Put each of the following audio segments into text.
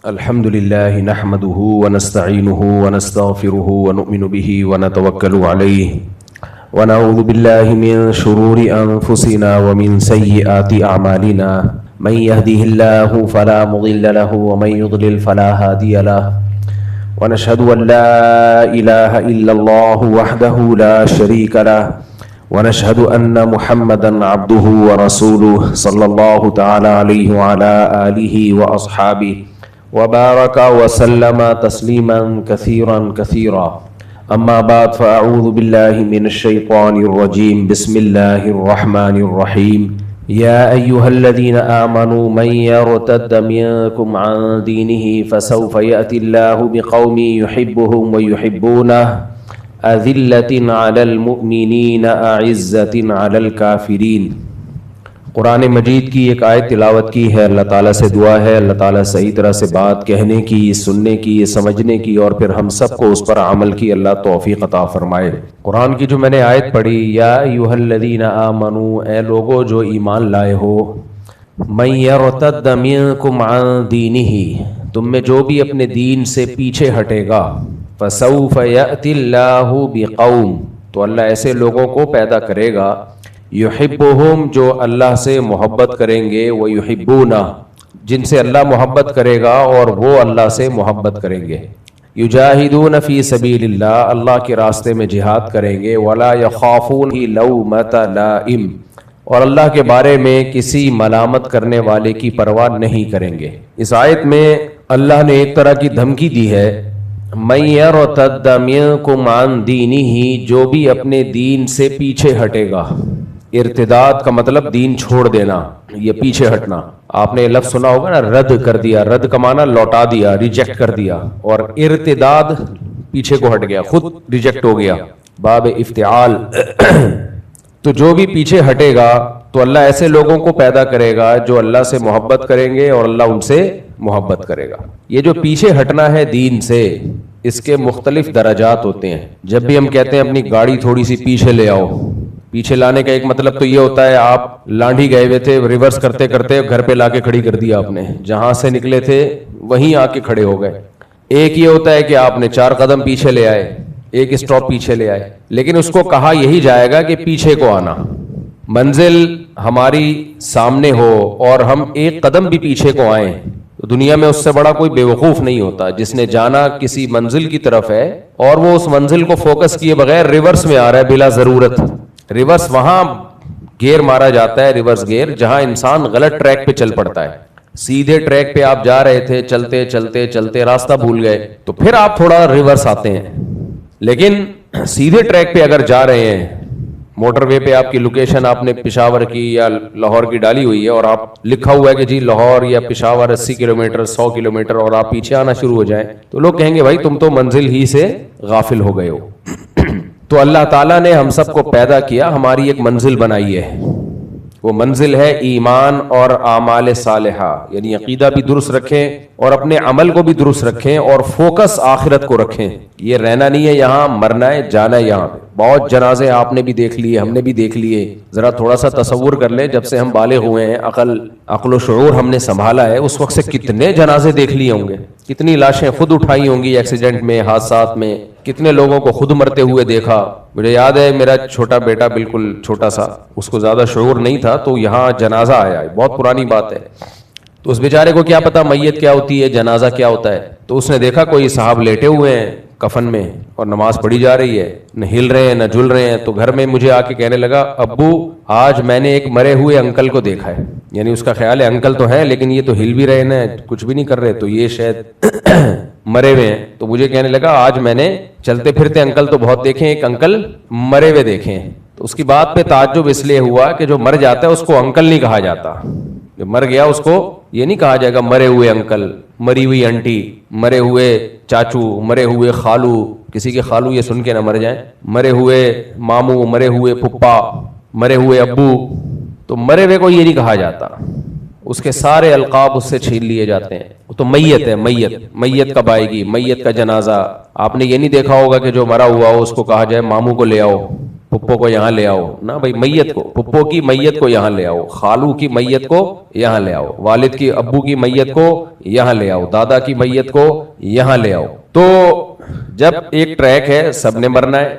الحمد لله نحمده ونستعينه ونستغفره ونؤمن به ونتوكل عليه ونعوذ بالله من شرور أنفسنا ومن سيئات أعمالنا من يهده الله فلا مضل له ومن يضلل فلا هادي له ونشهد أن لا إله إلا الله وحده لا شريك له ونشهد أن محمدا عبده ورسوله صلى الله تعالى عليه وعلى آله وأصحابه وبارك وسلم تسليما كثيرا كثيرا أما بعد فأعوذ بالله من الشيطان الرجيم بسم الله الرحمن الرحيم يا أيها الذين آمنوا من يرتد منكم عن دينه فسوف يأتي الله بقوم يحبهم ويحبونه أذلة على المؤمنين أعزة على الكافرين۔ قرآن مجید کی ایک آیت تلاوت کی ہے۔ اللہ تعالیٰ سے دعا ہے اللہ تعالیٰ صحیح طرح سے بات کہنے کی، سننے کی، سمجھنے کی اور پھر ہم سب کو اس پر عمل کی اللہ توفیق عطا فرمائے۔ قرآن کی جو میں نے آیت پڑھی، یا ایھا الذین آمنوا، اے لوگو جو ایمان لائے ہو، من یرتد منکم عن دینہ، تم میں جو بھی اپنے دین سے پیچھے ہٹے گا، فسوف یأتی اللہ بقوم، تو اللہ ایسے لوگوں کو پیدا کرے گا، یحبہم، جو اللہ سے محبت کریں گے، ویحبونہ، جن سے اللہ محبت کرے گا اور وہ اللہ سے محبت کریں گے، یجاہدون فی سبیل اللہ، اللہ کے راستے میں جہاد کریں گے، ولا یخافون لومۃ لائم، اور اللہ کے بارے میں کسی ملامت کرنے والے کی پرواہ نہیں کریں گے۔ اس آیت میں اللہ نے ایک طرح کی دھمکی دی ہے، من یرتد منکم عن دینہ، جو بھی اپنے دین سے پیچھے ہٹے گا۔ ارتداد کا مطلب دین چھوڑ دینا، یہ پیچھے ہٹنا۔ آپ نے لفظ سنا ہوگا نا، رد کر دیا، رد کا معنی لوٹا دیا، ریجیکٹ کر دیا، اور ارتداد پیچھے کو ہٹ گیا، خود ریجیکٹ ہو گیا، باب افتعال۔ تو جو بھی پیچھے ہٹے گا تو اللہ ایسے لوگوں کو پیدا کرے گا جو اللہ سے محبت کریں گے اور اللہ ان سے محبت کرے گا۔ یہ جو پیچھے ہٹنا ہے دین سے، اس کے مختلف درجات ہوتے ہیں۔ جب بھی ہم کہتے ہیں اپنی گاڑی تھوڑی سی پیچھے لے آؤ، پیچھے لانے کا ایک مطلب تو یہ ہوتا ہے آپ لانڈھی گئے ہوئے تھے، ریورس کرتے کرتے گھر پہ لا کے کھڑی کر دیا آپ نے، جہاں سے نکلے تھے وہیں آ کے کھڑے ہو گئے۔ ایک یہ ہوتا ہے کہ آپ نے 4 قدم پیچھے لے آئے، ایک اسٹاپ پیچھے لے آئے، لیکن اس کو کہا یہی جائے گا کہ پیچھے کو آنا۔ منزل ہماری سامنے ہو اور ہم ایک قدم بھی پیچھے کو آئیں تو دنیا میں اس سے بڑا کوئی بے وقوف نہیں ہوتا، جس نے جانا کسی منزل کی طرف ہے اور وہ اس منزل کو فوکس کیے بغیر ریورس میں آ رہا ہے بلا ضرورت۔ ریورس وہاں گیئر مارا جاتا ہے، ریورس گیئر، جہاں انسان غلط ٹریک پہ چل پڑتا ہے۔ سیدھے ٹریک پہ آپ جا رہے تھے، چلتے چلتے چلتے راستہ بھول گئے تو پھر آپ تھوڑا ریورس آتے ہیں، لیکن سیدھے ٹریک پہ اگر جا رہے ہیں، موٹر وے پہ آپ کی لوکیشن آپ نے پشاور کی یا لاہور کی ڈالی ہوئی ہے اور آپ لکھا ہوا ہے کہ جی لاہور یا پشاور 80 کلومیٹر 100 کلومیٹر، اور آپ پیچھے آنا شروع ہو جائیں تو لوگ کہیں گے بھائی تم تو منزل ہی سے غافل ہو گئے ہو۔ تو اللہ تعالیٰ نے ہم سب کو پیدا کیا، ہماری ایک منزل بنائی ہے، وہ منزل ہے ایمان اور اعمال صالحہ، یعنی عقیدہ بھی درست رکھیں اور اپنے عمل کو بھی درست رکھیں اور فوکس آخرت کو رکھیں۔ یہ رہنا نہیں ہے یہاں، مرنا ہے، جانا ہے یہاں پہ۔ بہت جنازے آپ نے بھی دیکھ لیے، ہم نے بھی دیکھ لیے۔ ذرا تھوڑا سا تصور کر لیں، جب سے ہم بالغ ہوئے ہیں، عقل و شعور ہم نے سنبھالا ہے، اس وقت سے کتنے جنازے دیکھ لیے ہوں گے، کتنی لاشیں خود اٹھائی ہوں گی ایکسیڈنٹ میں، حادثات میں، کتنے لوگوں کو خود مرتے ہوئے دیکھا۔ مجھے یاد ہے میرا چھوٹا بیٹا، بالکل چھوٹا سا، اس کو زیادہ شعور نہیں تھا، تو یہاں جنازہ آیا ہے، بہت پرانی بات ہے، تو اس بیچارے کو کیا پتا میت کیا ہوتی ہے، جنازہ کیا ہوتا ہے۔ تو اس نے دیکھا کوئی صاحب لیٹے ہوئے ہیں کفن میں اور نماز پڑھی جا رہی ہے، نہ ہل رہے ہیں نہ جل رہے ہیں، تو گھر میں مجھے آ کے کہنے لگا ابو آج میں نے ایک مرے ہوئے انکل کو دیکھا ہے، یعنی اس کا خیال ہے انکل تو ہیں لیکن یہ تو ہل بھی رہے نا، کچھ بھی نہیں کر رہے، تو یہ شاید مرے ہوئے ہیں۔ تو مجھے کہنے لگا آج میں نے چلتے پھرتے انکل تو بہت دیکھے، ایک انکل مرے ہوئے دیکھے ہیں۔ تو اس کی بات پہ تعجب اس لیے ہوا کہ جو مر جاتا ہے اس کو انکل نہیں کہا جاتا، جو مر گیا اس کو یہ نہیں کہا جائے گا مرے ہوئے انکل، مری ہوئی انٹی، مرے ہوئے چاچو، مرے ہوئے خالو، کسی کے خالو یہ سن کے نہ مر جائیں، مرے ہوئے ماموں، مرے ہوئے پھپھا، مرے ہوئے ابو، تو مرے ہوئے کو یہ نہیں کہا جاتا، اس کے سارے القاب اس سے چھین لیے جاتے ہیں۔ وہ تو میت ہے، میت کب آئے گی، میت کا جنازہ۔ آپ نے یہ نہیں دیکھا ہوگا کہ جو مرا ہوا ہو اس کو کہا جائے ماموں کو لے آؤ، پھپھو کو یہاں لے آؤ نا بھائی، میت کو، پھپھو کی میت کو یہاں لے آؤ، خالو کی میت کو یہاں لے آؤ، والد کی ابو کی میت کو یہاں لے آؤ، دادا کی میت کو یہاں لے آؤ۔ تو جب ایک ٹریک ہے، سب نے مرنا ہے،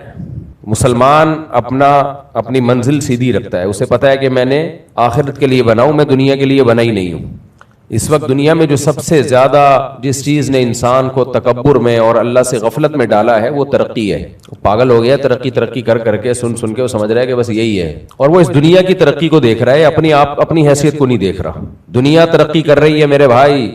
مسلمان اپنی منزل سیدھی رکھتا ہے، اسے پتا ہے کہ میں نے آخرت کے لیے بنا ہوں، میں دنیا کے لیے بنا ہی نہیں ہوں۔ اس وقت دنیا میں جو سب سے زیادہ جس چیز نے انسان کو تکبر میں اور اللہ سے غفلت میں ڈالا ہے وہ ترقی ہے۔ پاگل ہو گیا ترقی کر کر کے، سن کے وہ سمجھ رہا ہے کہ بس یہی ہے، اور وہ اس دنیا کی ترقی کو دیکھ رہا ہے، اپنی حیثیت کو نہیں دیکھ رہا۔ دنیا ترقی کر رہی ہے میرے بھائی،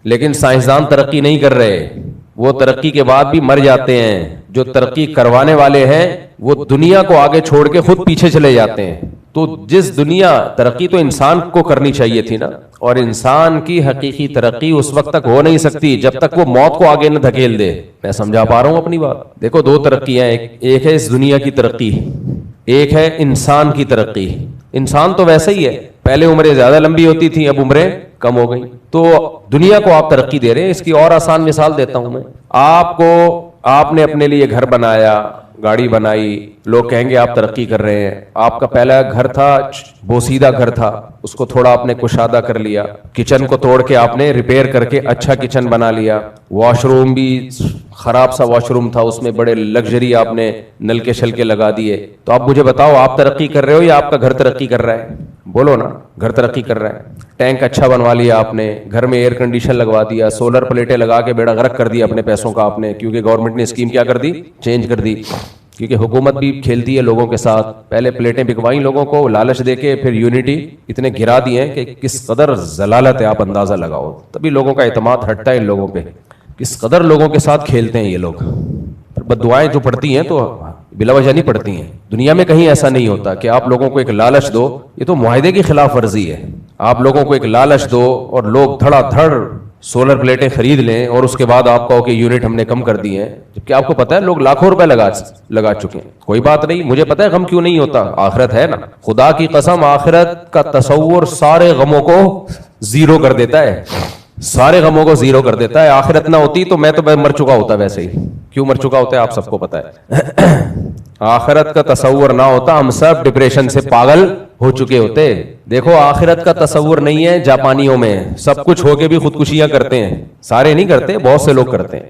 لیکن سائنسدان ترقی نہیں کر رہے، وہ ترقی کے بعد بھی مر جاتے ہیں۔ جو ترقی کروانے والے ہیں وہ دنیا کو آگے چھوڑ کے خود پیچھے چلے جاتے ہیں۔ تو جس دنیا ترقی تو انسان کو کرنی چاہیے تھی نا، اور انسان کی حقیقی ترقی اس وقت تک ہو نہیں سکتی جب تک وہ موت کو آگے نہ دھکیل دے۔ میں سمجھا پا رہا ہوں اپنی بات؟ دیکھو دو ترقیاں، ایک ہے اس دنیا کی ترقی، ایک ہے انسان کی ترقی۔ انسان تو ویسا ہی ہے، پہلے عمریں زیادہ لمبی ہوتی تھیں، اب عمریں کم ہو گئی۔ تو دنیا کو آپ ترقی دے رہے ہیں۔ اس کی اور آسان مثال دیتا ہوں میں آپ نے اپنے لیے گھر بنایا، گاڑی بنائی، لوگ کہیں گے آپ ترقی کر رہے ہیں۔ آپ کا پہلا گھر تھا بوسیدہ گھر تھا، اس کو تھوڑا آپ نے کشادہ کر لیا، کچن کو توڑ کے آپ نے ریپیئر کر کے اچھا کچن بنا لیا، واش روم بھی خراب سا واش روم تھا، اس میں بڑے لگژری آپ نے نل کے شل کے لگا دیے۔ تو آپ مجھے بتاؤ آپ ترقی کر رہے ہو یا آپ کا گھر ترقی کر رہا ہے؟ بولو نا، گھر ترقی کر رہا ہے۔ ٹینک اچھا بنوا لیا آپ نے، گھر میں ایئر کنڈیشن لگوا دیا، سولر پلیٹیں لگا کے بیڑا غرق کر دیا اپنے پیسوں کا آپ نے، کیونکہ گورنمنٹ نے اسکیم کیا کر دی؟ چینج کر دی، کیونکہ حکومت بھی کھیلتی ہے لوگوں کے ساتھ۔ پہلے پلیٹیں بکوائیں لوگوں کو لالچ دے کے، پھر یونٹی اتنے گرا دیے ہیں کہ کس قدر ضلالت ہے، آپ اندازہ لگاؤ۔ تبھی لوگوں کا اعتماد ہٹتا ہے ان لوگوں پہ، کس قدر لوگوں کے ساتھ کھیلتے ہیں یہ لوگ۔ بد دعائیں جو پڑتی ہیں تو بلا وجہ نہیں پڑتی ہیں۔ دنیا میں کہیں ایسا نہیں ہوتا کہ آپ لوگوں کو ایک لالچ دو، یہ تو معاہدے کی خلاف ورزی ہے۔ آپ لوگوں کو ایک لالچ دو اور لوگ دھڑا دھڑ سولر پلیٹیں خرید لیں، اور اس کے بعد آپ کہو کہ یونٹ ہم نے کم کر دی ہیں، جبکہ آپ کو پتا ہے لوگ لاکھوں روپے لگا چکے ہیں۔ کوئی بات نہیں، مجھے پتا ہے غم کیوں نہیں ہوتا، آخرت ہے نا۔ خدا کی قسم آخرت کا تصور سارے غموں کو زیرو کر دیتا ہے، سارے غموں کو زیرو کر دیتا ہے۔ آخرت نہ ہوتی تو میں مر چکا ہوتا ویسے ہی۔ کیوں مر چکا ہوتا ہے آپ سب کو پتا ہے۔ آخرت کا تصور نہ ہوتا ہم سب ڈپریشن سے پاگل ہو چکے ہوتے۔ دیکھو آخرت کا تصور نہیں ہے جاپانیوں میں، سب کچھ ہو کے بھی خودکشیاں کرتے ہیں، سارے نہیں کرتے، بہت سے لوگ کرتے ہیں۔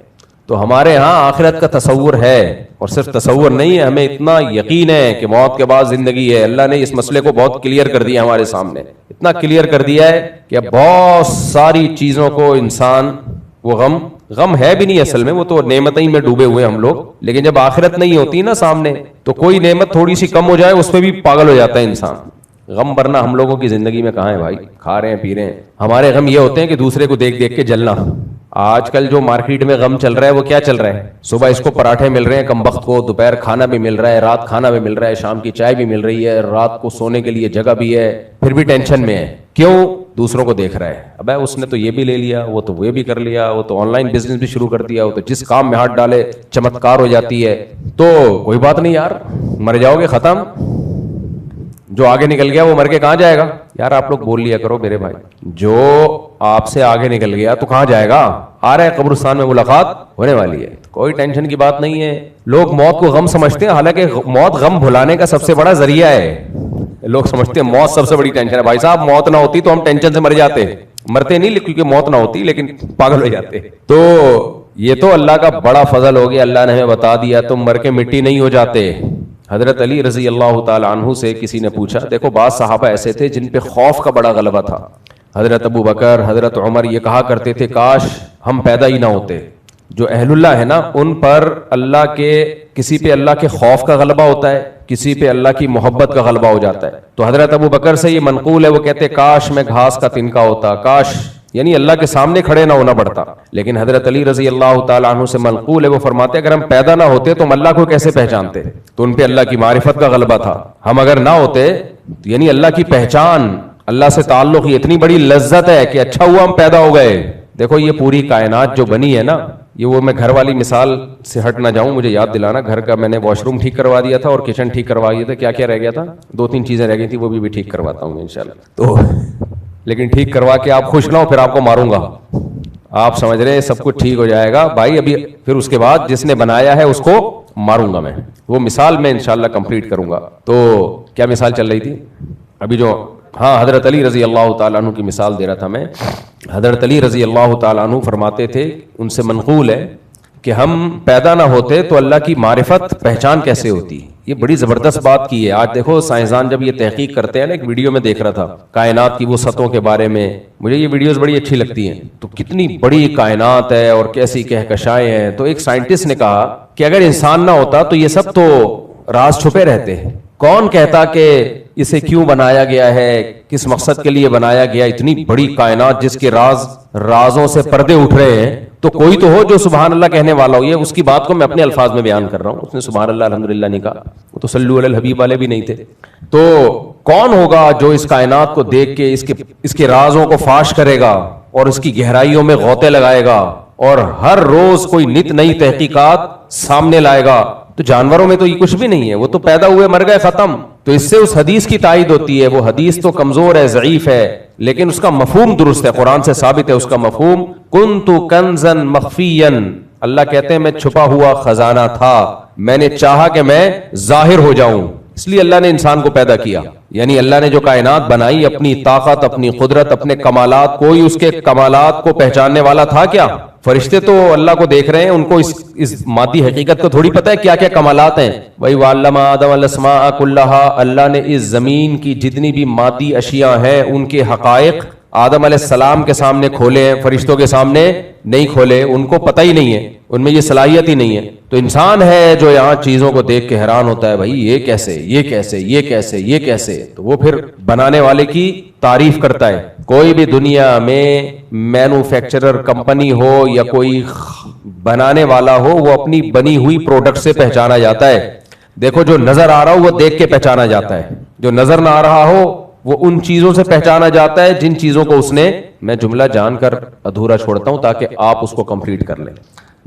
تو ہمارے ہاں آخرت کا تصور ہے، اور صرف تصور نہیں ہے، ہمیں اتنا یقین ہے کہ موت کے بعد زندگی ہے۔ اللہ نے اس مسئلے کو بہت کلیئر کر دیا ہمارے سامنے، اتنا کلیئر کر دیا ہے کہ اب بہت ساری چیزوں کو انسان، وہ غم ہے بھی نہیں اصل میں، وہ تو نعمتیں میں ڈوبے ہوئے ہم لوگ، لیکن جب آخرت نہیں ہوتی نا سامنے تو کوئی نعمت تھوڑی سی کم ہو جائے اس پہ بھی پاگل ہو جاتا ہے انسان۔ غم برنا ہم لوگوں کی زندگی میں کہاں ہے بھائی؟ کھا رہے ہیں پی رہے ہیں۔ ہمارے غم یہ ہوتے ہیں کہ دوسرے کو دیکھ دیکھ کے جلنا۔ آج کل جو مارکیٹ میں غم چل رہا ہے وہ کیا چل رہا ہے؟ صبح اس کو پراٹھے مل رہے ہیں کم وقت کو، دوپہر کھانا بھی مل رہا ہے، رات کھانا بھی مل رہا ہے، شام کی چائے بھی مل رہی ہے، رات کو سونے کے لیے جگہ بھی ہے، پھر بھی ٹینشن میں ہے۔ کیوں؟ دوسروں کو دیکھ رہا ہے، ابے اس نے تو یہ بھی لے لیا، وہ تو وہ بھی کر لیا، وہ تو آن لائن بزنس بھی شروع کر دیا، وہ تو جس کام میں ہاتھ ڈالے چمتکار ہو جاتی ہے۔ تو کوئی بات نہیں یار، مر جاؤ گے ختم، جو آگے نکل گیا وہ مر کے کہاں جائے گا؟ یار آپ لوگ بول لیا کرو میرے بھائی، جو آپ سے آگے نکل گیا تو کہاں جائے گا؟ آ رہا ہے قبرستان میں ملاقات ہونے والی ہے، کوئی ٹینشن کی بات نہیں ہے۔ لوگ موت کو غم سمجھتے ہیں، حالانکہ موت غم بھلانے کا سب سے بڑا ذریعہ ہے۔ لوگ سمجھتے ہیں موت سب سے بڑی ٹینشن ہے۔ بھائی صاحب موت نہ ہوتی تو ہم ٹینشن سے مر جاتے، مرتے نہیں کیونکہ موت نہ ہوتی، لیکن پاگل ہو جاتے۔ تو یہ تو اللہ کا بڑا فضل ہو گیا، اللہ نے ہمیں بتا دیا تم مر کے مٹی نہیں ہو جاتے۔ حضرت علی رضی اللہ تعالی عنہ سے کسی نے پوچھا، دیکھو بعض صحابہ ایسے تھے جن پہ خوف کا بڑا غلبہ تھا۔ حضرت ابو بکر، حضرت عمر یہ کہا کرتے تھے کاش ہم پیدا ہی نہ ہوتے۔ جو اہل اللہ ہے نا ان پر اللہ کے، کسی پہ اللہ کے خوف کا غلبہ ہوتا ہے، کسی پہ اللہ کی محبت کا غلبہ ہو جاتا ہے۔ تو حضرت ابو بکر سے یہ منقول ہے، وہ کہتے کاش میں گھاس کا تنکا ہوتا، کاش یعنی اللہ کے سامنے کھڑے نہ ہونا پڑتا۔ لیکن حضرت علی رضی اللہ تعالیٰ عنہ سے منقول ہے، وہ فرماتے اگر ہم پیدا نہ ہوتے تو ہم اللہ کو کیسے پہچانتے؟ تو ان پہ اللہ کی معرفت کا غلبہ تھا۔ ہم اگر نہ ہوتے یعنی اللہ کی پہچان، اللہ سے تعلق، یہ اتنی بڑی لذت ہے کہ اچھا ہوا ہم پیدا ہو گئے۔ دیکھو یہ پوری کائنات جو بنی ہے نا، یہ وہ میں گھر والی مثال سے ہٹ نہ جاؤں، مجھے یاد دلانا، گھر کا میں نے واش روم ٹھیک کروا دیا تھا اور کچن ٹھیک کروا دیا تھا، کیا کیا رہ گیا تھا؟ 2-3 چیزیں رہ گئی تھی، وہ بھی ٹھیک کرواتا ہوں انشاءاللہ۔ تو لیکن ٹھیک کروا کے آپ خوش نہ ہو پھر آپ کو ماروں گا، آپ سمجھ رہے ہیں سب کچھ ٹھیک ہو جائے گا بھائی. ابھی پھر اس کے بعد جس نے بنایا ہے اس کو ماروں گا میں. وہ مثال میں انشاءاللہ کمپلیٹ کروں گا. تو کیا مثال چل رہی تھی ابھی جو؟ ہاں حضرت علی رضی اللہ تعالیٰ عنہ کی مثال دے رہا تھا میں. حضرت علی رضی اللہ تعالیٰ عنہ فرماتے تھے, ان سے منقول ہے کہ ہم پیدا نہ ہوتے تو اللہ کی معرفت پہچان کیسے ہوتی. یہ بڑی زبردست بات کی ہے. آج دیکھو سائنسدان جب یہ تحقیق کرتے ہیں نا, ایک ویڈیو میں دیکھ رہا تھا کائنات کی وہ سطحوں کے بارے میں, مجھے یہ ویڈیوز بڑی اچھی لگتی ہیں. تو کتنی بڑی کائنات ہے اور کیسی کہکشائیں ہیں. تو ایک سائنٹسٹ نے کہا کہ اگر انسان نہ ہوتا تو یہ سب تو راز چھپے رہتے. کون کہتا کہ اسے کیوں بنایا گیا ہے, کس مقصد کے لیے بنایا گیا. اتنی بڑی کائنات جس کے رازوں سے پردے اٹھ رہے ہیں, تو کوئی تو ہو جو سبحان اللہ کہنے والا ہو. یہ اس کی بات کو میں اپنے الفاظ میں بیان کر رہا ہوں. اس نے سبحان اللہ الحمدللہ نہیں کہا, وہ تو صلو علی الحبیب والے بھی نہیں تھے. تو کون ہوگا جو اس کائنات کو دیکھ کے اس کے رازوں کو فاش کرے گا اور اس کی گہرائیوں میں غوطے لگائے گا اور ہر روز کوئی نت نئی تحقیقات سامنے لائے گا. تو جانوروں میں تو یہ کچھ بھی نہیں ہے, وہ تو پیدا ہوئے مر گئے ختم. تو اس سے اس حدیث کی تائید ہوتی ہے. وہ حدیث تو کمزور ہے, ضعیف ہے, لیکن اس کا مفہوم درست ہے, قرآن سے ثابت ہے اس کا مفہوم. کنت کنزا مخفیا, اللہ کہتے ہیں میں چھپا ہوا خزانہ تھا, میں نے چاہا کہ میں ظاہر ہو جاؤں, اس لیے اللہ نے انسان کو پیدا کیا. یعنی اللہ نے جو کائنات بنائی, اپنی طاقت, اپنی قدرت, اپنے کمالات, کوئی اس کے کمالات کو پہچاننے والا تھا کیا؟ فرشتے تو اللہ کو دیکھ رہے ہیں, ان کو اس مادی حقیقت کو تھوڑی پتہ ہے کیا کیا کمالات ہیں. وہی وَعَلَّمَ آدَمَ الْأَسْمَاءَ كُلَّهَا, اللہ نے اس زمین کی جتنی بھی مادی اشیاء ہیں ان کے حقائق آدم علیہ السلام کے سامنے کھولے ہیں, فرشتوں کے سامنے نہیں کھولے. ان کو پتہ ہی نہیں ہے, ان میں یہ صلاحیت ہی نہیں ہے. تو انسان ہے جو یہاں چیزوں کو دیکھ کے حیران ہوتا ہے, بھائی یہ کیسے, یہ کیسے, یہ کیسے, یہ کیسے. تو وہ پھر بنانے والے کی تعریف کرتا ہے. کوئی بھی دنیا میں مینوفیکچرر کمپنی ہو یا کوئی بنانے والا ہو, وہ اپنی بنی ہوئی پروڈکٹ سے پہچانا جاتا ہے. دیکھو جو نظر آ رہا ہو وہ دیکھ کے پہچانا جاتا ہے, جو نظر نہ آ رہا ہو وہ ان چیزوں سے پہچانا جاتا ہے جن چیزوں کو اس نے, میں جملہ جان کر ادھورا چھوڑتا ہوں تاکہ آپ اس کو کمپلیٹ کر لیں.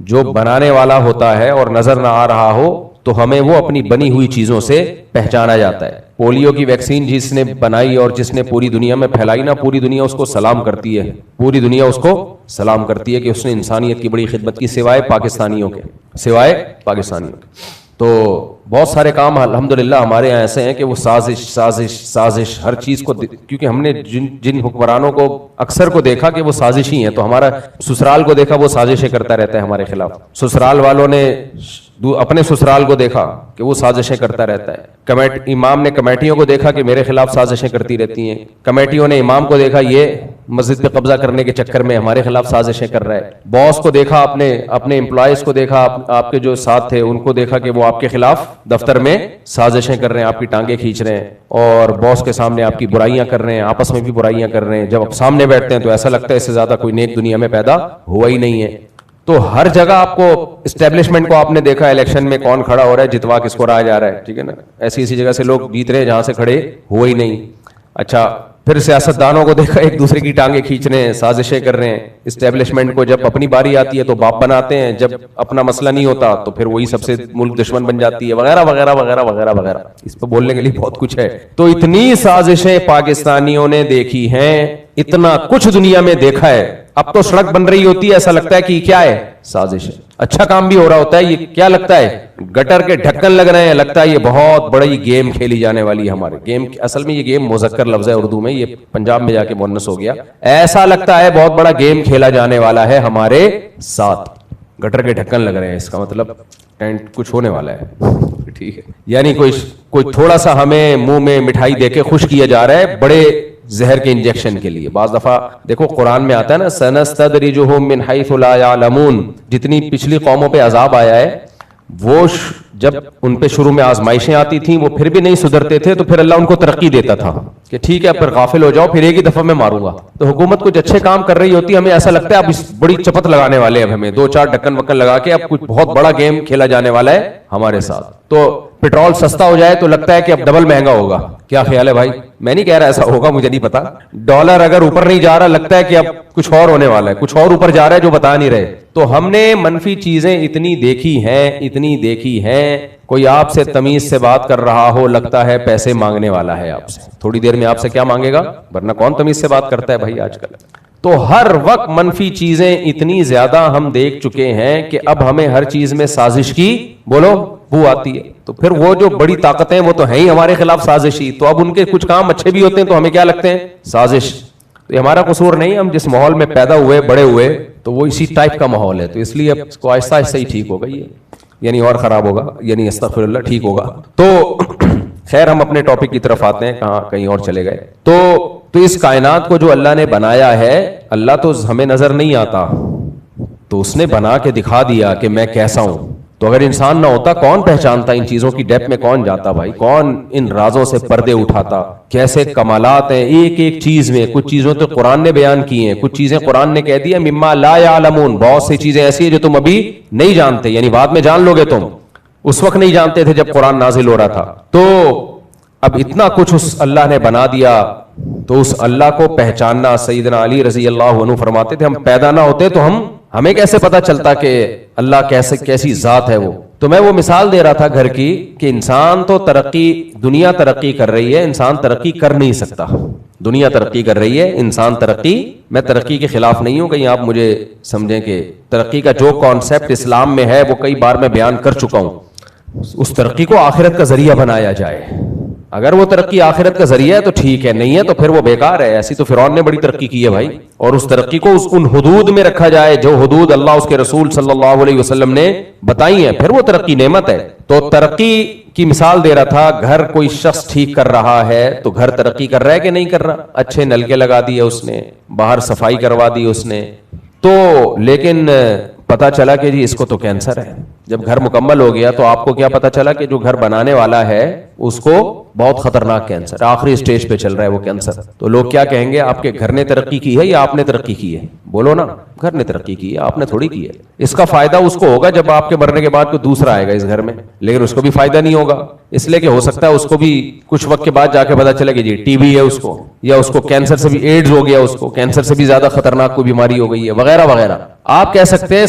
جو بنانے والا ہوتا ہے اور نظر نہ آ رہا ہو تو ہمیں وہ اپنی بنی ہوئی چیزوں سے پہچانا جاتا ہے. پولیو کی ویکسین جس نے بنائی اور جس نے پوری دنیا میں پھیلائی نا, پوری دنیا اس کو سلام کرتی ہے, پوری دنیا اس کو سلام کرتی ہے کہ اس نے انسانیت کی بڑی خدمت کی, سوائے پاکستانیوں کے, سوائے پاکستانیوں کے. تو بہت سارے کام الحمدللہ ہمارے یہاں ایسے ہیں کہ وہ سازش سازش سازش ہر چیز کو, کیونکہ ہم نے جن حکمرانوں کو اکثر کو دیکھا کہ وہ سازشی ہیں, تو ہمارا سسرال کو دیکھا وہ سازشیں کرتا رہتا ہے ہمارے خلاف. سسرال والوں نے اپنے سسرال کو دیکھا کہ وہ سازشیں کرتا رہتا ہے. امام نے کمیٹیوں کو دیکھا کہ میرے خلاف سازشیں کرتی رہتی ہیں. کمیٹیوں نے امام کو دیکھا یہ مسجد پہ قبضہ کرنے کے چکر میں ہمارے خلاف سازشیں کر رہا ہے. باس کو دیکھا, اپنے امپلائیز کو دیکھا, آپ کے جو ساتھ تھے ان کو دیکھا کہ وہ آپ کے خلاف دفتر میں سازشیں کر رہے ہیں, آپ کی ٹانگیں کھینچ رہے ہیں اور باس کے سامنے آپ کی برائیاں کر رہے ہیں, آپس میں بھی برائیاں کر رہے ہیں. جب آپ سامنے بیٹھتے ہیں تو ایسا لگتا ہے اس سے زیادہ کوئی نیک دنیا میں پیدا ہوا ہی نہیں ہے. تو ہر جگہ آپ کو اسٹیبلشمنٹ کو آپ نے دیکھا, الیکشن میں کون کھڑا ہو رہا ہے, جتوا کس کو رہا جا رہا ہے, ٹھیک ہے نا. ایسی جگہ سے لوگ جیت رہے ہیں جہاں سے کھڑے ہوئے ہی نہیں. اچھا پھر سیاستدانوں کو دیکھا ایک دوسرے کی ٹانگیں کھینچ رہے ہیں, سازشیں کر رہے ہیں. اسٹیبلشمنٹ کو جب اپنی باری آتی ہے تو باپ بناتے ہیں, جب اپنا مسئلہ نہیں ہوتا تو پھر وہی سب سے ملک دشمن بن جاتی ہے, وغیرہ وغیرہ وغیرہ وغیرہ وغیرہ. اس پہ بولنے کے لیے بہت کچھ ہے. تو اتنی سازشیں پاکستانیوں نے دیکھی ہیں, اتنا کچھ دنیا میں دیکھا ہے. اب تو سڑک بن رہی ہوتی ہے, ایسا لگتا ہے کہ کیا ہے, سازش ہے. اچھا کام بھی ہو رہا ہوتا ہے, یہ کیا لگتا ہے, گٹر کے ڈھکن لگ رہے ہیں, لگتا ہے یہ بہت بڑی گیم کھیلی جانے والی ہے ہمارے. گیم اصل میں یہ گیم مذکر لفظ ہے اردو میں, یہ پنجاب میں جا کے مؤنث ہو گیا. ایسا لگتا ہے بہت بڑا گیم کھیلا جانے والا ہے ہمارے ساتھ. گٹر کے ڈھکن لگ رہے ہیں, اس کا مطلب ٹینٹ کچھ ہونے والا ہے, ٹھیک ہے. یعنی کوئی تھوڑا سا ہمیں منہ میں مٹھائی دے کے خوش کیا جا رہا ہے بڑے زہر کے انجیکشن کے لیے. بعض دفعہ دیکھو قرآن میں آتا ہے نا, سنستدرجہم من حیث لا یعلمون. جتنی پچھلی قوموں پہ عذاب آیا ہے, وہ جب ان پہ شروع میں آزمائشیں آتی تھیں وہ پھر بھی نہیں سدھرتے تھے, تو پھر اللہ ان کو ترقی دیتا تھا کہ ٹھیک ہے پھر غافل ہو جاؤ, پھر ایک ہی دفعہ میں ماروں گا. تو حکومت کچھ اچھے کام کر رہی ہوتی ہے, ہمیں ایسا لگتا ہے اب اس بڑی چپت لگانے والے ہیں, اب ہمیں 2-4 ڈھکن وکن لگا کے اب کچھ بہت بڑا گیم کھیلا جانے والا ہے ہمارے ساتھ. تو پیٹرول سستا ہو جائے تو لگتا ہے کہ اب ڈبل مہنگا ہوگا. کیا خیال ہے بھائی؟ میں نہیں کہہ رہا ایسا ہوگا, مجھے نہیں پتا. ڈالر اگر اوپر نہیں جا رہا, لگتا ہے کہ اب کچھ اور ہونے والا ہے, کچھ اور اوپر جا رہا ہے جو بتا نہیں رہے. تو ہم نے منفی چیزیں اتنی دیکھی ہیں. کوئی آپ سے تمیز سے بات کر رہا ہو, لگتا ہے پیسے مانگنے والا ہے آپ سے. تھوڑی دیر میں آپ سے کیا مانگے گا, ورنہ کون تمیز سے بات کرتا ہے بھائی آج کل. تو ہر وقت منفی چیزیں اتنی زیادہ ہم دیکھ چکے ہیں کہ اب ہمیں ہر چیز میں سازش کی بولو بو آتی ہے. تو پھر وہ جو بڑی طاقتیں وہ تو ہیں ہی ہمارے خلاف سازشی, تو اب ان کے کچھ کام اچھے بھی ہوتے ہیں تو ہمیں کیا لگتے ہیں سازش. تو یہ ہمارا قصور نہیں, ہم جس ماحول میں پیدا ہوئے بڑے ہوئے تو وہ اسی ٹائپ کا ماحول ہے, تو اس لیے اب اس کو آہستہ آہستہ ہی ٹھیک ہوگا, یہ یعنی اور خراب ہوگا, یعنی استغفر اللہ, ٹھیک ہوگا. تو خیر ہم اپنے ٹاپک کی طرف آتے ہیں, کہاں کہیں اور چلے گئے. تو اس کائنات کو جو اللہ نے بنایا ہے, اللہ تو ہمیں نظر نہیں آتا, تو اس نے بنا کے دکھا دیا کہ میں کیسا ہوں. تو اگر انسان نہ ہوتا کون پہچانتا ان چیزوں کی ڈیپ میں, کون جاتا بھائی, کون ان رازوں سے پردے اٹھاتا, کیسے کمالات ہیں ایک ایک چیز میں. کچھ چیزوں تو قرآن نے بیان کی ہیں, کچھ چیزیں قرآن نے کہہ دیا مما لا یعلمون, بہت سی چیزیں ایسی ہیں جو تم ابھی نہیں جانتے, یعنی بعد میں جان لو گے, تم اس وقت نہیں جانتے تھے جب قرآن نازل ہو رہا تھا. تو اب اتنا کچھ اس اللہ نے بنا دیا, تو اس اللہ کو پہچاننا, سیدنا علی رضی اللہ عنہ فرماتے تھے ہم پیدا نہ ہوتے تو ہمیں کیسے پتا چلتا کہ اللہ کیسی ذات ہے وہ. تو میں وہ مثال دے رہا تھا گھر کی کہ انسان تو دنیا ترقی کر رہی ہے, انسان ترقی کر نہیں سکتا. دنیا ترقی کر رہی ہے, انسان میں ترقی کے خلاف نہیں ہوں, کہیں آپ مجھے سمجھیں کہ ترقی کا جو کانسیپٹ اسلام میں ہے وہ کئی بار میں بیان کر چکا ہوں. اس ترقی کو آخرت کا ذریعہ بنایا جائے, اگر وہ ترقی آخرت کا ذریعہ ہے تو ٹھیک ہے, نہیں ہے تو پھر وہ بیکار ہے. ایسی تو فرعون نے بڑی ترقی کی ہے بھائی, اور اس ترقی کو ان حدود میں رکھا جائے جو حدود اللہ اس کے رسول صلی اللہ علیہ وسلم نے بتائی ہیں, پھر وہ ترقی نعمت ہے. تو ترقی کی مثال دے رہا تھا, گھر کوئی شخص ٹھیک کر رہا ہے تو گھر ترقی کر رہا ہے کہ نہیں کر رہا, اچھے نلکے لگا دیے اس نے, باہر صفائی کروا دی اس نے, تو لیکن پتا چلا کہ جی اس کو تو کینسر ہے. جب گھر مکمل ہو گیا تو آپ کو کیا پتا چلا کہ جو گھر بنانے والا ہے اس کو بہت خطرناک کینسر, آخری اسٹیج پہ چل رہا ہے وہ کینسر. تو لوگ کیا کہیں گے, آپ کے گھر نے ترقی کی ہے یا آپ نے ترقی کی ہے؟ بولو نا, گھر نے ترقی کی ہے, آپ نے تھوڑی کی ہے. اس کا فائدہ اس کو ہوگا جب آپ کے مرنے کے بعد کوئی دوسرا آئے گا اس گھر میں, لیکن اس کو بھی فائدہ نہیں ہوگا, اس لیے کہ ہو سکتا ہے اس کو بھی کچھ وقت کے بعد جا کے پتا چلے کہ جی ٹی بی ہے اس کو, یا اس کو کینسر سے بھی ایڈز ہو گیا, اس کو کینسر سے بھی زیادہ خطرناک کوئی بیماری ہو گئی ہے وغیرہ وغیرہ. آپ کہہ سکتے ہیں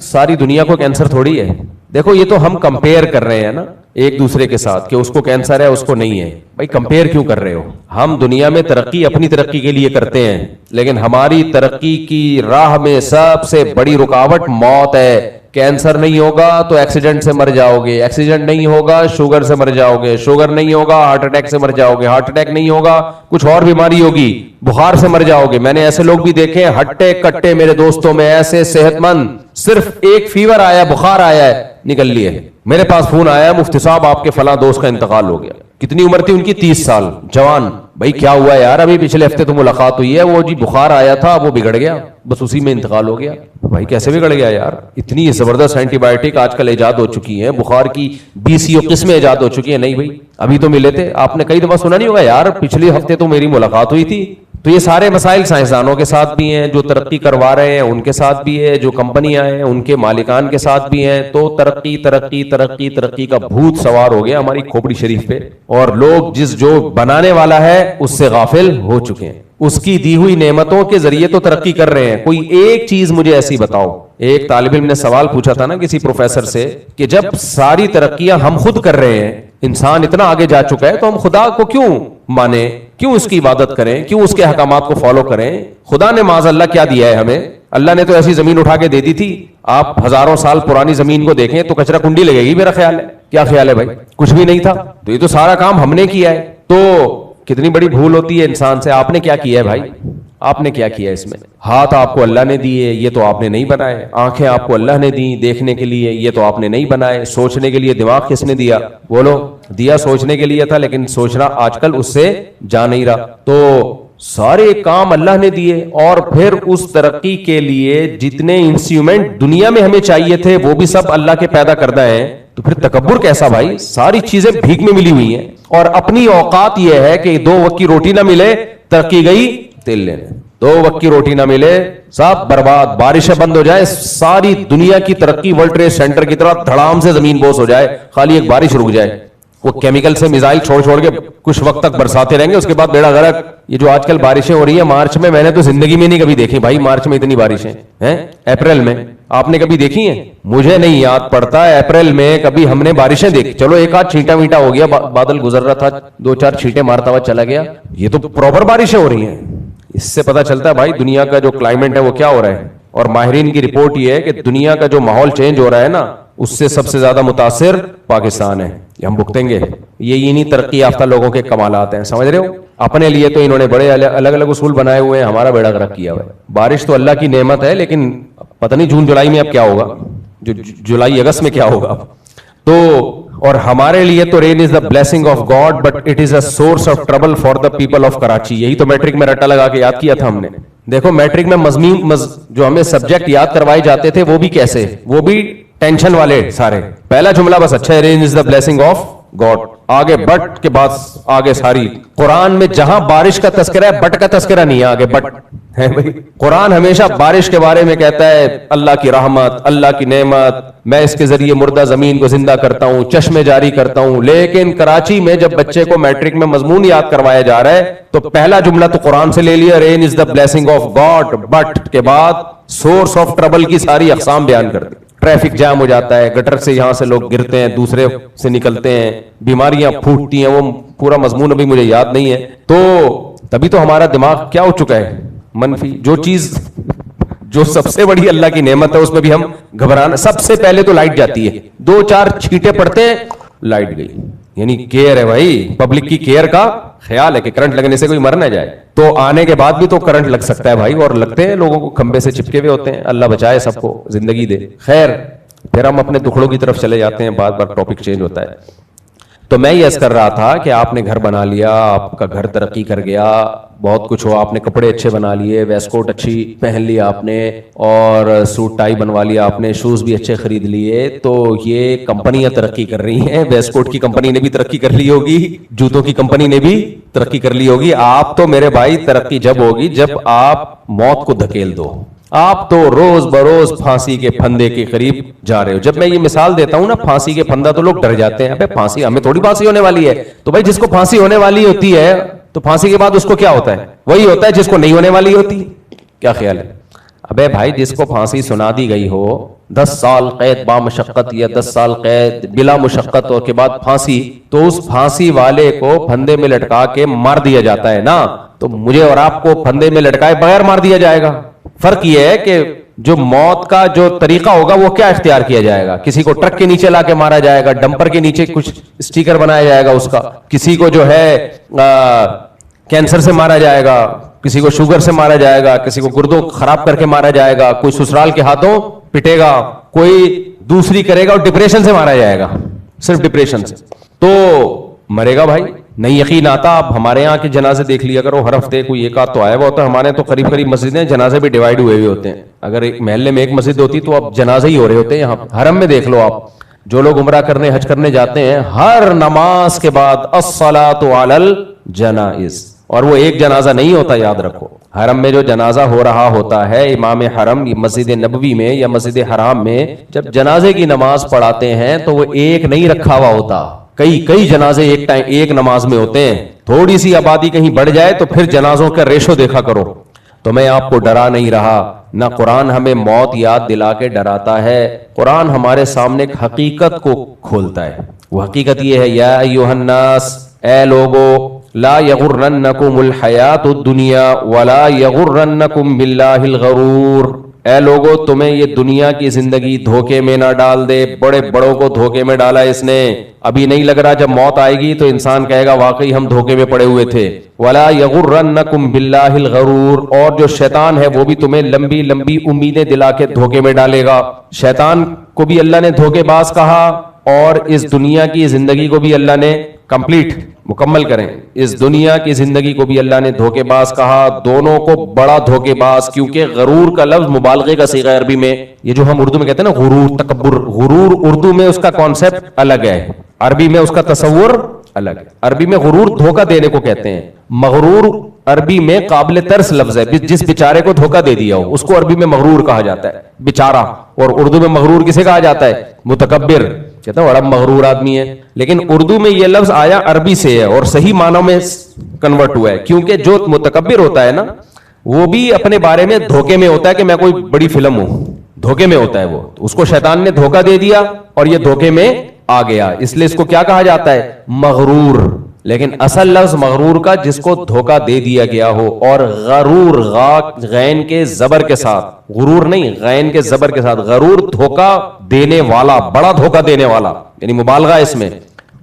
ساری دنیا کو کینسر تھوڑی ہے. دیکھو یہ تو ہم کمپیئر کر رہے ہیں نا ایک دوسرے کے ساتھ کہ اس کو کینسر ہے اس کو نہیں ہے. بھائی کمپیئر کیوں کر رہے ہو؟ ہم دنیا میں ترقی اپنی ترقی کے لیے کرتے ہیں, لیکن ہماری ترقی کی راہ میں سب سے بڑی رکاوٹ موت ہے. کینسر نہیں ہوگا تو ایکسیڈنٹ سے مر جاؤ گے, ایکسیڈنٹ نہیں ہوگا شوگر سے مر جاؤ گے, شوگر نہیں ہوگا ہارٹ اٹیک سے مر جاؤ گے, ہارٹ اٹیک نہیں ہوگا کچھ اور بیماری ہوگی, بخار سے مر جاؤ گے. میں نے ایسے لوگ بھی دیکھے ہٹے کٹے میرے دوستوں میں, ایسے صحت مند, صرف ایک فیور آیا, بخار آیا ہے, نکل لیے. میرے پاس فون آیا, مفتی صاحب آپ کے فلاں دوست کا انتقال ہو گیا. کتنی عمر تھی ان کی؟ 30 سال, جوان. بھائی کیا ہوا یار؟ ابھی پچھلے ہفتے تو ملاقات ہوئی ہے, وہ جی بخار آیا تھا وہ بگڑ گیا, بس اسی میں انتقال ہو گیا. بھائی کیسے بگڑ گیا یار؟ اتنی زبردست اینٹی بایوٹک آج کل ایجاد ہو چکی ہیں, بخار کی 20 قسمیں ایجاد ہو چکی ہیں. نہیں بھائی ابھی تو ملے تھے, آپ نے کئی دفعہ سنا نہیں ہوگا یار پچھلے ہفتے تو میری ملاقات ہوئی تھی. تو یہ سارے مسائل سائنسدانوں کے ساتھ بھی ہیں, جو ترقی کروا رہے ہیں ان کے ساتھ بھی ہے, جو کمپنیاں ہیں ان کے مالکان کے ساتھ بھی ہیں. تو ترقی ترقی ترقی ترقی کا بھوت سوار ہو گیا ہماری کھوپڑی شریف پہ, اور لوگ جو بنانے والا ہے اس سے غافل ہو چکے ہیں. اس کی دی ہوئی نعمتوں کے ذریعے تو ترقی کر رہے ہیں. کوئی ایک چیز مجھے ایسی بتاؤ. ایک طالب علم نے سوال پوچھا تھا نا کسی پروفیسر سے کہ جب ساری ترقیاں ہم خود کر رہے ہیں, انسان اتنا آگے جا چکا ہے, تو ہم خدا کو کیوں مانے, کیوں اس کی عبادت کریں, کیوں اس کے احکامات کو فالو کریں؟ خدا نے معاذ اللہ کیا دیا ہے ہمیں؟ اللہ نے تو ایسی زمین اٹھا کے دے دی تھی. آپ ہزاروں سال پرانی زمین کو دیکھیں تو کچرا کنڈی لگے گی, میرا خیال ہے. کیا خیال ہے بھائی؟ کچھ بھی نہیں تھا. تو یہ تو سارا کام ہم نے کیا ہے. تو کتنی بڑی بھول ہوتی ہے انسان سے. آپ نے کیا کیا ہے بھائی؟ آپ نے کیا کیا اس میں؟ ہاتھ آپ کو اللہ نے دیے, یہ تو آپ نے نہیں بنائے. آنکھیں آپ کو اللہ نے دی دیکھنے کے لیے, یہ تو آپ نے نہیں بنائے. سوچنے کے لیے دماغ کس نے دیا؟ بولو. دیا سوچنے کے لیے تھا, لیکن سوچنا آج کل اس سے جا نہیں رہا. تو سارے کام اللہ نے دیے, اور پھر اس ترقی کے لیے جتنے انسٹرومنٹ دنیا میں ہمیں چاہیے تھے وہ بھی سب اللہ کے پیدا کردہ ہیں. تو پھر تکبر کیسا بھائی؟ ساری چیزیں بھیک میں ملی ہوئی ہیں, اور اپنی اوقات یہ ہے کہ 2 وقت کی روٹی نہ ملے ترقی گئی تیل لینے, 2 وقت کی روٹی نہ ملے سب برباد. بارشیں بند ہو جائے, ساری دنیا کی ترقی ورلڈ ٹریڈ سینٹر کی طرح دھڑام سے زمین بوس ہو جائے, خالی ایک بارش رک جائے. وہ کیمیکل سے میزائل چھوڑ کے کچھ وقت تک برساتے رہیں گے, اس کے بعد بیڑا غرق. یہ جو آج کل بارشیں ہو رہی ہیں مارچ میں نے تو زندگی میں نہیں کبھی دیکھی بھائی. مارچ میں اتنی بارشیں ہیں, اپریل میں آپ نے کبھی دیکھی ہیں؟ مجھے نہیں یاد پڑتا اپریل میں کبھی ہم نے بارشیں دیکھی. چلو ایک آدھ چھینٹا میٹا ہو گیا, بادل گزر رہا تھا 2-4 چھینٹے مارتا ہوا چلا گیا. یہ تو پراپر بارشیں ہو رہی ہیں. اس سے پتا چلتا ہے بھائی دنیا کا جو کلائمیٹ ہے وہ کیا ہو رہا ہے. اور ماہرین کی رپورٹ یہ ہے کہ دنیا کا جو ماحول چینج ہو رہا ہے نا اس سے سب سے زیادہ متاثر پاکستان ہے. یہ ہم بھگتیں گے. یہ انہی ترقی یافتہ لوگوں کے کمالات ہیں, سمجھ رہے ہو. اپنے لیے تو انہوں نے بڑے الگ الگ اصول بنائے ہوئے ہیں, ہمارا بیڑا غرق کیا ہوا ہے. بارش تو اللہ کی نعمت ہے, لیکن پتہ نہیں جون جولائی میں اب کیا ہوگا, جو جولائی اگست میں کیا ہوگا. تو اور ہمارے لیے تو rain is the blessing of God but it is a source of trouble for the people of Karachi. یہی تو میٹرک میں رٹا لگا کے یاد کیا تھا ہم نے. دیکھو میٹرک میں مضمون جو ہمیں سبجیکٹ یاد کروائے جاتے تھے وہ بھی کیسے, وہ بھی ٹینشن والے سارے. پہلا جملہ بس اچھا ہے, رین is the blessing of God. آگے بٹ کے بعد آگے ساری قرآن میں جہاں بارش کا تذکرہ ہے بٹ کا تذکرہ نہیں ہے, آگے بٹ ہے بھائی. قرآن ہمیشہ بارش کے بارے میں کہتا ہے اللہ کی رحمت, اللہ کی نعمت, میں اس کے ذریعے مردہ زمین کو زندہ کرتا ہوں, چشمے جاری کرتا ہوں. لیکن کراچی میں جب بچے کو میٹرک میں مضمون یاد کروایا جا رہا ہے تو پہلا جملہ تو قرآن سے لے لیا, rain is the blessing of God, but کے بعد سورس آف ٹربل کی ساری اقسام بیان کر دی. ٹریفک جام ہو جاتا ہے, گٹر سے یہاں سے لوگ گرتے ہیں, دوسرے سے نکلتے ہیں, بیماریاں پھوٹتی ہیں. وہ پورا مضمون ابھی مجھے یاد نہیں ہے. تو تبھی تو ہمارا دماغ کیا ہو چکا ہے, منفی. جو چیز جو سب سے بڑی اللہ کی نعمت ہے اس میں بھی ہم گھبرانا. سب سے پہلے تو لائٹ جاتی ہے, 2-4 چھینٹے پڑتے ہیں لائٹ گئی. یعنی کیئر ہے بھائی, پبلک کی کیئر کا خیال ہے کہ کرنٹ لگنے سے کوئی مر نہ جائے. تو آنے کے بعد بھی تو کرنٹ لگ سکتا ہے بھائی, اور لگتے ہیں لوگوں کو, کھمبے سے چپکے ہوئے ہوتے ہیں. اللہ بچائے سب کو, زندگی دے. خیر پھر ہم اپنے دکھڑوں کی طرف چلے جاتے ہیں, بار بار ٹاپک چینج ہوتا ہے. تو میں یہ عرض کر رہا تھا کہ آپ نے گھر بنا لیا, آپ کا گھر ترقی کر گیا, بہت کچھ ہوا, آپ نے کپڑے اچھے بنا لیے, ویسٹ کوٹ اچھی پہن لی آپ نے, اور سوٹ ٹائی بنوا لیا آپ نے, شوز بھی اچھے خرید لیے. تو یہ کمپنیاں ترقی کر رہی ہیں. ویسٹ کوٹ کی کمپنی نے بھی ترقی کر لی ہوگی, جوتوں کی کمپنی نے بھی ترقی کر لی ہوگی. آپ تو میرے بھائی ترقی جب ہوگی جب آپ موت کو دھکیل دو. آپ تو روز بروز پھانسی کے پھندے کے قریب جا رہے ہو. جب میں یہ مثال دیتا ہوں نا پھانسی کے پھندا, تو لوگ ڈر جاتے ہیں, ابے پھانسی, ہمیں تھوڑی پھانسی ہونے والی ہے. تو بھائی جس کو پھانسی ہونے والی ہوتی ہے تو پھانسی کے بعد اس کو کیا ہوتا ہے, وہی ہوتا ہے جس کو نہیں ہونے والی ہوتی. کیا خیال ہے؟ ابے بھائی جس کو پھانسی سنا دی گئی ہو, 10 سال قید با مشقت یا 10 سال قید بلا مشقت اور کے بعد پھانسی, تو اس پھانسی والے کو پھندے میں لٹکا کے مار دیا جاتا ہے نا. تو مجھے اور آپ کو پھندے میں لٹکائے بغیر مار دیا جائے گا. فرق یہ ہے کہ جو موت کا جو طریقہ ہوگا وہ کیا اختیار کیا جائے گا. کسی کو ٹرک کے نیچے لا کے مارا جائے گا, ڈمپر کے نیچے کچھ اسٹیکر بنایا جائے گا اس کا, کسی کو جو ہے کینسر سے مارا جائے گا, کسی کو شوگر سے مارا جائے گا, کسی کو گردوں خراب کر کے مارا جائے گا, کوئی سسرال کے ہاتھوں پٹے گا, کوئی دوسری کرے گا, اور ڈپریشن سے مارا جائے گا, صرف ڈپریشن سے. تو مرے گا بھائی. نہیں یقین آتا آپ ہمارے یہاں کے جنازے دیکھ لیا کرو, ہر ہفتے کوئی ایک آدھ تو آیا ہوا ہوتا ہے. ہمارے تو قریب قریب مسجدیں, جنازے بھی ڈیوائیڈ ہوئے ہوئے ہوتے ہیں. اگر ایک محلے میں ایک مسجد ہوتی تو اب جنازے ہی ہو رہے ہوتے ہیں. یہاں حرم میں دیکھ لو آپ, جو لوگ عمرہ کرنے حج کرنے جاتے ہیں, ہر نماز کے بعد الصلاۃ علی الجنائز, اور وہ ایک جنازہ نہیں ہوتا, یاد رکھو. حرم میں جو جنازہ ہو رہا ہوتا ہے, امام حرم مسجد نبوی میں یا مسجد حرام میں جب جنازے کی نماز پڑھاتے ہیں تو وہ ایک نہیں رکھا ہوا ہوتا, کئی جنازے ایک نماز میں ہوتے ہیں. تھوڑی سی آبادی کہیں بڑھ جائے تو پھر جنازوں کا ریشو دیکھا کرو. تو میں آپ کو ڈرا نہیں رہا, نہ قرآن ہمیں موت یاد دلا کے ڈراتا ہے. قرآن ہمارے سامنے ایک حقیقت کو کھولتا ہے. وہ حقیقت یہ ہے, یا ایھا الناس, اے لوگو, لا یغرنکم الحیات الدنیا ولا یغرنکم باللہ الغرور. اے لوگو تمہیں یہ دنیا کی زندگی دھوکے میں نہ ڈال دے. بڑے بڑوں کو دھوکے میں ڈالا اس نے, ابھی نہیں لگ رہا, جب موت آئے گی تو انسان کہے گا واقعی ہم دھوکے میں پڑے ہوئے تھے. ولا یغرنکم باللہ الغرور, اور جو شیطان ہے وہ بھی تمہیں لمبی لمبی امیدیں دلا کے دھوکے میں ڈالے گا. شیطان کو بھی اللہ نے دھوکے باز کہا, اور اس دنیا کی زندگی کو بھی اللہ نے مکمل کریں, اس دنیا کی زندگی کو بھی اللہ نے دھوکے باز کہا. دونوں کو بڑا دھوکے باز, کیونکہ غرور کا لفظ مبالغے کا صیغہ عربی میں, یہ جو ہم اردو میں کہتے ہیں نا غرور, تکبر, غرور اردو میں اس کا کانسیپٹ الگ ہے, عربی میں اس کا تصور الگ ہے. عربی میں غرور دھوکہ دینے کو کہتے ہیں. مغرور عربی میں قابل ترس لفظ ہے, جس بیچارے کو دھوکہ دے دیا ہو اس کو عربی میں مغرور کہا جاتا ہے, بیچارہ. اور اردو میں مغرور کسے کہا جاتا ہے؟ متکبر. کہتا ہے بڑا مغرور آدمی ہے. لیکن اردو میں یہ لفظ آیا عربی سے ہے اور صحیح معنوں میں کنورٹ ہوا ہے, کیونکہ جو متکبر ہوتا ہے نا وہ بھی اپنے بارے میں دھوکے میں ہوتا ہے کہ میں کوئی بڑی فلم ہوں, دھوکے میں ہوتا ہے وہ. اس کو شیطان نے دھوکہ دے دیا اور یہ دھوکے میں آ گیا, اس لیے اس کو کیا کہا جاتا ہے؟ مغرور. لیکن اصل لفظ مغرور کا جس کو دھوکہ دے دیا گیا ہو. اور غرور غین کے زبر کے ساتھ, غرور نہیں غین کے زبر کے ساتھ, غرور دھوکہ دینے والا, بڑا دھوکہ دینے والا, یعنی مبالغہ اس میں.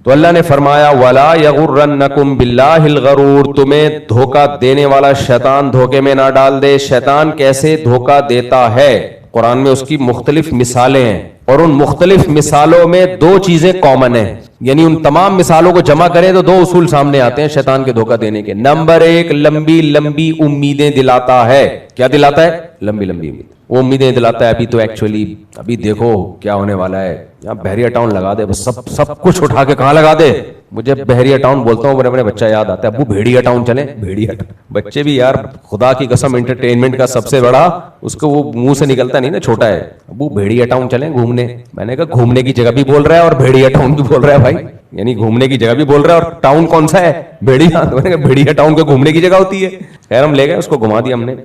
تو اللہ نے فرمایا وَلَا يَغُرَّنَّكُمْ بِاللَّهِ الْغَرُورُ, تمہیں دھوکہ دینے والا شیطان دھوکے میں نہ ڈال دے. شیطان کیسے دھوکہ دیتا ہے؟ قرآن میں اس کی مختلف مثالیں ہیں, اور ان مختلف مثالوں میں دو چیزیں کامن ہیں, یعنی ان تمام مثالوں کو جمع کریں تو دو اصول سامنے آتے ہیں شیطان کے دھوکہ دینے کے. نمبر ایک, لمبی لمبی امیدیں دلاتا ہے. کیا دلاتا ہے؟ لمبی لمبی امید. وہ امیدیں دلاتا ہے ابھی تو ایکچولی ابھی دیکھو کیا ہونے والا ہے, یہاں بحریہ ٹاؤن لگا دے, بس سب کچھ اٹھا کے کہاں لگا دے. مجھے بحریہ ٹاؤن بولتا ہوں میرے بچہ یاد آتا ہے, ابو بھیڑیا ٹاؤن چلیں. بھیڑیا بچے بھی یار خدا کی قسم انٹرٹینمنٹ کا سب سے بڑا اس کو وہ منہ سے نکلتا نہیں نا, چھوٹا ہے, ابو بھیڑیا ٹاؤن چلیں گھومنے. میں نے کہا گھومنے کی جگہ بھی بول رہا ہے اور بھیڑیا ٹاؤن بھی بول رہا ہے بھائی, یعنی گھومنے کی جگہ بھی بول رہا ہے اور ٹاؤن کون سا ہے؟ بھیڑیا. بھیڑیا ٹاؤن کو گھومنے کی جگہ ہوتی ہے. خیر ہم لے گئے اس کو, گھما دیا ہم نے.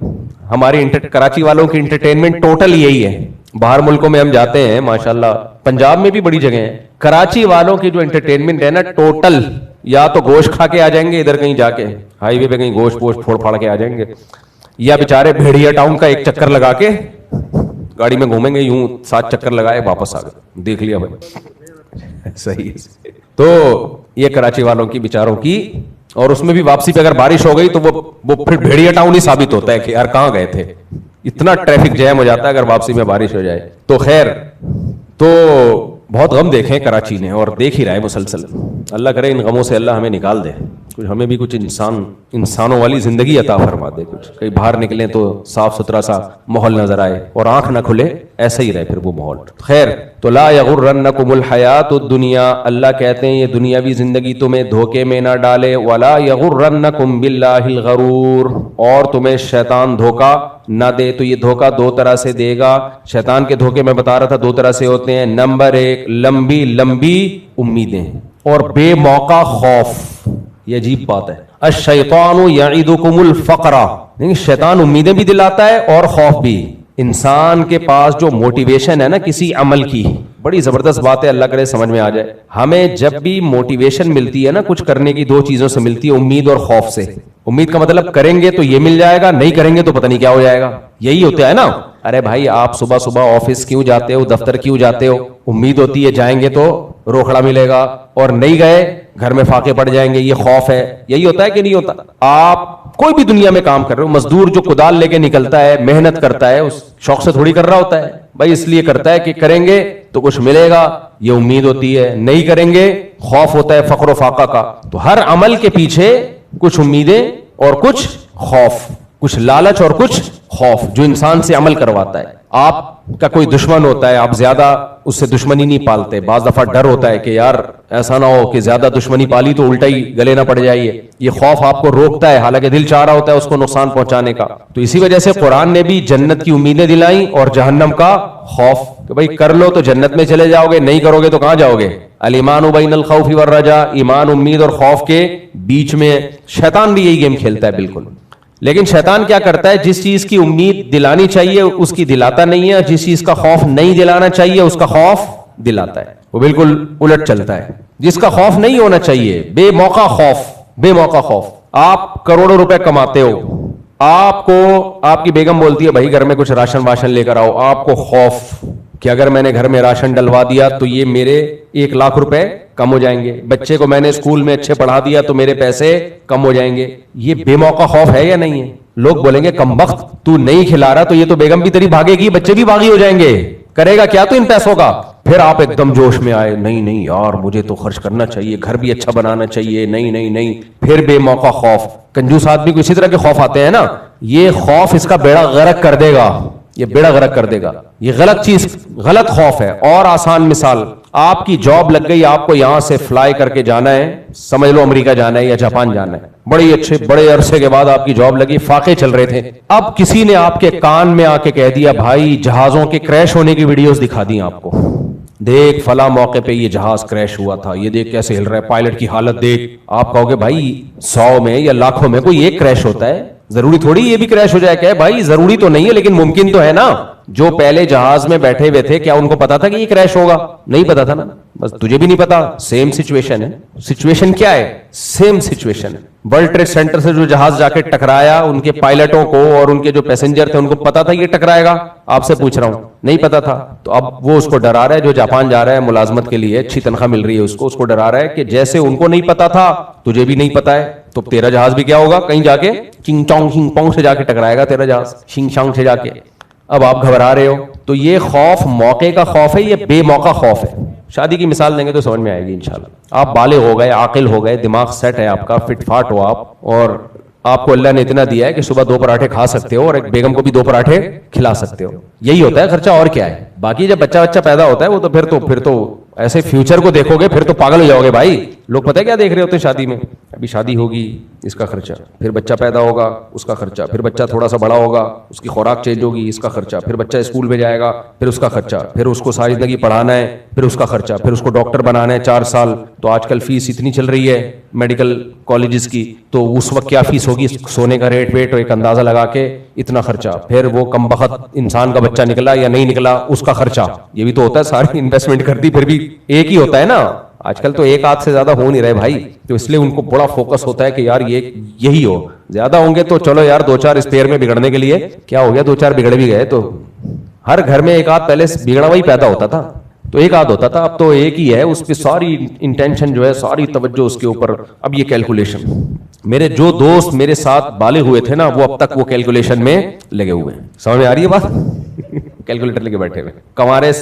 ہماری کراچی والوں کی انٹرٹینمنٹ ٹوٹل یہی ہے. باہر ملکوں میں ہم جاتے ہیں ماشاءاللہ, پنجاب میں بھی بڑی جگہ ہیں, کراچی والوں کی جو انٹرٹینمنٹ ہے نا ٹوٹل, یا تو گوشت کھا کے آ جائیں گے ادھر کہیں جا کے ہائی وے پہ کہیں گوشت پوشت پھوڑ پھاڑ کے آ جائیں گے, یا بیچارے بھیڑیا ٹاؤن کا ایک چکر لگا کے گاڑی میں گھومیں گے, یوں 7 چکر لگائے واپس آ گئے, دیکھ لیا بھائی. صحیح ہے. تو یہ کراچی والوں کی بیچاروں کی, اور اس میں بھی واپسی پہ اگر بارش ہو گئی تو وہ پھر بھیڑیا ٹاؤن ہی ثابت ہوتا ہے کہ یار کہاں گئے تھے, اتنا ٹریفک جیم ہو جاتا ہے اگر واپسی میں بارش ہو جائے. تو خیر, تو بہت غم دیکھے کراچی نے اور دیکھ ہی رہا ہے مسلسل. اللہ کرے ان غموں سے اللہ ہمیں نکال دے, کچھ ہمیں بھی کچھ انسانوں والی زندگی عطا فرما دے, کچھ کہیں باہر نکلیں تو صاف ستھرا سا ماحول نظر آئے, اور آنکھ نہ کھلے ایسا ہی رہے پھر وہ ماحول. خیر, تو لا یغرنکم الحیات الدنیا, اللہ کہتے ہیں یہ دنیاوی زندگی تمہیں دھوکے میں نہ ڈالے. ولا یغرنکم باللہ الغرور, اور تمہیں شیطان دھوکا نہ دے. تو یہ دھوکا دو طرح سے دے گا. شیطان کے دھوکے میں بتا رہا تھا دو طرح سے ہوتے ہیں. نمبر ایک, لمبی لمبی امیدیں اور بے موقع خوف. یہ عجیب بات ہے. الشیطان یعدکم الفقر, شیطان امیدیں بھی دلاتا ہے اور خوف بھی. انسان کے پاس جو موٹیویشن ہے نا کسی عمل کی, بڑی زبردست بات ہے, اللہ کرے سمجھ میں آ جائے. ہمیں جب بھی موٹیویشن ملتی ہے نا کچھ کرنے کی, دو چیزوں سے ملتی ہے, امید اور خوف سے. امید کا مطلب کریں گے تو یہ مل جائے گا, نہیں کریں گے تو پتہ نہیں کیا ہو جائے گا, یہی ہوتا ہے نا. ارے بھائی آپ صبح صبح آفس کیوں جاتے ہو, دفتر کیوں جاتے ہو؟ امید ہوتی ہے جائیں گے تو روکڑا ملے گا, اور نہیں گئے گھر میں فاقے پڑ جائیں گے, یہ خوف ہے. یہی ہوتا ہے کہ نہیں ہوتا؟ آپ کوئی بھی دنیا میں کام کر رہے ہو, مزدور جو کدال لے کے نکلتا ہے, محنت کرتا ہے, اس شوق سے تھوڑی کر رہا ہوتا ہے بھائی, اس لیے کرتا ہے کہ کریں گے تو کچھ ملے گا, یہ امید ہوتی ہے. نہیں کریں گے خوف ہوتا ہے فقر و فاقہ کا. تو ہر عمل کے پیچھے کچھ امیدیں اور کچھ خوف, کچھ لالچ اور کچھ خوف جو انسان سے عمل کرواتا ہے. آپ کا کوئی دشمن ہوتا ہے, آپ زیادہ اس سے دشمنی نہیں پالتے. بعض دفعہ ڈر ہوتا ہے کہ یار ایسا نہ ہو کہ زیادہ دشمنی پالی تو الٹا ہی گلے نہ پڑ جائیے. یہ خوف آپ کو روکتا ہے, حالانکہ دل چاہ رہا ہوتا ہے اس کو نقصان پہنچانے کا. تو اسی وجہ سے قرآن نے بھی جنت کی امیدیں دلائیں اور جہنم کا خوف, کہ بھائی کر لو تو جنت میں چلے جاؤ گے, نہیں کرو گے تو کہاں جاؤ گے. الایمان بین الخوف والرجاء, ایمان امید اور خوف کے بیچ میں. شیطان بھی یہی گیم کھیلتا ہے بالکل. لیکن شیطان کیا کرتا ہے, جس چیز کی امید دلانی چاہیے اس کی دلاتا نہیں ہے, جس چیز کا خوف نہیں دلانا چاہیے اس کا خوف دلاتا ہے. وہ بالکل الٹ چلتا ہے. جس کا خوف نہیں ہونا چاہیے, بے موقع خوف, بے موقع خوف. آپ کروڑوں روپے کماتے ہو, آپ کو آپ کی بیگم بولتی ہے بھائی گھر میں کچھ راشن واشن لے کر آؤ, آپ کو خوف کہ اگر میں نے گھر میں راشن ڈلوا دیا تو یہ میرے 1,00,000 روپے کم ہو جائیں گے, بچے کو میں نے اسکول میں اچھے پڑھا دیا تو میرے پیسے کم ہو جائیں گے. یہ بے موقع خوف ہے یا نہیں ہے؟ لوگ بولیں گے کم بخت, تو نہیں کھلا رہا تو یہ تو بیگم بھی تیری بھاگے گی, بچے بھی باغی ہو جائیں گے, کرے گا کیا تو ان پیسوں کا. پھر آپ ایک دم جوش میں آئے, نہیں نہیں یار مجھے تو خرچ کرنا چاہیے, گھر بھی اچھا بنانا چاہیے, نہیں نہیں نہیں. پھر بے موقع خوف. کنجوس آدمی کو اسی طرح کے خوف آتے ہیں نا. یہ خوف اس کا بیڑا غرق کر دے گا, یہ بیڑا غرق کر دے گا. یہ غلط چیز, غلط خوف ہے. اور آسان مثال, آپ کی جاب لگ گئی, آپ کو یہاں سے فلائی کر کے جانا ہے, سمجھ لو امریکہ جانا ہے یا جاپان جانا ہے, بڑے اچھے بڑے عرصے کے بعد آپ کی جاب لگی, فاقے چل رہے تھے. اب کسی نے آپ کے کان میں آ کے کہہ دیا بھائی جہازوں کے کریش ہونے کی ویڈیوز دکھا دی آپ کو, دیکھ فلاں موقع پہ یہ جہاز کریش ہوا تھا, یہ دیکھ کیسے ہل رہا ہے, پائلٹ کی حالت دیکھ. آپ کہو گے بھائی 100 میں یا لاکھوں میں کوئی ایک کریش ہوتا ہے, ضروری تھوڑی یہ بھی کریش ہو جائے. کہ بھائی ضروری تو نہیں ہے لیکن ممکن تو ہے نا. جو پہلے جہاز میں بیٹھے ہوئے تھے کیا ان کو پتا تھا کہ یہ کریش ہوگا؟ نہیں پتا تھا نا. بس تجھے بھی نہیں پتا. سیم سچویشن ہے. سچویشن کیا ہے؟ سیم سچویشن ہے. ورلڈ ٹریڈ سینٹر سے جو جہاز جا کے ٹکرایا, ان کے پائلٹوں کو اور ان کے جو پیسنجر تھے ان کو پتا تھا یہ ٹکرائے گا؟ آپ سے پوچھ رہا ہوں, نہیں پتا تھا. تو اب وہ اس کو ڈرا رہا ہے, جو جاپان جا رہا ہے ملازمت کے لیے, اچھی تنخواہ مل رہی ہے اس کو ڈرا رہا ہے کہ جیسے ان کو نہیں پتا تھا تجھے بھی نہیں پتا ہے, تو تیرا جہاز بھی کیا ہوگا, کہیں جا کے چنگ چونگ شنگ پونگ سے جا کے ٹکرائے گا تیرا جہاز, شنگ شانگ سے جا کے. اب آپ گھبرا رہے ہو. تو یہ خوف موقع کا خوف ہے, یہ بے موقع خوف ہے. شادی کی مثال دیں گے تو سمجھ میں آئے گی انشاءاللہ. آپ بالغ ہو گئے, عاقل ہو گئے, دماغ سیٹ ہے آپ کا, فٹ فاٹ ہو آپ, اور آپ کو اللہ نے اتنا دیا ہے کہ صبح 2 پراٹھے کھا سکتے ہو اور ایک بیگم کو بھی 2 پراٹھے کھلا سکتے ہو. یہی ہوتا ہے خرچہ, اور کیا ہے. باقی جب بچہ پیدا ہوتا ہے وہ تو پھر تو ایسے فیوچر کو دیکھو گے, پھر تو پاگل ہو جاؤ گے بھائی. لوگ پتہ ہے کیا دیکھ رہے ہوتے ہیں شادی میں؟ ابھی شادی ہوگی, اس کا خرچہ, پھر بچہ پیدا ہوگا, اس کا خرچہ, پھر بچہ تھوڑا سا بڑا ہوگا, اس کی خوراک چینج ہوگی, اس کا خرچہ, پھر بچہ اسکول میں جائے گا, پھر اس کا خرچہ, پھر اس کو ساری زندگی پڑھانا ہے, پھر اس کا خرچہ, پھر اس کو ڈاکٹر بنانا ہے 4 سال. تو آج کل فیس اتنی چل رہی ہے میڈیکل کالجز کی, تو اس وقت کیا فیس ہوگی, سونے کا ریٹ ویٹ ایک اندازہ لگا کے اتنا خرچہ. پھر وہ کم بخت انسان کا بچہ نکلا یا نہیں نکلا, اس کا خرچہ. یہ بھی تو ہوتا ہے, ساری انویسٹمنٹ کرتی پھر بھی ایک ہی ہوتا ہے نا. آج کل تو ایک آدھ سے زیادہ ہو نہیں رہے بھائی, تو اس لیے ان کو بڑا فوکس ہوتا ہے کہ یار یہی ہو. زیادہ ہوں گے تو چلو یار 2-4 اسپیئر میں بگڑنے کے لیے کیا ہو گیا, 2-4 بگڑ بھی گئے تو ہر گھر میں ایک آدھ پہلے بگڑا ہوا ہی پیدا ہوتا تھا, تو ایک آدھ ہوتا تھا. اب تو ایک ہی ہے, اس پہ ساری انٹینشن جو ہے, ساری توجہ اس کے اوپر. اب یہ کیلکولیشن, میرے جو دوست میرے ساتھ بالغ ہوئے تھے نا, وہ اب تک وہ کیلکولیشن میں لگے ہوئے ہیں. سمجھ میں آ رہی ہے بات؟ کیلکولیٹر لے کے بیٹھے ہوئے, کمارے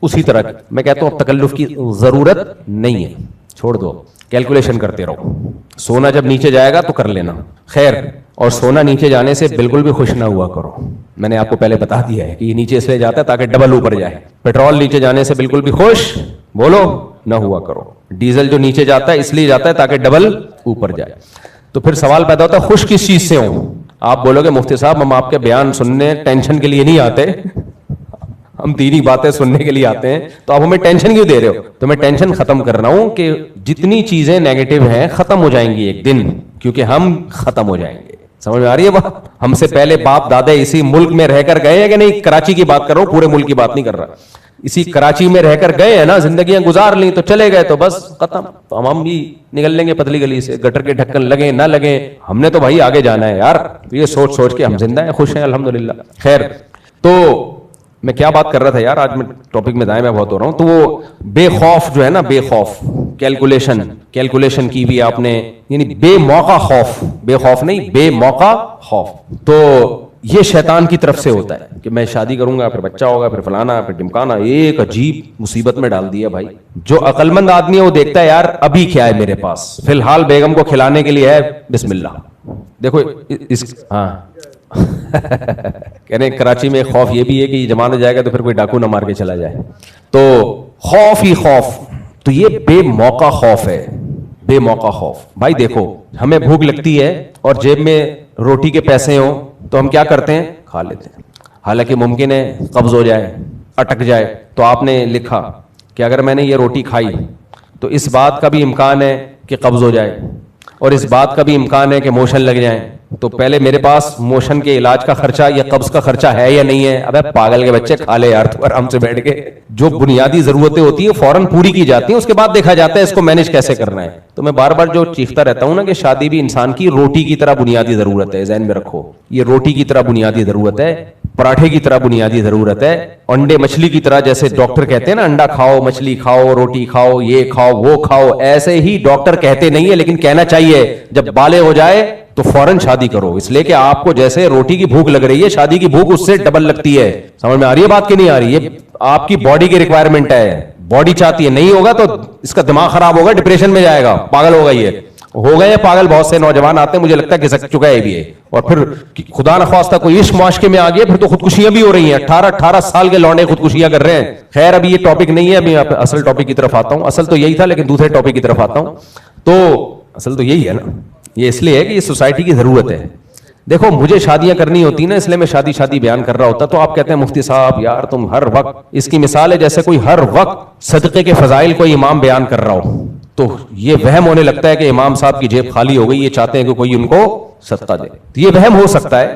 اسی طرح. میں کہتا ہوں اب تکلف کی ضرورت نہیں ہے, چھوڑ دو, کیلکولیشن کرتے رہو. سونا جب نیچے جائے گا تو کر لینا خیر, اور سونا نیچے جانے سے بالکل بھی خوش نہ ہوا کرو. میں نے آپ کو پہلے بتا دیا ہے کہ یہ نیچے اس لیے جاتا ہے تاکہ ڈبل اوپر جائے. پیٹرول نیچے جانے سے بالکل بھی خوش بولو نہ ہوا کرو. ڈیزل جو نیچے جاتا ہے اس لیے جاتا ہے تاکہ ڈبل اوپر جائے. تو پھر سوال پیدا ہوتا ہے خوش کس چیز سے ہوں؟ آپ بولو گے مفتی صاحب ہم آپ کے بیان سننے ٹینشن کے لیے نہیں آتے, ہم دینی باتیں سننے کے لیے آتے ہیں. تو آپ ہمیں ٹینشن کیوں دے رہے ہو؟ تو میں ٹینشن ختم کر رہا ہوں کہ جتنی چیزیں نیگیٹو ہیں ختم ہو جائیں گی ایک دن, کیونکہ ہم ختم ہو جائیں گے. سمجھ میں آ رہی ہے بات؟ ہم سے پہلے باپ دادے اسی ملک میں رہ کر گئے ہیں کہ نہیں؟ کراچی کی بات کر رہا ہوں, پورے ملک کی بات نہیں کر رہا. اسی کراچی میں رہ کر گئے ہیں نا, زندگیاں گزار لیں تو چلے گئے تو بس ختم. تو ہم بھی نکل لیں گے پتلی گلی سے, گٹر کے ڈھکن لگیں نہ لگیں, ہم نے تو بھائی آگے جانا ہے یار. تو یہ سوچ سوچ کے ہم زندہ ہیں, خوش ہیں الحمدللہ. خیر, تو میں کیا بات کر رہا تھا یار, آج میں ٹاپک میں دائیں میں بہت ہو رہا ہوں. تو وہ بے خوف جو ہے نا, بے خوف, کیلکولیشن کی بھی آپ نے, یعنی بے موقع خوف, بے خوف نہیں بے موقع خوف. تو یہ شیطان کی طرف سے ہوتا ہے کہ میں شادی کروں گا, پھر بچہ ہوگا, پھر فلانا, پھر ڈمکانا. ایک عجیب مصیبت میں ڈال دیا بھائی. جو عقل مند آدمی ہے وہ دیکھتا ہے یار ابھی کیا ہے میرے پاس, فی الحال بیگم کو کھلانے کے لیے ہے, بسم اللہ. دیکھو ہاں کہنے کراچی میں خوف یہ بھی ہے کہ یہ جمانا جائے گا تو پھر کوئی ڈاکو نہ مار کے چلا جائے. تو خوف ہی خوف. تو یہ بے موقع خوف ہے, بے موقع خوف. بھائی دیکھو, ہمیں بھوک لگتی ہے اور جیب میں روٹی کے پیسے ہوں تو ہم کیا کرتے ہیں, کھا لیتے ہیں. حالانکہ ممکن ہے قبض ہو جائے, اٹک جائے. تو آپ نے لکھا کہ اگر میں نے یہ روٹی کھائی تو اس بات کا بھی امکان ہے کہ قبض ہو جائے, اور اس بات کا بھی امکان ہے کہ موشن لگ جائیں. تو پہلے میرے پاس موشن کے علاج کا خرچہ یا قبض کا خرچہ ہے یا نہیں ہے؟ ابے پاگل کے بچے, کھا لے یار تو آرام سے بیٹھ کے. جو بنیادی ضرورتیں ہوتی ہیں فوراً پوری کی جاتی ہیں, اس کے بعد دیکھا جاتا ہے اس کو مینج کیسے کرنا ہے. تو میں بار بار جو چیختا رہتا ہوں نا کہ شادی بھی انسان کی روٹی کی طرح بنیادی ضرورت ہے, ذہن میں رکھو. یہ روٹی کی طرح بنیادی ضرورت ہے, پراٹھے کی طرح بنیادی ضرورت ہے, انڈے مچھلی کی طرح. جیسے ڈاکٹر کہتے ہیں نا انڈا کھاؤ, مچھلی کھاؤ, روٹی کھاؤ, یہ کھاؤ, وہ کھاؤ, ایسے ہی ڈاکٹر کہتے نہیں ہے لیکن کہنا چاہیے. جب بالغ ہو جائے تو فوراً شادی کرو, اس لیے کہ آپ کو جیسے روٹی کی بھوک لگ رہی ہے, شادی کی بھوک اس سے ڈبل لگتی ہے. سمجھ میں آ رہی ہے بات کہ نہیں آ رہی؟ یہ آپ کی باڈی کی ریکوائرمنٹ ہے, باڈی چاہتی ہے. نہیں ہوگا تو اس کا دماغ خراب ہوگا, ڈپریشن میں جائے گا, پاگل ہوگا. یہ ہو گئے پاگل بہت سے نوجوان آتے ہیں, مجھے لگتا ہے کہ سک چکا ہے بھی ہے. اور پھر خدا نخواستہ کوئی عشق معاشقے میں آ گیا, پھر تو خودکشیاں بھی ہو رہی ہیں. 18 سال کے لونڈے خودکشیاں کر رہے ہیں. خیر ابھی یہ ٹاپک نہیں ہے, ابھی اصل ٹاپک کی طرف آتا ہوں. اصل تو یہی تھا لیکن دوسرے ٹاپک کی طرف آتا ہوں. تو اصل تو یہی ہے نا, یہ اس لیے ہے کہ یہ سوسائٹی کی ضرورت ہے. دیکھو مجھے شادیاں کرنی ہوتی نا, اس لیے میں شادی بیان کر رہا ہوتا. تو آپ کہتے ہیں مفتی صاحب یار تم ہر وقت, اس کی مثال ہے جیسے کوئی ہر وقت صدقے کے فضائل کوئی امام بیان کر رہا ہو. تو یہ وہم ہونے لگتا ہے کہ امام صاحب کی جیب خالی ہو گئی, یہ چاہتے ہیں کہ کوئی ان کو صدقہ دے. تو یہ وہم ہو سکتا ہے,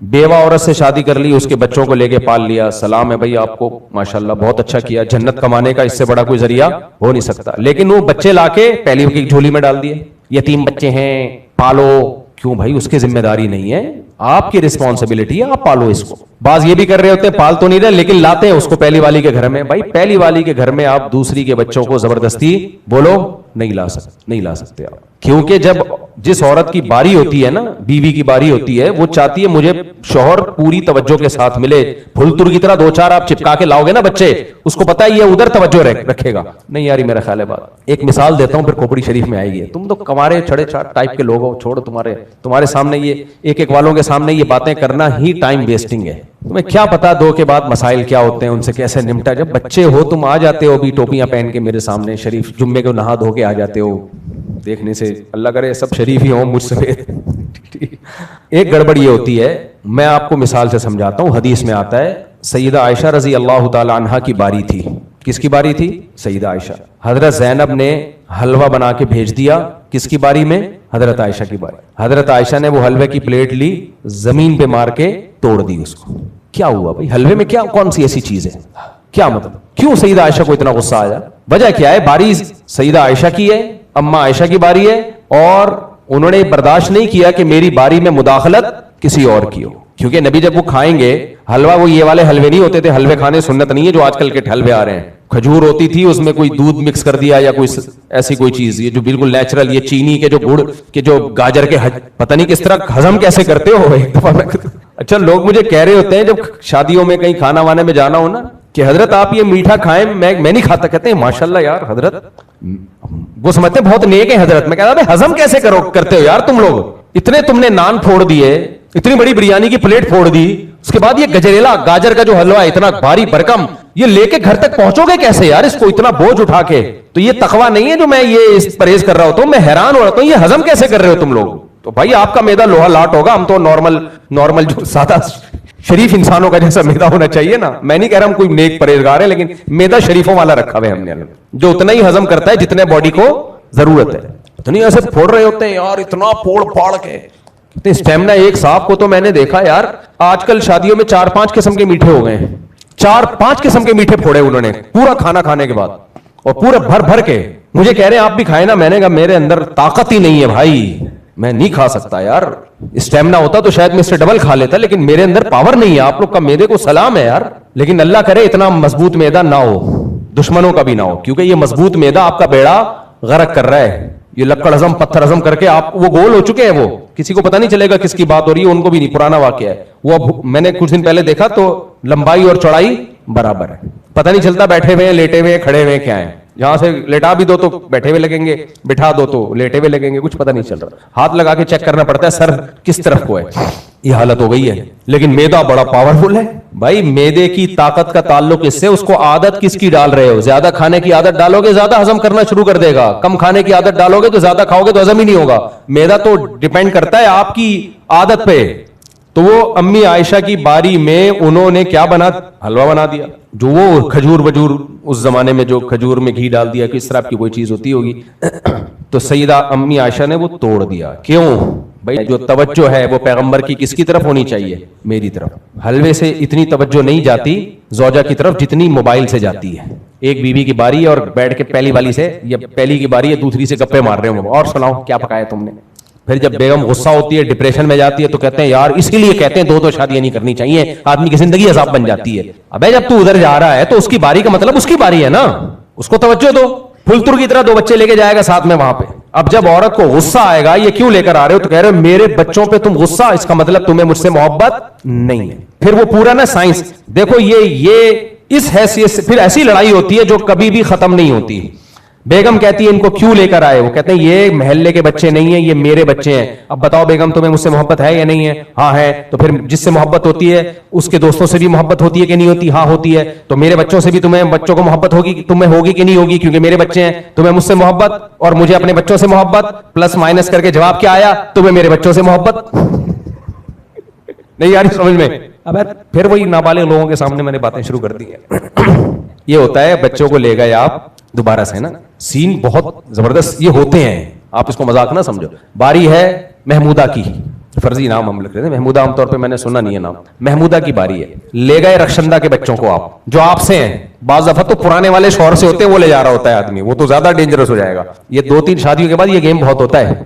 بیوہ عورت سے شادی کر لی, اس کے بچوں کو لے کے پال لیا, سلام ہے بھائی آپ کو, ماشاءاللہ بہت اچھا کیا, جنت کمانے کا اس سے بڑا کوئی ذریعہ ہو نہیں سکتا. لیکن وہ بچے لا کے پہلی کی جھولی میں ڈال دیے, یتیم بچے ہیں پالو. کیوں بھائی, اس کی ذمہ داری نہیں ہے, آپ کی رسپانسبلٹی ہے, آپ پالو اس کو. بعض یہ بھی کر رہے ہوتے ہیں, پال تو نہیں رہے لیکن لاتے ہیں اس کو پہلی والی کے گھر میں. بھائی پہلی والی کے گھر میں آپ دوسری کے بچوں کو زبردستی بولو نہیں لا سکتے آپ. کیونکہ جب جس عورت کی باری ہوتی ہے نا, بیوی کی باری ہوتی ہے, وہ چاہتی ہے مجھے شوہر پوری توجہ کے ساتھ ملے. پھلتر کی طرح دو چار آپ چپکا کے لاؤ گے نا بچے, اس کو پتا ہے یہ ادھر توجہ رکھے گا نہیں. یاری میرا خیال ہے بات. ایک مثال دیتا ہوں پھر کھوپڑی شریف میں آئے گی. تم تو کمارے چھڑے چھاٹ ٹائپ کے لوگ ہو, چھوڑو تمہارے سامنے یہ ایک والوں کے سامنے یہ باتیں کرنا ہی ٹائم ویسٹنگ ہے. تمہیں کیا پتا دو کے بعد مسائل کیا ہوتے ہیں, ان سے کیسے نمٹا. جب بچے ہو تم آ جاتے ہو بھی ٹوپیاں پہن کے میرے سامنے, شریف جمعے کو نہا دھو کے آ جاتے ہو. دیکھنے سے اللہ کرے سب شریف ہی ہوں مجھ سے. ایک گڑبڑ یہ ہوتی ہے, میں آپ کو مثال سے سمجھاتا ہوں. حدیث میں آتا ہے سیدہ عائشہ رضی اللہ تعالی عنہا کی باری تھی. کس کی باری تھی؟ سیدہ عائشہ. حضرت زینب نے حلوہ بنا کے بھیج دیا. کس کی باری میں؟ حضرت عائشہ کی باری. حضرت عائشہ نے وہ حلوے کی پلیٹ لی, زمین پہ مار کے توڑ دی اس کو. کیا ہوا بھائی, حلوے میں کیا کون سی ایسی چیز ہے, کیا مطلب کیوں سیدہ عائشہ کو اتنا غصہ آیا؟ وجہ کیا ہے؟ باری سیدہ عائشہ کی ہے, اما عائشہ کی باری ہے, اور انہوں نے برداشت نہیں کیا کہ میری باری میں مداخلت کسی اور کی ہو. کیونکہ نبی جب وہ کھائیں گے حلوہ, وہ یہ والے حلوے نہیں ہوتے تھے, حلوے کھانے سنت نہیں ہے جو آج کل کے حلوے آ رہے ہیں. کھجور ہوتی تھی, اس میں کوئی دودھ مکس کر دیا یا کوئی ایسی کوئی چیز, یہ جو بالکل نیچرل, یہ چینی کے جو گڑ کے جو گاجر کے پتہ نہیں کس طرح ہضم کیسے کرتے ہو. ایک دفعہ اچھا لوگ مجھے کہہ رہے ہوتے ہیں جب شادیوں میں کہیں کھانا وانے میں جانا ہو نا کہ حضرت آپ یہ میٹھا کھائیں, میں نہیں کھاتا. کہتے ہیں ماشاءاللہ یار حضرت, وہ سمجھتے ہیں بہت نیک ہے حضرت. میں کہتا ہوں ہضم کیسے کرتے ہو یار تم لوگ, اتنے تم نے نان پھوڑ دیے, اتنی بڑی بریانی کی پلیٹ پھوڑ دی, اس کے بعد یہ گجریلا گاجر کا جو حلوہ اتنا بھاری بھرکم, یہ لے کے گھر تک پہنچو گے کیسے یار اس کو اتنا بوجھ اٹھا کے؟ تو یہ تقویٰ نہیں ہے جو میں یہ پرہیز کر رہا ہوتا ہوں. میں حیران ہو رہا ہوں یہ ہضم کیسے کر رہے ہو تم لوگ. تو بھائی آپ کا میدا لوہا لاٹ ہوگا, ہم تو نارمل جو سادہ شریف انسانوں کا جیسا میدا ہونا چاہیے نا. میں نہیں کہہ رہا ہم کوئی نیک پرہیزگار ہے, لیکن میدا شریفوں والا رکھا ہوا ہے ہم نے, جو اتنا ہی ہضم کرتا ہے جتنے باڈی کو ضرورت ہے. اتنی ایسے پھوڑ رہے ہوتے ہیں یار, اتنا پھوڑ پھاڑ کے اسٹیمنا. ایک صاحب کو تو میں نے دیکھا یار, آج کل شادیوں میں 4-5 قسم کے میٹھے ہو گئے ہیں, 4-5 قسم کے میٹھے پھوڑے انہوں نے پورا کھانا کھانے کے بعد, اور پورے بھر کے. مجھے کہہ رہے ہیں آپ بھی کھائے نا. میں نے کہا میرے اندر طاقت ہی نہیں ہے بھائی, میں نہیں کھا سکتا یار. اسٹیمنا ہوتا تو شاید میں اس سے ڈبل کھا لیتا, لیکن میرے اندر پاور نہیں ہے. آپ لوگ کا میدے کو سلام ہے یار, لیکن اللہ کرے اتنا مضبوط میدا نہ ہو, دشمنوں کا بھی نہ ہو, کیونکہ یہ مضبوط میدا آپ کا بیڑا غرق کر رہا ہے. یہ لکڑ ہضم پتھر ہضم کر کے آپ وہ گول ہو چکے ہیں, وہ کسی کو پتہ نہیں چلے گا کس کی بات ہو رہی ہے, ان کو بھی نہیں. پرانا واقعہ ہے وہ, میں نے کچھ دن پہلے دیکھا تو لمبائی اور چوڑائی برابر ہے, پتہ نہیں چلتا بیٹھے ہوئے ہیں, لیٹے ہوئے ہیں, کھڑے ہوئے ہیں, کیا ہے. جہاں سے لیٹا بھی دو تو بیٹھے ہوئے لگیں گے, بٹھا دو تو لیٹے ہوئے لگیں گے, کچھ پتہ نہیں چل رہا. ہاتھ لگا کے چیک کرنا پڑتا ہے سر کس طرف کو ہے. یہ حالت ہو گئی ہے. لیکن میدا بڑا پاورفل ہے بھائی. میدے کی طاقت کا تعلق اس سے, اس کو عادت کس کی ڈال رہے ہو. زیادہ کھانے کی عادت ڈالو گے زیادہ ہضم کرنا شروع کر دے گا, کم کھانے کی عادت ڈالو گے تو زیادہ کھاؤ گے تو ہضم ہی نہیں ہوگا. میدا تو ڈیپینڈ کرتا ہے آپ کی عادت پہ. تو وہ امی عائشہ کی باری میں انہوں نے کیا بنا, حلوہ بنا دیا. جو وہ کھجور وجور اس زمانے میں جو کھجور میں گھی ڈال دیا, کس طرح کی کوئی چیز ہوتی ہوگی, تو سیدہ امی عائشہ نے وہ توڑ دیا. کیوں بھائی؟ جو توجہ ہے وہ پیغمبر کی کس کی طرف ہونی چاہیے؟ میری طرف. حلوے سے اتنی توجہ نہیں جاتی زوجہ کی طرف جتنی موبائل سے جاتی ہے. ایک بیوی کی باری ہے اور بیٹھ کے پہلی والی سے, یا پہلی کی باری ہے دوسری سے گپے مار رہے ہوں, اور سناؤ کیا پکایا تم نے. پھر جب بیگم غصہ ہوتی ہے, ڈپریشن میں جاتی ہے, تو کہتے ہیں یار اسی لیے کہتے ہیں 2 شادیاں نہیں کرنی چاہیے, آدمی کی زندگی عذاب بن جاتی ہے. ابے جب تو ادھر جا رہا ہے تو اس کی باری کا مطلب اس کی باری ہے نا, اس کو توجہ دو. پھلتر کی طرح 2 بچے لے کے جائے گا ساتھ میں وہاں پہ. اب جب عورت کو غصہ آئے گا یہ کیوں لے کر آ رہے ہو, تو کہہ رہے ہو میرے بچوں پہ تم غصہ, اس کا مطلب تمہیں مجھ سے محبت نہیں ہے. پھر وہ پورا نا سائنس دیکھو, یہ اس حیثیت سے پھر ایسی لڑائی ہوتی ہے جو کبھی بھی ختم نہیں ہوتی. بیگم کہتی ہے ان کو کیوں لے کر آئے, وہ کہتے ہیں یہ محلے کے بچے نہیں ہیں, یہ میرے بچے ہیں. اب بتاؤ بیگم تمہیں مجھ سے محبت ہے یا نہیں ہے؟ ہاں ہے. تو پھر جس سے محبت ہوتی ہے اس کے دوستوں سے بھی محبت ہوتی ہے کہ نہیں ہوتی؟ ہاں ہوتی ہے. تو میرے بچوں سے بھی تمہیں بچوں کو محبت ہوگی, تمہیں ہوگی کہ نہیں ہوگی؟ کیونکہ میرے بچے ہیں. تمہیں مجھ سے محبت اور مجھے اپنے بچوں سے محبت, پلس مائنس کر کے جواب کیا آیا؟ تمہیں میرے بچوں سے محبت نہیں آ رہی سمجھ میں؟ اب پھر وہی نابالغ لوگوں کے سامنے میں نے باتیں شروع کر دی ہیں. یہ ہوتا ہے بچوں کو لے گئے آپ دوبارہ سے نا, سین بہت زبردست یہ ہوتے ہیں, آپ اس کو مذاق نہ سمجھو. باری ہے محمودہ کی, فرضی نام ہم لکھ رہے تھے. محمودہ عام طور پہ میں نے سنا نہیں ہے نام. محمودہ کی باری ہے, لے گئے رخشندہ کے بچوں کو, آپ جو آپ سے ہیں, بعض دفعہ تو پرانے والے شوہر سے ہوتے ہیں, وہ لے جا رہا ہوتا ہے آدمی, وہ تو زیادہ ڈینجرس ہو جائے گا. یہ 2-3 شادیوں کے بعد یہ گیم بہت ہوتا ہے.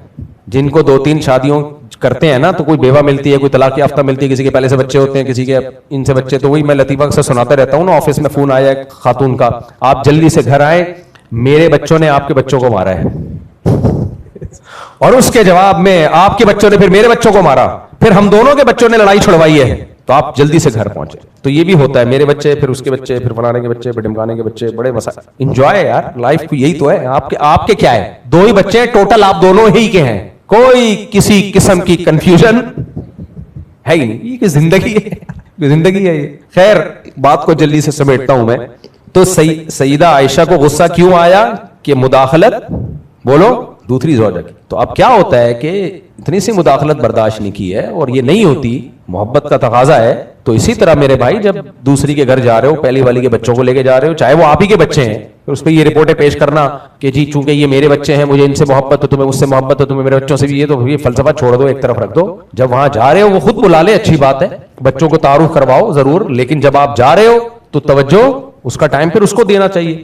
جن کو 2-3 شادیوں کرتے ہیں نا, تو کوئی بیوہ ملتی ہے, کوئی طلاق یافتہ ملتی ہے, کسی کے پہلے سے بچے ہوتے ہیں, کسی کے ان سے بچے. تو وہی میں لطیفہ سے سناتا رہتا ہوں نا, آفس میں فون آیا ایک خاتون کا, آپ جلدی سے گھر آئیں, میرے بچوں نے آپ کے بچوں کو مارا ہے. اور اس کے جواب میں آپ کے بچوں نے پھر میرے بچوں کو مارا, پھر ہم دونوں کے بچوں نے لڑائی چھڑوائی ہے, تو آپ جلدی سے گھر پہنچے. تو یہ بھی ہوتا ہے, میرے بچے, پھر اس کے بچے, پھر فلانے کے بچے, پھر ڈمکانے کے بچے, بڑے مسائل. انجوائے یار لائف کو, یہی تو ہے. آپ کے کیا ہے, 2 ہی بچے ہیں ٹوٹل, آپ دونوں ہی کے ہیں, کوئی کسی قسم کی کنفیوژن ہے ہی نہیں. یہ زندگی ہے, زندگی ہے یہ. خیر بات کو جلدی سے سمیٹتا ہوں میں. تو سیدہ عائشہ کو غصہ کیوں آیا کہ مداخلت, بولو, دوسری زوجہ کی. تو اب کیا ہوتا ہے کہ اتنی سی مداخلت برداشت نہیں کی ہے, اور یہ نہیں ہوتی, محبت کا تقاضا ہے. تو اسی طرح میرے بھائی, جب دوسری کے گھر جا رہے ہو, پہلی والی کے بچوں کو لے کے جا رہے ہو, چاہے وہ آپ ہی کے بچے ہیں, پھر اس پہ یہ رپورٹیں پیش کرنا کہ جی چونکہ یہ میرے بچے ہیں, مجھے ان سے محبت ہے, تمہیں اس سے محبت ہے, تمہیں میرے بچوں سے بھی, یہ تو یہ فلسفہ چھوڑ دو, ایک طرف رکھ دو. جب وہاں جا رہے ہو, وہ خود بلا لے, اچھی بات ہے, بچوں کو تعارف کرواؤ ضرور, لیکن جب آپ جا رہے ہو تو توجہ, اس کا ٹائم پھر اس کو دینا چاہیے.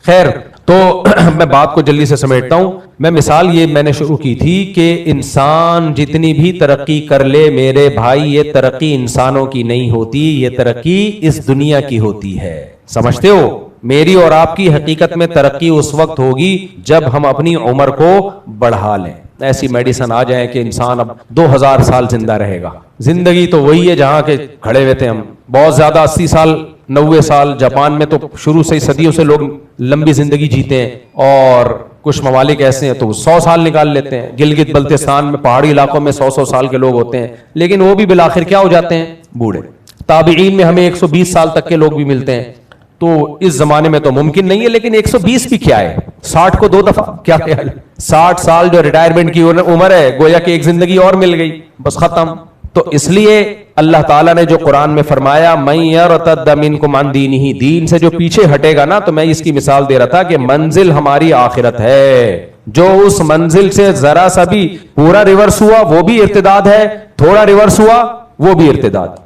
خیر, تو میں بات کو جلدی سے سمیٹتا ہوں. میں مثال یہ میں نے شروع کی تھی کہ انسان جتنی بھی ترقی کر لے میرے بھائی, یہ ترقی انسانوں کی نہیں ہوتی, یہ ترقی اس دنیا کی ہوتی ہے. سمجھتے ہو, میری اور آپ کی حقیقت میں ترقی اس وقت ہوگی جب ہم اپنی عمر کو بڑھا لیں. ایسی میڈیسن آ جائیں کہ انسان اب 2000 سال زندہ رہے گا. زندگی تو وہی ہے جہاں کے کھڑے ہوئے تھے ہم, بہت زیادہ 80 سال 90 سال. جاپان میں تو شروع سے ہی صدیوں سے لوگ لمبی زندگی جیتے ہیں, اور کچھ ممالک ایسے ہیں تو 100 سال نکال لیتے ہیں. گلگت بلتستان میں پہاڑی علاقوں میں 100 سال کے لوگ ہوتے ہیں, لیکن وہ بھی بالآخر کیا ہو جاتے ہیں, بوڑھے. تابعین میں ہمیں 120 سال تک کے لوگ بھی ملتے ہیں. تو اس زمانے میں تو ممکن نہیں ہے, لیکن 120 بھی کیا ہے, 60 کو 2 دفعہ, کیا خیال ہے, 60 سال جو ریٹائرمنٹ کی عمر ہے, گویا کہ ایک زندگی اور مل گئی, بس ختم. تو اس لیے اللہ تعالیٰ نے جو قرآن میں فرمایا, من یرتد منکم عن دینہ, دین سے جو پیچھے ہٹے گا نا, تو میں اس کی مثال دے رہا تھا کہ منزل ہماری آخرت ہے, جو اس منزل سے ذرا سا بھی پورا ریورس ہوا وہ بھی ارتداد ہے, تھوڑا ریورس ہوا وہ بھی ارتداد.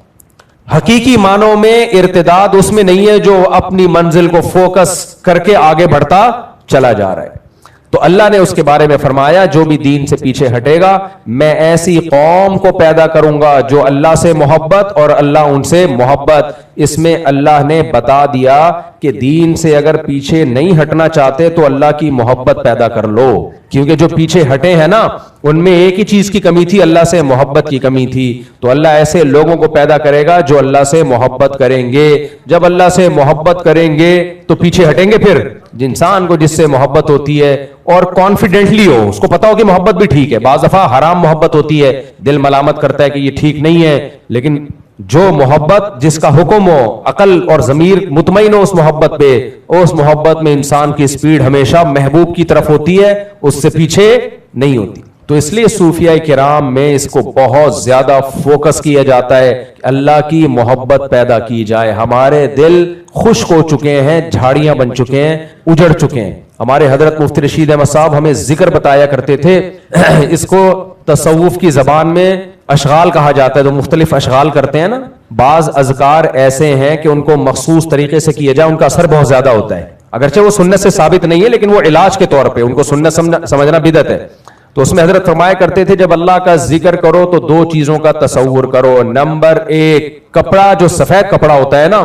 حقیقی معنوں میں ارتداد اس میں نہیں ہے جو اپنی منزل کو فوکس کر کے آگے بڑھتا چلا جا رہا ہے. تو اللہ نے اس کے بارے میں فرمایا, جو بھی دین سے پیچھے ہٹے گا میں ایسی قوم کو پیدا کروں گا جو اللہ سے محبت اور اللہ ان سے محبت. اس میں اللہ نے بتا دیا کہ دین سے اگر پیچھے نہیں ہٹنا چاہتے تو اللہ کی محبت پیدا کر لو, کیونکہ جو پیچھے ہٹے ہیں نا ان میں ایک ہی چیز کی کمی تھی, اللہ سے محبت کی کمی تھی. تو اللہ ایسے لوگوں کو پیدا کرے گا جو اللہ سے محبت کریں گے. جب اللہ سے محبت کریں گے تو پیچھے ہٹیں گے. پھر انسان کو جس سے محبت ہوتی ہے اور کانفیڈنٹلی ہو, اس کو پتا ہو کہ محبت بھی ٹھیک ہے, بعض دفعہ حرام محبت ہوتی ہے, دل ملامت کرتا ہے کہ یہ ٹھیک نہیں ہے, لیکن جو محبت جس کا حکم ہو, عقل اور ضمیر مطمئن ہو اس محبت پہ, اس محبت میں انسان کی سپیڈ ہمیشہ محبوب کی طرف ہوتی ہے, اس سے پیچھے نہیں ہوتی. تو اس لیے صوفیاء کرام میں اس کو بہت زیادہ فوکس کیا جاتا ہے کہ اللہ کی محبت پیدا کی جائے. ہمارے دل خشک ہو چکے ہیں, جھاڑیاں بن چکے ہیں, اجڑ چکے ہیں. ہمارے حضرت مفتی رشید احمد صاحب ہمیں ذکر بتایا کرتے تھے, اس کو تصوف کی زبان میں اشغال کہا جاتا ہے. تو مختلف اشغال کرتے ہیں نا, بعض اذکار ایسے ہیں کہ ان کو مخصوص طریقے سے کیا جائے, ان کا اثر بہت زیادہ ہوتا ہے, اگرچہ وہ سنت سے ثابت نہیں ہے, لیکن وہ علاج کے طور پہ ان کو سنت سمجھنا بدعت ہے. تو اس میں حضرت فرمایا کرتے تھے, جب اللہ کا ذکر کرو تو 2 چیزوں کا تصور کرو. نمبر 1, کپڑا جو سفید کپڑا ہوتا ہے نا,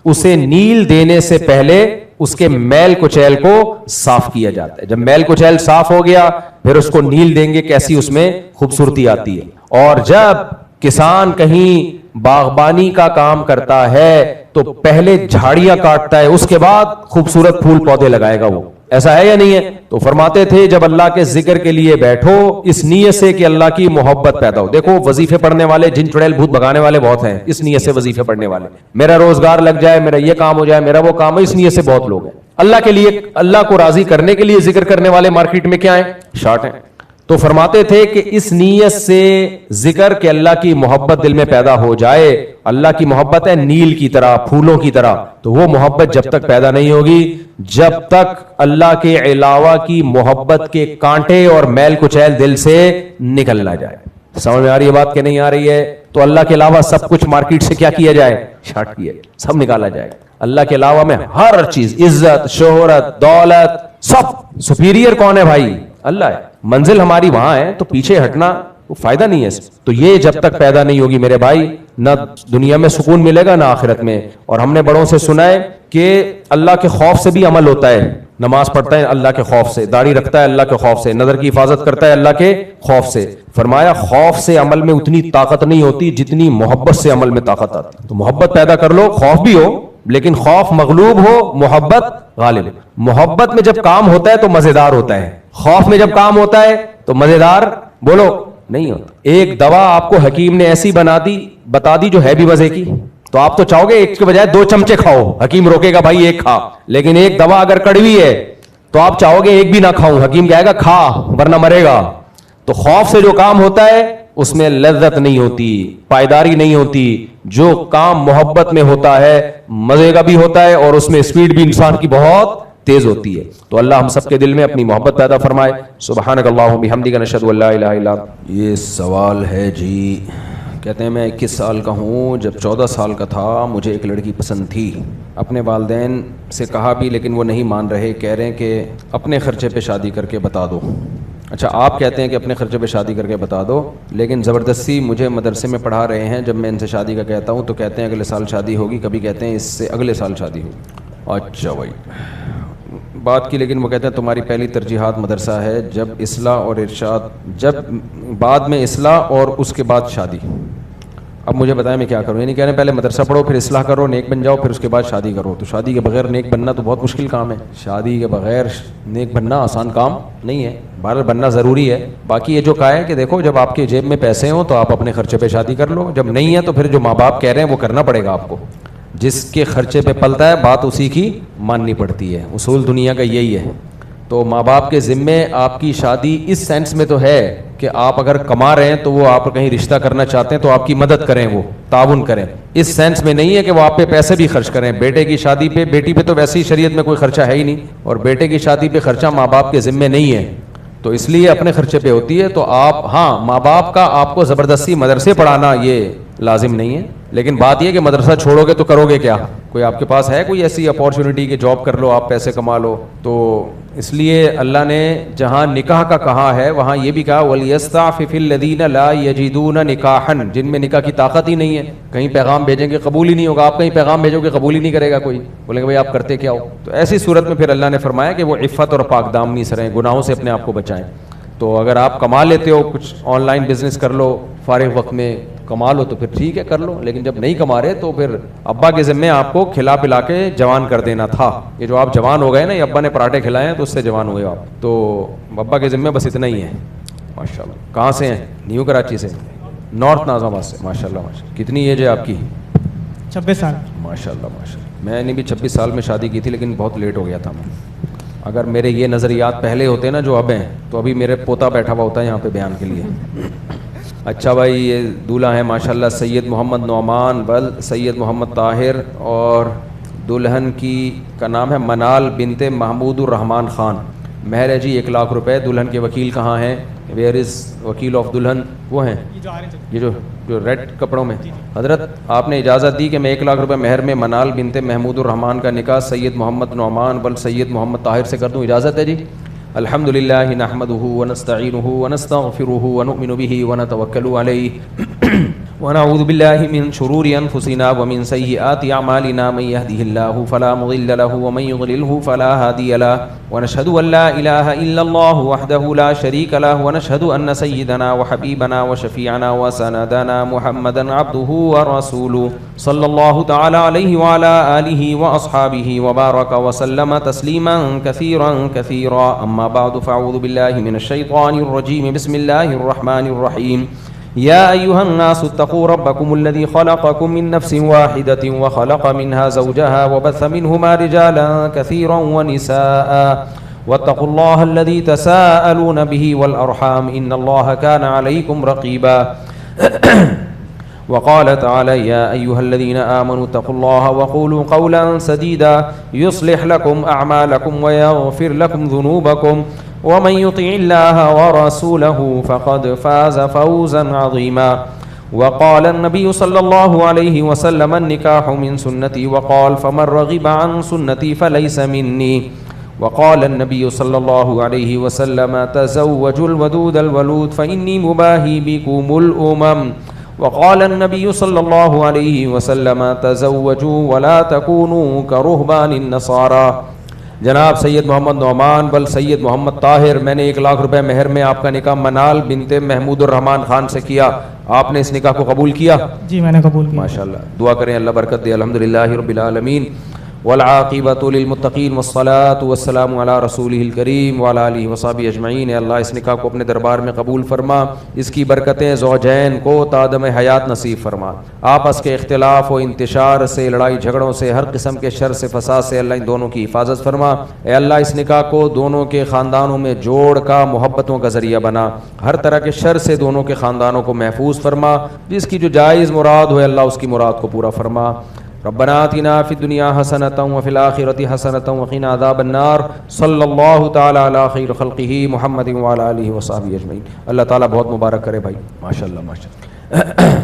اسے نیل دینے سے پہلے اس کے میل کچیل کو صاف کیا جاتا ہے. جب میل کچیل صاف ہو گیا پھر اس کو نیل دیں گے, کیسی اس میں خوبصورتی آتی ہے. اور جب کسان کہیں باغبانی کا کام کرتا ہے تو پہلے جھاڑیاں کاٹتا ہے, اس کے بعد خوبصورت پھول پودے لگائے گا. وہ ایسا ہے یا نہیں ہے؟ تو فرماتے تھے جب اللہ کے ذکر کے لیے بیٹھو اس نیت سے کہ اللہ کی محبت پیدا ہو. دیکھو وظیفے پڑھنے والے, جن چڑیل بھوت بھگانے والے بہت ہیں, اس نیت سے وظیفے پڑھنے والے, میرا روزگار لگ جائے, میرا یہ کام ہو جائے, میرا وہ کام ہو, اس نیت سے بہت لوگ ہیں. اللہ کے لیے, اللہ کو راضی کرنے کے لیے ذکر کرنے والے مارکیٹ میں کیا ہیں, شارٹ ہیں. تو فرماتے تھے کہ اس نیت سے ذکر کہ اللہ کی محبت دل میں پیدا ہو جائے. اللہ کی محبت ہے نیل کی طرح, پھولوں کی طرح, تو وہ محبت جب تک پیدا نہیں ہوگی جب تک اللہ کے علاوہ کی محبت کے کانٹے اور میل کچیل دل سے نکل نہ جائے. سمجھ میں آ رہی ہے بات کہ نہیں آ رہی ہے؟ تو اللہ کے علاوہ سب کچھ مارکیٹ سے کیا کیا جائے؟ شارٹ کیا جائے، سب نکالا جائے. اللہ کے علاوہ میں ہر چیز، عزت، شہرت، دولت، سب سپیریئر کون ہے بھائی؟ اللہ ہے. منزل ہماری وہاں ہے، تو پیچھے ہٹنا فائدہ نہیں ہے. تو یہ جب تک پیدا نہیں ہوگی میرے بھائی، نہ دنیا میں سکون ملے گا نہ آخرت میں. اور ہم نے بڑوں سے سنا ہے کہ اللہ کے خوف سے بھی عمل ہوتا ہے. نماز پڑھتا ہے اللہ کے خوف سے، داڑھی رکھتا ہے اللہ کے خوف سے، نظر کی حفاظت کرتا ہے اللہ کے خوف سے. فرمایا خوف سے عمل میں اتنی طاقت نہیں ہوتی جتنی محبت سے عمل میں طاقت آتی. تو محبت پیدا کر لو، خوف بھی ہو لیکن خوف مغلوب ہو، محبت غالب. محبت میں جب کام ہوتا ہے تو مزیدار ہوتا ہے، خوف میں جب کام ہوتا ہے تو مزیدار بولو نہیں ہوتا. ایک دوا آپ کو حکیم نے ایسی بتا دی جو ہے بھی مزے کی، تو آپ تو چاہو گے ایک کے بجائے 2 چمچے کھاؤ، حکیم روکے گا بھائی ایک کھا. لیکن ایک دوا اگر کڑوی ہے تو آپ چاہو گے ایک بھی نہ کھاؤں، حکیم کہے گا کھا ورنہ مرے گا. تو خوف سے جو کام ہوتا ہے اس میں لذت نہیں ہوتی، پائیداری نہیں ہوتی. جو کام محبت میں ہوتا ہے مزے کا بھی ہوتا ہے اور اس میں اسپیڈ بھی انسان کی بہت تیز ہوتی ہے. تو اللہ ہم سب کے دل میں اپنی محبت پیدا فرمائے. سبحانک اللہم بحمدک نشہد ان لا الہ الا انت. یہ سوال ہے جی، کہتے ہیں میں 21 سال کا ہوں، جب 14 سال کا تھا مجھے ایک لڑکی پسند تھی. اپنے والدین سے کہا بھی لیکن وہ نہیں مان رہے، کہہ رہے ہیں کہ اپنے خرچے پہ شادی کر کے بتا دو. اچھا آپ کہتے ہیں کہ اپنے خرچے پہ شادی کر کے بتا دو، لیکن زبردستی مجھے مدرسے میں پڑھا رہے ہیں. جب میں ان سے شادی کا کہتا ہوں تو کہتے ہیں اگلے سال شادی ہوگی، کبھی کہتے ہیں اس سے اگلے سال شادی ہوگی. اچھا بھائی بات کی، لیکن وہ کہتے ہیں تمہاری پہلی ترجیحات مدرسہ ہے، جب اصلاح اور ارشاد، جب بعد میں اصلاح اور اس کے بعد شادی. اب مجھے بتائیں میں کیا کروں؟ یعنی کہہ رہے ہیں پہلے مدرسہ پڑھو، پھر اصلاح کرو، نیک بن جاؤ، پھر اس کے بعد شادی کرو. تو شادی کے بغیر نیک بننا تو بہت مشکل کام ہے. شادی کے بغیر نیک بننا آسان کام نہیں ہے. بہرحال بننا ضروری ہے. باقی یہ جو کہا ہے کہ دیکھو جب آپ کے جیب میں پیسے ہوں تو آپ اپنے خرچے پہ شادی کر لو، جب نہیں ہے تو پھر جو ماں باپ کہہ رہے ہیں وہ کرنا پڑے گا آپ کو. جس کے خرچے پہ پلتا ہے بات اسی کی ماننی پڑتی ہے. اصول دنیا کا یہی ہے. تو ماں باپ کے ذمے آپ کی شادی اس سینس میں تو ہے کہ آپ اگر کما رہے ہیں تو وہ آپ کہیں رشتہ کرنا چاہتے ہیں تو آپ کی مدد کریں، وہ تعاون کریں. اس سینس میں نہیں ہے کہ وہ آپ پہ پیسے بھی خرچ کریں. بیٹے کی شادی پہ، بیٹی پہ تو ویسے ہی شریعت میں کوئی خرچہ ہے ہی نہیں، اور بیٹے کی شادی پہ خرچہ ماں باپ کے ذمے نہیں ہے، تو اس لیے اپنے خرچے پہ ہوتی ہے. تو آپ ہاں ماں باپ کا آپ کو زبردستی مدرسے پڑھانا یہ لازم نہیں ہے. لیکن بات یہ کہ مدرسہ چھوڑو گے تو کرو گے کیا؟ کوئی آپ کے پاس ہے کوئی ایسی اپارچونٹی کہ جاب کر لو، آپ پیسے کما لو؟ تو اس لیے اللہ نے جہاں نکاح کا کہا ہے وہاں یہ بھی کہا وَلْيَسْتَعْفِفِ الَّذِينَ لَا يَجِدُونَ نِكَاحًا، جن میں نکاح کی طاقت ہی نہیں ہے. کہیں پیغام بھیجیں گے قبول ہی نہیں ہوگا. آپ کہیں پیغام بھیجو گے قبول ہی نہیں کرے گا کوئی، بولیں گے بھائی آپ کرتے کیا ہو. تو ایسی صورت میں پھر اللہ نے فرمایا کہ وہ عفت اور پاک دامنی سے رہیں، گناہوں سے اپنے آپ کو بچائیں. تو اگر آپ کما لیتے ہو، کچھ آن لائن بزنس کر لو، فارغ وقت میں کما لو تو پھر ٹھیک ہے کر لو. لیکن جب نہیں کما رہے تو پھر ابا کے ذمے آپ کو کھلا پلا کے جوان کر دینا تھا. یہ جو آپ جوان ہو گئے نا، یہ ابا نے پراٹھے کھلائے ہیں تو اس سے جوان ہوئے آپ. تو ابا کے ذمے بس اتنا ہی ہے. ماشاء اللہ. کہاں سے ہیں؟ نیو کراچی سے، نارتھ ناظم آباد سے. ماشاء اللہ ماشاء اللہ. کتنی ایج ہے آپ کی؟ 26 سال. ماشاء اللہ ماشاء اللہ. میں نے بھی 26 سال میں شادی کی تھی لیکن بہت لیٹ ہو گیا تھا میں. اگر میرے یہ نظریات پہلے ہوتے نا جو اب ہیں تو ابھی میرے پوتا بیٹھا ہوا ہوتا ہے یہاں پہ بیان کے لیے. اچھا بھائی یہ دولہا ہے ماشاءاللہ سید محمد نعمان بل سید محمد طاہر، اور دلہن کا نام ہے منال بنت محمود الرحمان خان. مہر ہے جی 1 لاکھ روپے. دلہن کے وکیل کہاں ہیں؟ ویئر از وکیل آف دلہن؟ وہ ہیں یہ جو ریڈ کپڑوں میں. حضرت آپ نے اجازت دی کہ میں 1 لاکھ روپے مہر میں منال بنت محمود الرحمان کا نکاح سید محمد نعمان بل سید محمد طاہر سے کر دوں؟ اجازت ہے جی. الحمد للہ نحمده ونستعینه ونستغفره ونؤمن به ونتوکل علیہ ونعوذ باللہ من شرور انفسنا ومن سیئات اعمالنا من يهده الله فلا مضل له ومن يضلله فلا هادي له ونشهد ان لا اله الا الله وحده لا شريك له ونشهد ان سيدنا وحبيبنا وشفيعنا وسندنا محمدا عبده ورسوله صلى الله تعالى عليه وعلى آله واصحابه وبارك وسلم تسليما كثيرا كثيرا. اما بعد فاعوذ بالله من الشيطان الرجيم. بسم الله الرحمن الرحيم. يا أيها الناس اتقوا ربكم الذي خلقكم من نفس واحدة وخلق منها زوجها وبث منهما رجالا كثيرا ونساء واتقوا الله الذي تساءلون به والأرحام إن الله كان عليكم رقيبا. وقال تعالى يا أيها الذين آمنوا اتقوا الله وقولوا قولا سديدا يصلح لكم أعمالكم ويغفر لكم ذنوبكم ومن يطع الله ورسوله فقد فاز فوزا عظيما. وقال النبي صلى الله عليه وسلم النكاح من سنتي وقال فمن رغب عن سنتي فليس مني. وقال النبي صلى الله عليه وسلم تزوجوا الودود الولود فإني مباهي بكم الأمم. وقال النبي صلى الله عليه وسلم تزوجوا ولا تكونوا كرهبان النصارى. جناب سید محمد نعمان بل سید محمد طاہر، میں نے 1 لاکھ روپے مہر میں آپ کا نکاح منال بنت محمود الرحمان خان سے کیا. آپ نے اس نکاح کو قبول کیا؟ جی میں نے قبول کیا. ماشاءاللہ. دعا کریں اللہ برکت دے. الحمدللہ رب العالمین والعاقبۃ للمتقین والصلاۃ والسلام علی رسولہ الکریم وعلی آلہ وصحبہ اجمعین. اللہ اس نکاح کو اپنے دربار میں قبول فرما، اس کی برکتیں زوجین کو تادم حیات نصیب فرما. آپس کے اختلاف و انتشار سے، لڑائی جھگڑوں سے، ہر قسم کے شر سے، فساد سے اللہ ان دونوں کی حفاظت فرما. اے اللہ اس نکاح کو دونوں کے خاندانوں میں جوڑ کا، محبتوں کا ذریعہ بنا. ہر طرح کے شر سے دونوں کے خاندانوں کو محفوظ فرما. جس کی جو جائز مراد ہو اللہ اس کی مراد کو پورا فرما. ربنا آتنا فی الدنیا حسنۃ وفی الآخرۃ حسنۃ وقنا عذاب النار. صلی اللہ تعالی علی خیر خلقہ محمد وعلی آلہ وصحبہ اجمعین. اللہ تعالیٰ بہت مبارک کرے بھائی. ماشاءاللہ ماشاءاللہ.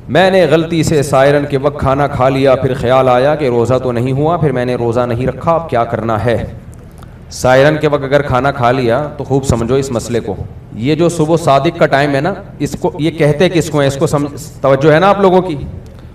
میں نے غلطی سے سائرن کے وقت کھانا کھا لیا، پھر خیال آیا کہ روزہ تو نہیں ہوا، پھر میں نے روزہ نہیں رکھا، اب کیا کرنا ہے؟ سائرن کے وقت اگر کھانا کھا لیا تو خوب سمجھو اس مسئلے کو. یہ جو صبح صادق کا ٹائم ہے نا، اس کو یہ کہتے کس کو ہیں؟ اس کو توجہ ہے نا آپ لوگوں کی؟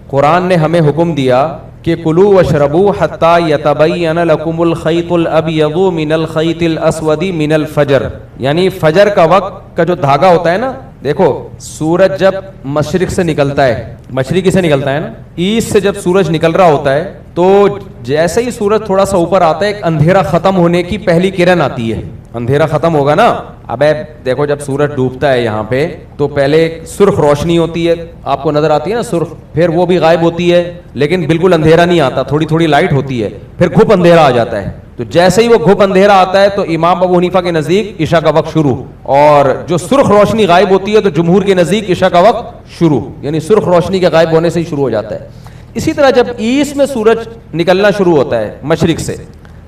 قرآن نے ہمیں حکم دیا کہ کلوا واشربوا حتی یتبین لکم الخیط الابیض من الخیط الاسود من الفجر. یعنی فجر کا وقت کا جو دھاگا ہوتا ہے نا، دیکھو سورج جب مشرق سے نکلتا ہے، مشرقی سے نکلتا ہے نا، ایسٹ سے جب سورج نکل رہا ہوتا ہے تو جیسے ہی سورج تھوڑا سا اوپر آتا ہے ایک اندھیرا ختم ہونے کی پہلی کرن آتی ہے. اندھیرا ختم ہوگا نا. اب دیکھو جب سورج ڈوبتا ہے یہاں پہ تو پہلے سرخ روشنی ہوتی ہے، آپ کو نظر آتی ہے نا سرخ، پھر وہ بھی غائب ہوتی ہے لیکن بالکل اندھیرا نہیں آتا، تھوڑی تھوڑی لائٹ ہوتی ہے، پھر گھپ اندھیرا آ جاتا ہے. تو جیسے ہی وہ گھپ اندھیرا آتا ہے تو امام ابو حنیفہ کے نزدیک عشاء کا وقت شروع، اور جو سرخ روشنی غائب ہوتی ہے تو جمہور کے نزدیک عشاء کا وقت شروع. یعنی سرخ روشنی کے غائب ہونے سے ہی شروع ہو جاتا ہے. اسی طرح جب ایسٹ میں سورج نکلنا شروع ہوتا ہے مشرق سے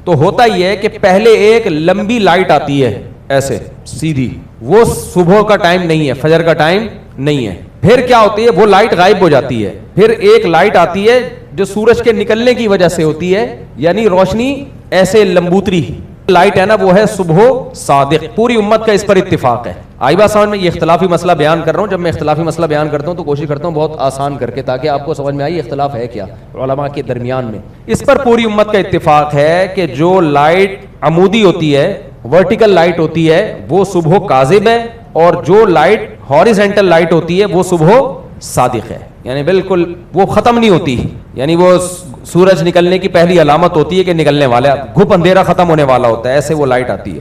تو ہوتا ہی ہے کہ پہلے ایک لمبی لائٹ آتی ہے ایسے سیدھی، وہ صبح کا ٹائم نہیں ہے، فجر کا ٹائم نہیں ہے. پھر کیا ہوتی ہے؟ وہ لائٹ غائب ہو جاتی ہے. پھر ایک لائٹ آتی ہے جو سورج کے نکلنے کی وجہ سے ہوتی ہے، یعنی روشنی ایسے لمبوتری لائٹ ہے نا، وہ ہے صبح صادق. پوری امت کا اس پر اتفاق ہے. آئی بات سمجھ میں؟ یہ اختلافی مسئلہ بیان کر رہا ہوں. جب میں اختلافی مسئلہ بیان کرتا ہوں تو کوشش کرتا ہوں بہت آسان کر کے، تاکہ آپ کو سمجھ میں آئی اختلاف ہے کیا علماء کے درمیان میں. اس پر پوری امت کا اتفاق ہے کہ جو لائٹ عمودی ہوتی ہے، ورٹیکل لائٹ ہوتی ہے، وہ صبح کاذب ہے، اور جو لائٹ ہاریزنٹل لائٹ ہوتی ہے وہ صبح صادق ہے. یعنی بالکل وہ ختم نہیں ہوتی، یعنی وہ سورج نکلنے کی پہلی علامت ہوتی ہے کہ نکلنے والا، گھپ اندھیرا ختم ہونے والا ہوتا ہے، ایسے وہ لائٹ آتی ہے.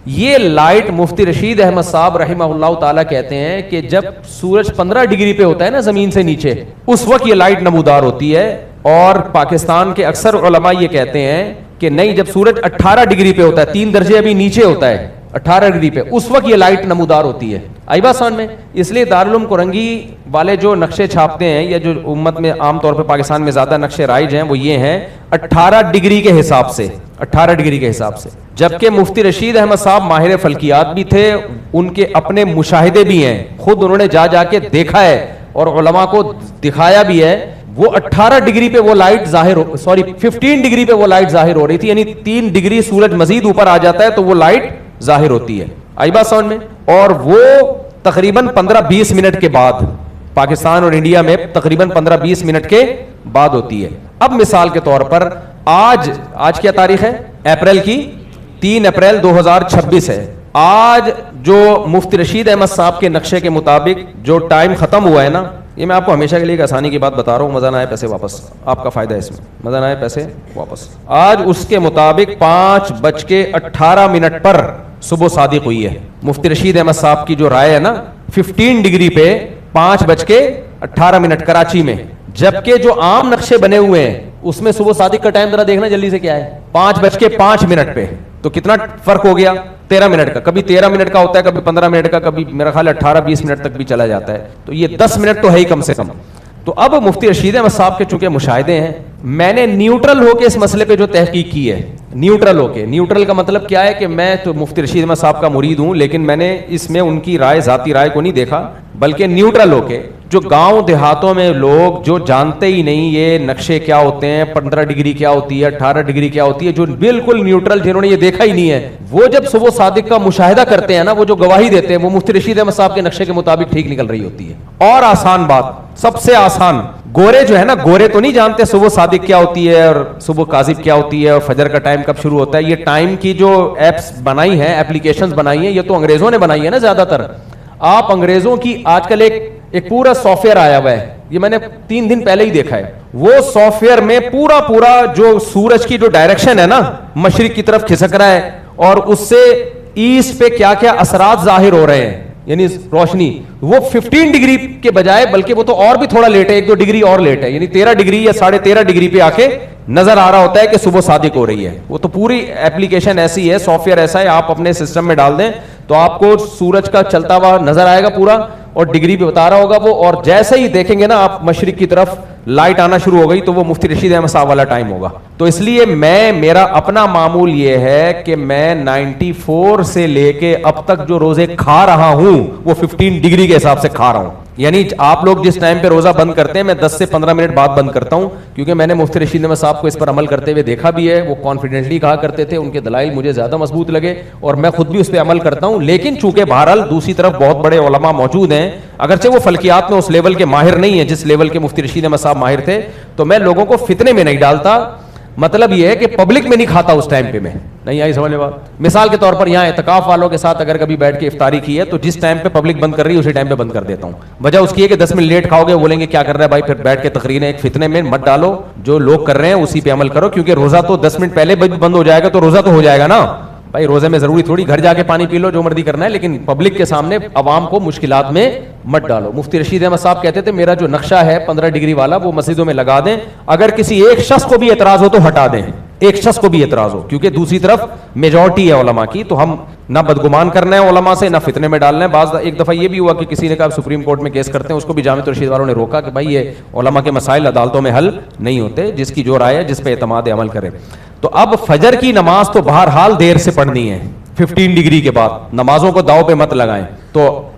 یہ لائٹ مفتی رشید احمد صاحب رحمہ اللہ تعالیٰ کہتے ہیں کہ جب سورج 15 ڈگری پہ ہوتا ہے نا زمین سے نیچے، اس وقت یہ لائٹ نمودار ہوتی ہے. اور پاکستان کے اکثر علماء یہ کہتے ہیں کہ نہیں، جب سورج 18 ڈگری پہ ہوتا ہے، 3 درجے ابھی نیچے ہوتا ہے 18 ڈگری پہ، اس وقت یہ لائٹ نمودار ہوتی ہے. آئی بات سمجھ میں؟ اس لیے دارالعلوم کرنگی والے جو نقشے چھاپتے ہیں، یا جو امت میں عام طور پہ پاکستان میں زیادہ نقشے رائج ہیں، وہ یہ ہیں 18 ڈگری کے حساب سے، 18 ڈگری کے حساب سے. جبکہ مفتی رشید احمد صاحب ماہر فلکیات بھی تھے، ان کے اپنے مشاہدے بھی ہیں، خود انہوں نے جا کے دیکھا ہے اور علماء کو دکھایا بھی ہے. وہ 18 ڈگری پہ وہ لائٹ ظاہر 15 ڈگری پہ وہ لائٹ ظاہر ہو رہی تھی، یعنی 3 ڈگری سورج مزید اوپر آ جاتا ہے تو وہ لائٹ ظاہر ہوتی ہے. آئی بات سمجھ میں؟ اور وہ تقریباً 15-20 منٹ کے بعد، پاکستان اور انڈیا میں تقریباً 15-20 منٹ کے بعد ہوتی ہے. اب مثال کے طور پر آج کیا تاریخ ہے؟ اپریل کی 3 اپریل 2026 ہے. آج جو مفتی رشید احمد صاحب کے نقشے کے مطابق جو ٹائم ختم ہوا ہے نا، یہ میں آپ کو ہمیشہ کے لیے ایک آسانی کی بات بتا رہا ہوں، مزہ نہ آئے پیسے واپس، آپ کا فائدہ ہے اس میں، مزہ نہ آئے پیسے واپس. آج اس کے مطابق 5:18 پر صبح صادق ہوئی ہے. مفتی رشید احمد صاحب کی جو رائے ہے نا، 15 ڈگری پہ 5:18 کراچی میں. جبکہ جو عام نقشے بنے ہوئے ہیں اس میں صبح صادق کا ٹائم ذرا دیکھنا جلدی سے کیا ہے، 5:05 پہ. تو کتنا فرق ہو گیا؟ 13 منٹ کا. کبھی 13 منٹ کا ہوتا ہے، کبھی 15 منٹ کا، کبھی میرا خیال 18-20 منٹ تک بھی چلا جاتا ہے. تو یہ 10 منٹ تو ہے ہی کم سے کم. تو اب مفتی رشید احمد صاحب کے چونکہ مشاہدے ہیں، میں نے نیوٹرل ہو کے اس مسئلے پہ جو تحقیق کی ہے, نیوٹرل ہو کے, نیوٹرل کا مطلب کیا ہے کہ میں تو مفتی رشید احمد صاحب کا مرید ہوں, لیکن میں نے اس میں ان کی رائے, ذاتی رائے کو نہیں دیکھا, بلکہ نیوٹرل ہو کے جو گاؤں دیہاتوں میں لوگ جو جانتے ہی نہیں یہ نقشے کیا ہوتے ہیں, 15 ڈگری کیا ہوتی ہے, 18 ڈگری کیا ہوتی ہے, جو بالکل نیوٹرل جنہوں نے یہ دیکھا ہی نہیں ہے, وہ جب صبح صادق کا مشاہدہ کرتے ہیں نا, وہ جو گواہی دیتے ہیں وہ مفتی رشید احمد صاحب کے نقشے کے مطابق ٹھیک نکل رہی ہوتی ہے. اور آسان بات, سب سے آسان, گورے جو ہے نا, گورے تو نہیں جانتے صبح صادق کیا ہوتی ہے اور صبح کاذب کیا ہوتی ہے اور فجر کا ٹائم کب شروع ہوتا ہے. یہ ٹائم کی جو ایپس بنائی ہیں, اپلیکیشنز بنائی ہیں, یہ تو انگریزوں نے بنائی ہے نا زیادہ تر. آپ انگریزوں کی آج کل ایک پورا سافٹ ویئر آیا ہوا ہے, یہ میں نے 3 دن پہلے ہی دیکھا ہے. وہ سافٹ ویئر میں پورا جو سورج کی جو ڈائریکشن ہے نا, مشرق کی طرف کھسک رہا ہے, اور اس سے ایسٹ پہ کیا کیا اثرات ظاہر ہو رہے ہیں, یعنی روشنی, وہ 15 ڈگری کے بجائے بلکہ وہ تو اور بھی تھوڑا لیٹ ہے, 1-2 ڈگری اور لیٹ ہے, یعنی 13 ڈگری یا 13.5 ڈگری پہ آ کے نظر آ رہا ہوتا ہے کہ صبح صادق ہو رہی ہے. وہ تو پوری ایپلیکیشن ایسی ہے, سافٹ ویئر ایسا ہے, آپ اپنے سسٹم میں ڈال دیں تو آپ کو سورج کا چلتا ہوا نظر آئے گا پورا, اور ڈگری پہ بتا رہا ہوگا وہ, اور جیسے ہی دیکھیں گے نا آپ مشرق کی طرف لائٹ آنا شروع ہو گئی تو وہ مفتی رشید احمد صاحب والا ٹائم ہوگا. تو اس لیے میرا اپنا معمول یہ ہے کہ میں 94 سے لے کے اب تک جو روزے کھا رہا ہوں وہ 15 ڈگری کے حساب سے کھا رہا ہوں. یعنی آپ لوگ جس ٹائم پہ روزہ بند کرتے ہیں, میں 10 سے 15 منٹ بعد بند کرتا ہوں, کیونکہ میں نے مفتی رشید احمد صاحب کو اس پر عمل کرتے ہوئے دیکھا بھی ہے. وہ کانفیڈنٹلی کہا کرتے تھے, ان کے دلائل مجھے زیادہ مضبوط لگے اور میں خود بھی اس پہ عمل کرتا ہوں. لیکن چونکہ بہرحال دوسری طرف بہت بڑے علماء موجود ہیں, اگرچہ وہ فلکیات میں اس لیول کے ماہر نہیں ہیں جس لیول کے مفتی رشید احمد صاحب ماہر تھے, تو میں لوگوں کو فتنے میں نہیں ڈالتا. مطلب یہ ہے کہ پبلک میں نہیں کھاتا اس ٹائم پہ. میں نہیں آئی سمجھ میں بات؟ مثال کے طور پر یہاں اعتکاف والوں کے ساتھ اگر کبھی بیٹھ کے افطاری کی ہے تو جس ٹائم پہ پبلک بند کر رہی ہے اسی ٹائم پہ بند کر دیتا ہوں. وجہ اس کی ہے کہ 10 منٹ لیٹ کھاؤ گے, بولیں گے کیا کر رہا ہے بھائی, پھر بیٹھ کے تقریر ایک فتنے میں مت ڈالو. جو لوگ کر رہے ہیں اسی پہ عمل کرو, کیونکہ روزہ تو 10 منٹ پہلے بند ہو جائے گا تو روزہ تو ہو جائے گا نا بھائی. روزے میں ضروری تھوڑی گھر جا کے پانی پی لو, جو مرضی کرنا ہے, لیکن پبلک کے سامنے عوام کو مشکلات میں مت ڈالو. مفتی رشید احمد صاحب کہتے تھے میرا جو نقشہ ہے 15 ڈگری والا وہ مسجدوں میں لگا دیں, اگر کسی ایک شخص کو بھی اعتراض ہو تو ہٹا دیں, ایک شخص کو بھی اعتراض ہو, کیونکہ دوسری طرف میجورٹی ہے علماء کی, تو ہم نہ بدگمان کرنا ہے علماء سے, نہ فتنے میں ڈالنا ہے. بعض ایک دفعہ یہ بھی ہوا کہ کسی نے کہا سپریم کورٹ میں کیس کرتے ہیں, اس کو بھی جامعۃ الرشید والوں نے روکا کہ بھائی یہ علماء کے مسائل عدالتوں میں حل نہیں ہوتے, جس کی جو رائے ہے جس پہ اعتماد عمل کرے. تو اب فجر کی نماز تو بہرحال دیر سے پڑھنی ہے 15 ڈگری کے بعد, نمازوں کو داؤ پہ مت لگائیں. تو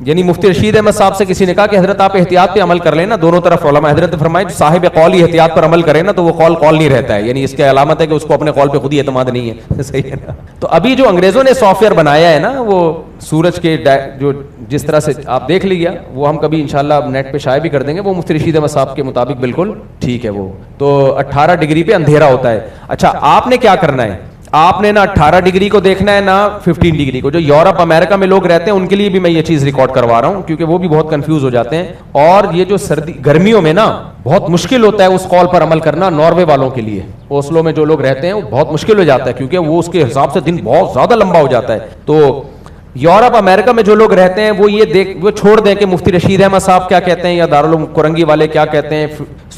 یعنی مفتی رشید احمد صاحب سے کسی نے کہا کہ حضرت آپ احتیاط پہ عمل کر لیں نا, دونوں طرف علماء. حضرت نے فرمایا صاحب قول ہی احتیاط پر عمل کرے نا تو وہ قول نہیں رہتا ہے, یعنی اس کی علامت ہے کہ اس کو اپنے قول پہ خود ہی اعتماد نہیں ہے. صحیح ہے نا. تو ابھی جو انگریزوں نے سافٹ ویئر بنایا ہے نا, وہ سورج کے جو جس طرح سے آپ دیکھ لیجیے, وہ ہم کبھی انشاءاللہ نیٹ پہ شائع بھی کر دیں گے, وہ مفتی رشید احمد صاحب کے مطابق بالکل ٹھیک ہے. وہ تو 18 ڈگری پہ اندھیرا ہوتا ہے. اچھا آپ نے کیا کرنا ہے, آپ نے نہ 18 ڈگری کو دیکھنا ہے نہ 15 ڈگری کو. جو یورپ امریکہ میں لوگ رہتے ہیں ان کے لیے بھی میں یہ چیز ریکارڈ کروا رہا ہوں, کیونکہ وہ بھی بہت کنفیوز ہو جاتے ہیں. اور یہ جو گرمیوں میں نا بہت مشکل ہوتا ہے اس قول پر عمل کرنا, ناروے والوں کے لیے, اوسلو میں جو لوگ رہتے ہیں وہ بہت مشکل ہو جاتا ہے, کیونکہ وہ اس کے حساب سے دن بہت زیادہ لمبا ہو جاتا ہے. تو یورپ امریکہ میں جو لوگ رہتے ہیں وہ چھوڑ دیں کہ مفتی رشید احمد صاحب کیا کہتے ہیں یا دارالعلوم کرنگی والے کیا کہتے ہیں,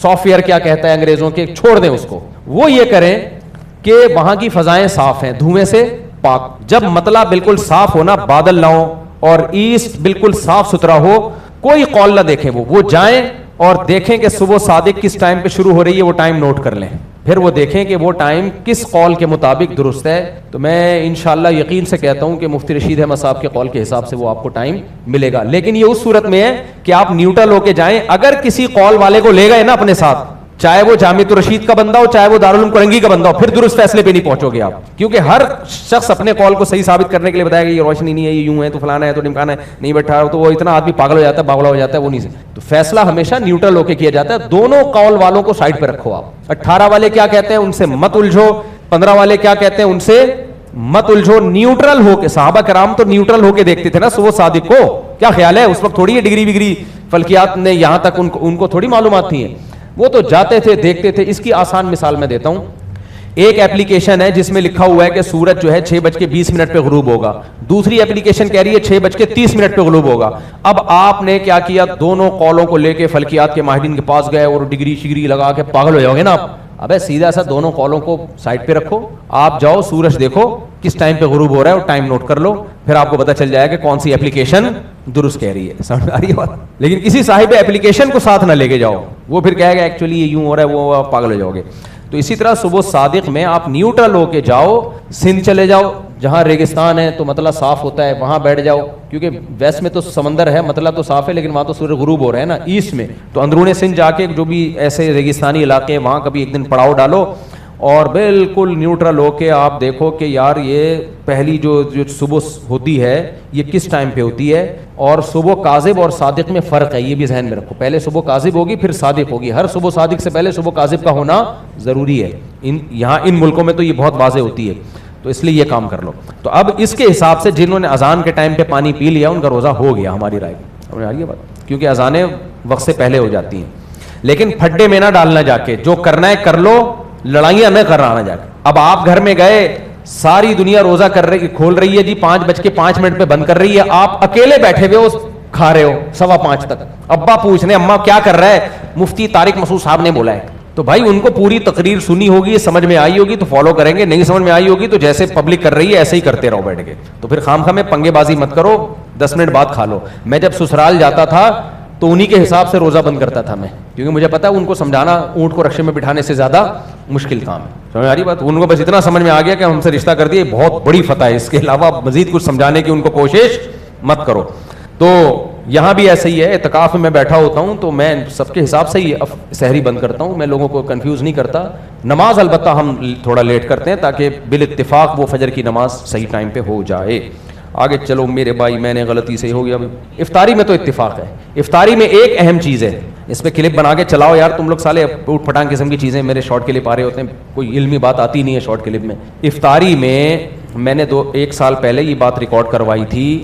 سافٹ ویئر کیا کہتا ہے انگریزوں کے, چھوڑ دیں اس کو. وہ یہ کریں کہ وہاں کی فضائیں صاف ہیں, دھوئیں سے پاک. جب مطلع بالکل صاف ہونا, بادل نہ ہو اور ایسٹ بالکل صاف ستھرا ہو, کوئی قول نہ دیکھیں, وہ جائیں اور دیکھیں کہ صبح صادق کس ٹائم پہ شروع ہو رہی ہے, وہ ٹائم نوٹ کر لیں. پھر وہ دیکھیں کہ وہ ٹائم کس قول کے مطابق درست ہے. تو میں انشاءاللہ یقین سے کہتا ہوں کہ مفتی رشید احمد صاحب کے قول کے حساب سے وہ آپ کو ٹائم ملے گا. لیکن یہ اس صورت میں ہے کہ آپ نیوٹرل ہو کے جائیں. اگر کسی قول والے کو لے گئے نا اپنے ساتھ, چاہے وہ جامعۃ الرشید کا بندہ ہو چاہے وہ دارالعلوم کرنگی کا بندہ ہو, پھر درست فیصلے پہ نہیں پہنچو گے آپ, کیونکہ ہر شخص اپنے قول کو صحیح ثابت کرنے کے لیے بتائے گا یہ روشنی نہیں ہے, یہ یوں ہے, تو فلانا ہے, تو ڈمکانا ہے, نہیں بیٹھا تو وہ اتنا آدمی پاگل ہو جاتا ہے, باولا ہو جاتا ہے, وہ نہیں. تو فیصلہ ہمیشہ نیوٹرل ہو کے کیا جاتا ہے. دونوں قول والوں کو سائڈ پہ رکھو آپ. 18 والے کیا کہتے ہیں ان سے مت الجھو, 15 والے کیا کہتے ہیں ان سے مت الجھو. نیوٹرل ہو کے, صحابہ کرام تو نیوٹرل ہو کے دیکھتے تھے نا صبح صادق کو. کیا خیال ہے, اس وقت تھوڑی ڈگری وگری فلکیات نے یہاں تک ان کو تھوڑی معلومات تھی ہیں. وہ تو جاتے تھے دیکھتے تھے. اس کی آسان مثال میں دیتا ہوں. ایک ایپلیکیشن ہے جس میں لکھا ہوا ہے کہ سورج جو ہے 6:20 پہ غروب ہوگا, دوسری ایپلیکیشن کہہ رہی ہے 6:30 پہ غروب ہوگا. اب آپ نے کیا کیا, دونوں قولوں کو لے کے فلکیات کے ماہرین کے پاس گئے اور ڈگری شگری لگا کے پاگل ہو جاؤ گے نا آپ. ابے سیدھا سا دونوں قولوں کو سائڈ پہ رکھو, آپ جاؤ سورج دیکھو کس ٹائم پہ غروب ہو رہا ہے اور ٹائم نوٹ کر لو, پھر آپ کو پتا چل جائے گا کہ کون سی ایپلیکیشن درست کہہ رہی ہے. سمجھ آ رہی ہے بات؟ لیکن کسی صاحب ایپلیکیشن کو ساتھ نہ لے کے جاؤ, وہ پھر کہے گا ایکچولی یہ یوں ہو رہا ہے، وہ آپ پاگل ہو جاؤ گے. تو اسی طرح صبح صادق میں آپ نیوٹرل ہو کے جاؤ، سندھ چلے جاؤ جہاں ریگستان ہے تو مطلع صاف ہوتا ہے، وہاں بیٹھ جاؤ، کیونکہ ویسٹ میں تو سمندر ہے، مطلع تو صاف ہے، لیکن وہاں تو سورج غروب ہو رہا ہے نا ایسٹ میں. تو اندرون سندھ جا کے جو بھی ایسے ریگستانی علاقے ہیں وہاں کبھی ایک دن پڑاؤ ڈالو اور بالکل نیوٹرل ہو کے آپ دیکھو کہ یار یہ پہلی جو صبح ہوتی ہے یہ کس ٹائم پہ ہوتی ہے. اور صبح کاذب اور صادق میں فرق ہے، یہ بھی ذہن میں رکھو. پہلے صبح کاذب ہوگی پھر صادق ہوگی، ہر صبح صادق سے پہلے صبح کاذب کا ہونا ضروری ہے. یہاں ان ملکوں میں تو یہ بہت واضح ہوتی ہے، تو اس لیے یہ کام کر لو. تو اب اس کے حساب سے جنہوں نے اذان کے ٹائم پہ پانی پی لیا ان کا روزہ ہو گیا ہماری رائے میں. آ رہی ہے بات؟ کیونکہ اذانیں وقت سے پہلے ہو جاتی ہیں. لیکن پھڈے میں نہ ڈالنا، جا کے جو کرنا ہے کر لو، لڑائیاں نہ کرانا جا کے. اب آپ گھر میں گئے، ساری دنیا روزہ کھول رہی ہے جی، 5:05 پہ بند کر رہی ہے، آپ اکیلے بیٹھے ہوئے ہو کھا رہے ہو 5:15 تک. ابا پوچھ رہے اماں کیا کر رہا ہے؟ مفتی طارق مسعود صاحب نے بولا ہے. تو بھائی ان کو پوری تقریر سنی ہوگی، سمجھ میں آئی ہوگی تو فالو کریں گے، نہیں سمجھ میں آئی ہوگی تو جیسے پبلک کر رہی ہے ایسے ہی کرتے رہو بیٹھ کے. تو پھر خام خواہ میں پنگے بازی مت کرو، 10 منٹ بعد کھا لو. میں جب سسرال جاتا تھا تو انہی کے حساب سے روزہ بند کرتا تھا میں، کیونکہ مجھے پتا ان کو سمجھانا اونٹ کو رکشے میں بٹھانے سے زیادہ مشکل کام ہے. سمجھ آ رہی بات؟ ان کو بس اتنا سمجھ میں آ گیا کہ ہم سے رشتہ کر دیا، بہت بڑی فتح ہے، اس کے علاوہ مزید کچھ سمجھانے کی ان کو کوشش مت کرو. تو یہاں بھی ایسے ہی ہے، اعتکاف میں بیٹھا ہوتا ہوں تو میں سب کے حساب سے ہی سحری بند کرتا ہوں، میں لوگوں کو کنفیوز نہیں کرتا. نماز البتہ ہم تھوڑا لیٹ کرتے ہیں تاکہ بالاتفاق وہ فجر کی نماز صحیح ٹائم پہ ہو جائے. آگے چلو میرے بھائی، میں نے غلطی سے ہو گیا. افطاری میں تو اتفاق ہے. افطاری میں ایک اہم چیز ہے، اس پہ کلپ بنا کے چلاؤ یار تم لوگ، سالے اوٹ پٹانگ قسم کی چیزیں میرے شارٹ کلپ آ رہے ہوتے ہیں، کوئی علمی بات آتی نہیں ہے شارٹ کلپ میں. افطاری میں نے 1 سال پہلے یہ بات ریکارڈ کروائی تھی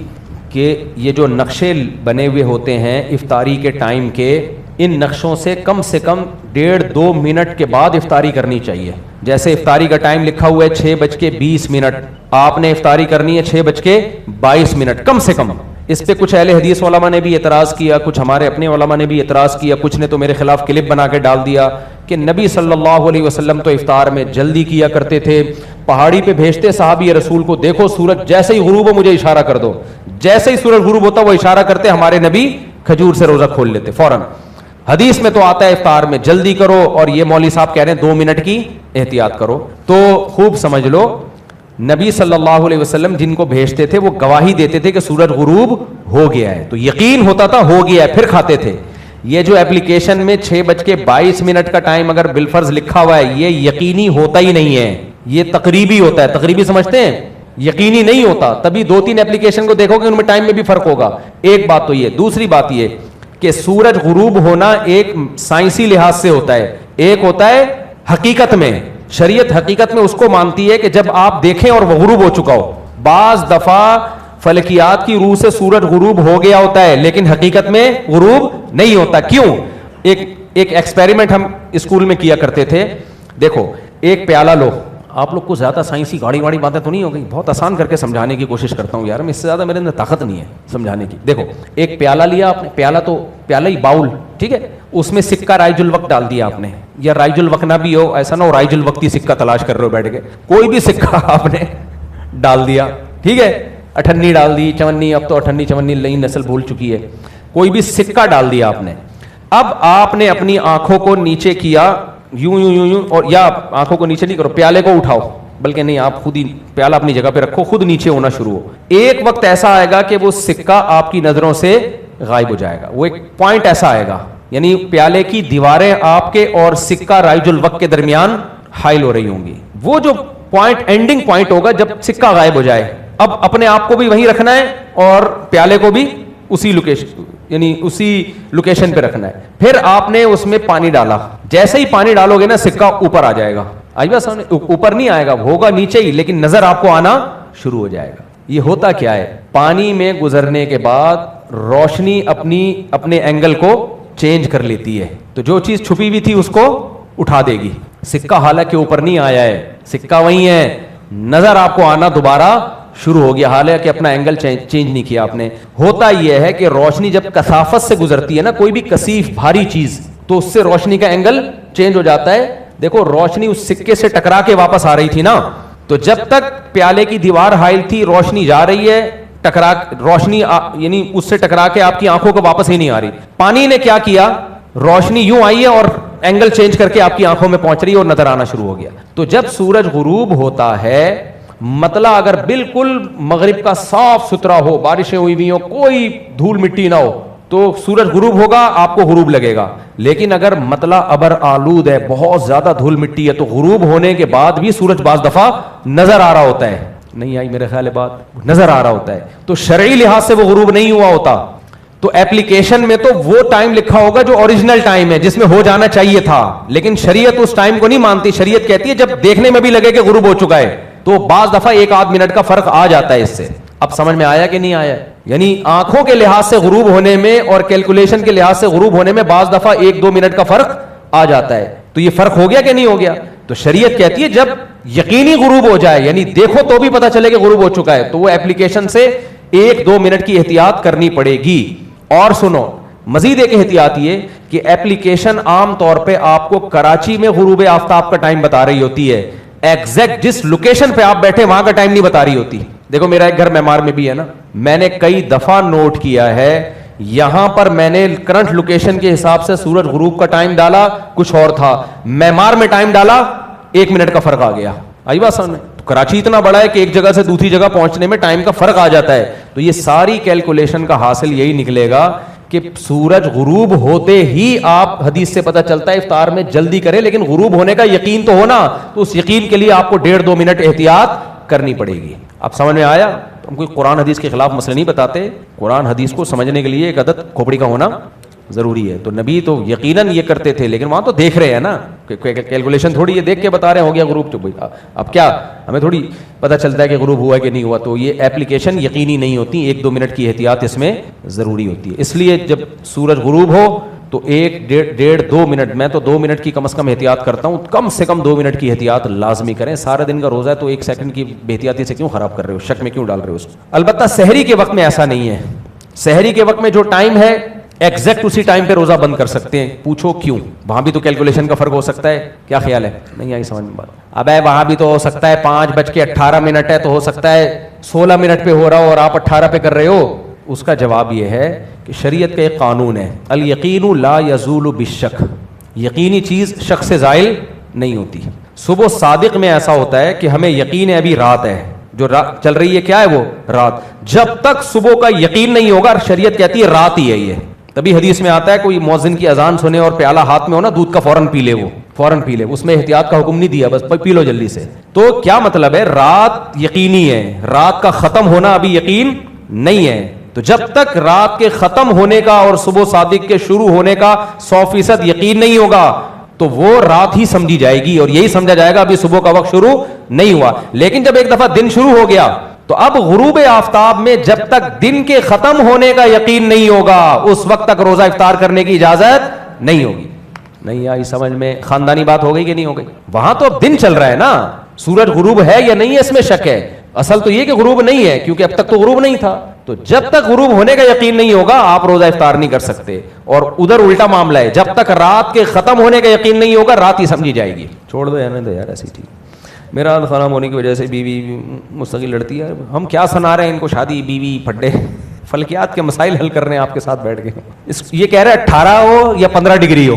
کہ یہ جو نقشے بنے ہوئے ہوتے ہیں افطاری کے ٹائم کے، ان نقشوں سے کم 1.5-2 منٹ کے بعد افطاری کرنی چاہیے. جیسے افطاری کا ٹائم لکھا ہوا ہے 6:20، آپ نے افطاری کرنی ہے 6:22 کم سے کم. اس پہ کچھ اہل حدیث علماء نے بھی اعتراض کیا، کچھ ہمارے اپنے علماء نے بھی اعتراض کیا، کچھ نے تو میرے خلاف کلپ بنا کے ڈال دیا کہ نبی صلی اللہ علیہ وسلم تو افطار میں جلدی کیا کرتے تھے، پہاڑی پہ بھیجتے صحابی رسول کو، دیکھو سورج جیسے ہی غروب ہو مجھے اشارہ کر دو، جیسے ہی سورج غروب ہوتا وہ اشارہ کرتے، ہمارے نبی کھجور سے روزہ کھول لیتے فوراً. حدیث میں تو آتا ہے افطار میں جلدی کرو، اور یہ مولوی صاحب کہہ رہے ہیں 2 منٹ کی احتیاط کرو. تو خوب سمجھ لو، نبی صلی اللہ علیہ وسلم جن کو بھیجتے تھے وہ گواہی دیتے تھے کہ سورج غروب ہو گیا ہے، تو یقین ہوتا تھا ہو گیا ہے، پھر کھاتے تھے. یہ جو اپلیکیشن میں 6:22 کا ٹائم اگر بالفرض لکھا ہوا ہے، یہ یقینی ہوتا ہی نہیں ہے، یہ تقریبی ہوتا ہے. تقریبی سمجھتے ہیں؟ یقینی نہیں ہوتا. تبھی 2-3 اپلیکیشن کو دیکھو کہ ان میں ٹائم میں بھی فرق ہوگا. ایک بات تو یہ. دوسری بات یہ کہ سورج غروب ہونا ایک سائنسی لحاظ سے ہوتا ہے، ایک ہوتا ہے حقیقت میں. شریعت حقیقت میں اس کو مانتی ہے کہ جب آپ دیکھیں اور وہ غروب ہو چکا ہو. بعض دفعہ فلکیات کی روح سے سورج غروب ہو گیا ہوتا ہے لیکن حقیقت میں غروب نہیں ہوتا. کیوں؟ ایک ایکسپیریمنٹ ہم اسکول میں کیا کرتے تھے. دیکھو ایک پیالہ لو، آپ لوگ کو زیادہ سائنسی گاڑی باتیں تو نہیں ہو گئی، بہت آسان کر کے سمجھانے کی کوشش کرتا ہوں یار میں، اس سے زیادہ میرے اندر طاقت نہیں ہے سمجھانے کی. دیکھو ایک پیالہ لیا آپ نے، پیالہ ہی باؤل، ٹھیک ہے، اس میں سکہ رائج الوقت ڈال دیا آپ نے، یا رائج الوقت نہ بھی ہو، ایسا نہ ہو رائج الوقتی سکہ تلاش کر رہے ہو بیٹھ کے، کوئی بھی سکہ آپ نے ڈال دیا، ٹھیک ہے، 58 ڈال دی، 54، اب تو 58 54 نئی نسل بھول چکی ہے، کوئی بھی سکہ ڈال دیا آپ نے. اب آپ نے اپنی آنکھوں کو نیچے کیا یوں یوں یوں یوں، اور یا آنکھوں کو نیچے نہیں کرو، پیالے کو اٹھاؤ، بلکہ نہیں آپ خود ہی پیالہ اپنی جگہ پہ رکھو، خود نیچے ہونا شروع ہو. ایک وقت ایسا آئے گا کہ وہ سکہ آپ کی نظروں سے غائب ہو جائے گا. وہ ایک پوائنٹ ایسا آئے گا، یعنی پیالے کی دیواریں آپ کے اور سکہ رائج الوقت کے درمیان حائل ہو رہی ہوں گی. وہ جو پوائنٹ اینڈنگ پوائنٹ ہوگا جب سکہ غائب ہو جائے، اب اپنے آپ کو بھی وہیں رکھنا ہے اور پیالے کو بھی اسی لوکیشن، یعنی اسی لوکیشن پہ رکھنا ہے. پھر آپ نے اس میں پانی ڈالا، جیسے ہی پانی ڈالو گے نا سکہ اوپر آ جائے گا. آئی بات سامنے؟ اوپر نہیں آئے گا، ہوگا نیچے ہی، لیکن نظر آپ کو آنا شروع ہو جائے گا. یہ ہوتا کیا ہے؟ پانی میں گزرنے کے بعد روشنی اپنے اینگل کو چینج کر لیتی ہے، تو جو چیز چھپی ہوئی تھی اس کو اٹھا دے گی. سکہ حالانکہ اوپر نہیں آیا ہے، سکہ وہیں ہے، نظر آپ کو آنا دوبارہ شروع ہو گیا، حالانکہ اپنا اینگل چینج نہیں کیا آپ نے. ہوتا یہ ہے کہ روشنی جب کثافت سے گزرتی ہے نا، کوئی بھی کثیف بھاری چیز، تو اس سے روشنی کا اینگل چینج ہو جاتا ہے. دیکھو روشنی اس سکے سے ٹکرا کے واپس آ رہی تھی نا، تو جب تک پیالے کی دیوار حائل تھی روشنی جا رہی ہے، روشنی یعنی اس سے ٹکرا کے آپ کی آنکھوں کو واپس ہی نہیں آ رہی. پانی نے کیا کیا؟ روشنی یوں آئی ہے اور اینگل چینج کر کے آپ کی آنکھوں میں پہنچ رہی ہے اور نظر آنا شروع ہو گیا. تو جب سورج غروب ہوتا ہے, مطلع اگر بالکل مغرب کا صاف ستھرا ہو, بارشیں ہوئی ہوئی ہوں, کوئی دھول مٹی نہ ہو, تو سورج غروب ہوگا, آپ کو غروب لگے گا. لیکن اگر مطلع ابر آلود ہے, بہت زیادہ دھول مٹی ہے, تو غروب ہونے کے بعد بھی سورج بعض دفعہ نظر آ رہا ہوتا ہے. نہیں آئی میرے خیال ہے بات, نظر آ رہا ہوتا ہے. تو شرعی لحاظ سے وہ غروب نہیں ہوا ہوتا. تو ایپلیکیشن میں تو وہ ٹائم لکھا ہوگا جو اوریجنل ٹائم ہے, جس میں ہو جانا چاہیے تھا, لیکن شریعت اس ٹائم کو نہیں مانتی. شریعت کہتی ہے جب دیکھنے میں بھی لگے کہ غروب ہو چکا ہے, تو بعض دفعہ 1-8 منٹ کا فرق آ جاتا ہے اس سے. اب سمجھ میں آیا کہ نہیں آیا؟ یعنی آنکھوں کے لحاظ سے غروب ہونے میں اور کیلکولیشن کے لحاظ سے غروب ہونے میں بعض دفعہ 1-2 منٹ کا فرق آ جاتا ہے. تو یہ فرق ہو گیا کہ نہیں ہو گیا؟ تو شریعت کہتی ہے جب یقینی غروب ہو جائے, یعنی دیکھو تو بھی پتہ چلے کہ غروب ہو چکا ہے, تو وہ ایپلیکیشن سے 1-2 منٹ کی احتیاط کرنی پڑے گی. اور سنو, مزید ایک احتیاط یہ کہ ایپلیکیشن عام طور پہ آپ کو کراچی میں غروب آفتاب کا ٹائم بتا رہی ہوتی ہے, ایگزیکٹ جس لوکیشن پہ آپ بیٹھے وہاں کا ٹائم نہیں بتا رہی ہوتی. دیکھو میرا ایک گھر میمار میں بھی ہے نا, میں نے کئی دفعہ نوٹ کیا ہے, یہاں پر میں نے کرنٹ لوکیشن کے حساب سے سورج غروب کا ٹائم ڈالا, کچھ اور تھا, میمار میں ٹائم ڈالا, 1 منٹ کا فرق آ گیا. آئی بات سامنے؟ کراچی اتنا بڑا ہے کہ ایک جگہ سے دوسری جگہ پہنچنے میں ٹائم کا فرق آ جاتا ہے. تو یہ ساری کیلکولیشن کا حاصل یہی نکلے گا کہ سورج غروب ہوتے ہی, آپ حدیث سے پتہ چلتا ہے افطار میں جلدی کرے, لیکن غروب ہونے کا یقین تو ہونا, تو اس یقین کے لیے آپ کو 1.5-2 منٹ احتیاط کرنی پڑے گی. اب سمجھ میں آیا؟ ہم کوئی قرآن حدیث کے خلاف مسئلے نہیں بتاتے, قرآن حدیث کو سمجھنے کے لیے ایک عدد کھوپڑی کا ہونا ضروری ہے. تو نبی تو یقیناً یہ کرتے تھے, لیکن وہاں تو دیکھ رہے ہیں نا, کیلکولیشن تھوڑی یہ دیکھ کے بتا رہے ہیں ہو گیا غروب, تو اب کیا ہمیں تھوڑی پتہ چلتا ہے کہ غروب ہوا ہے کہ نہیں ہوا. تو یہ ایپلیکیشن یقینی نہیں ہوتی, 1-2 منٹ کی احتیاط اس میں ضروری ہوتی ہے. اس لیے جب سورج غروب ہو تو 1-1.5-2 منٹ, میں تو 2 منٹ کی کم از کم احتیاط کرتا ہوں, کم سے کم 2 منٹ کی احتیاط لازمی کریں. سارے دن کا روزہ ہے تو 1 سیکنڈ کی بے احتیاطی سے کیوں خراب کر رہے ہو, شک میں کیوں ڈال رہے ہو اس کو. البتہ سحری کے وقت میں ایسا نہیں ہے. سحری کے وقت میں جو ٹائم ہے ایگزیکٹ اسی ٹائم پہ روزہ بند کر سکتے ہیں. پوچھو کیوں؟ وہاں بھی تو کیلکولیشن کا فرق ہو سکتا ہے. کیا خیال ہے؟ نہیں آئی سمجھ میں بات؟ اب وہاں بھی تو ہو سکتا ہے 5:18 ہے, تو ہو سکتا ہے 16 منٹ پہ ہو رہا ہو اور آپ 18 پہ کر رہے ہو. اس کا جواب یہ ہے کہ شریعت کا ایک قانون ہے, الیقین لا یزول بالشک, یقینی چیز شک سے زائل نہیں ہوتی. صبح صادق میں ایسا ہوتا ہے کہ ہمیں یقین ہے ابھی رات ہے, جو رات چل رہی ہے کیا ہے وہ رات, جب تک صبح کا یقین نہیں ہوگا شریعت کہتی ہے رات ہی ہے یہ. تبھی حدیث میں آتا ہے کوئی مؤذن کی اذان سنے اور پیالہ ہاتھ میں ہو نا دودھ کا, فوراً پی لے, وہ فوراً پی لے, اس میں احتیاط کا حکم نہیں دیا, بس پی لو جلدی سے. تو کیا مطلب ہے؟ رات یقینی ہے, رات کا ختم ہونا ابھی یقین نہیں ہے. تو جب تک رات کے ختم ہونے کا اور صبح صادق کے شروع ہونے کا 100% یقین نہیں ہوگا تو وہ رات ہی سمجھی جائے گی, اور یہی سمجھا جائے گا ابھی صبح کا وقت شروع نہیں ہوا. لیکن جب ایک دفعہ دن شروع ہو گیا تو اب غروب آفتاب میں جب تک دن کے ختم ہونے کا یقین نہیں ہوگا اس وقت تک روزہ افطار کرنے کی اجازت نہیں ہوگی. نہیں آئی سمجھ میں؟ خاندانی بات ہو گئی کہ نہیں ہو گئی؟ وہاں تو اب دن چل رہا ہے نا, سورج غروب ہے یا نہیں ہے اس میں شک ہے. اصل تو یہ کہ غروب نہیں ہے, کیونکہ اب تک تو غروب نہیں تھا. تو جب تک غروب ہونے کا یقین نہیں ہوگا آپ روزہ افطار نہیں کر سکتے. اور ادھر الٹا معاملہ ہے, جب تک رات کے ختم ہونے کا یقین نہیں ہوگا رات ہی سمجھی جائے گی. چھوڑ دو یار ایسی ٹھیک. میرا حال خراب ہونے کی وجہ سے بیوی مستقل لڑتی ہے. ہم کیا سنا رہے ہیں ان کو, شادی بیوی پھڈے فلکیات کے مسائل حل کر رہے ہیں آپ کے ساتھ بیٹھ کے. یہ کہہ رہے 18 ہو یا 15 ڈگری ہو,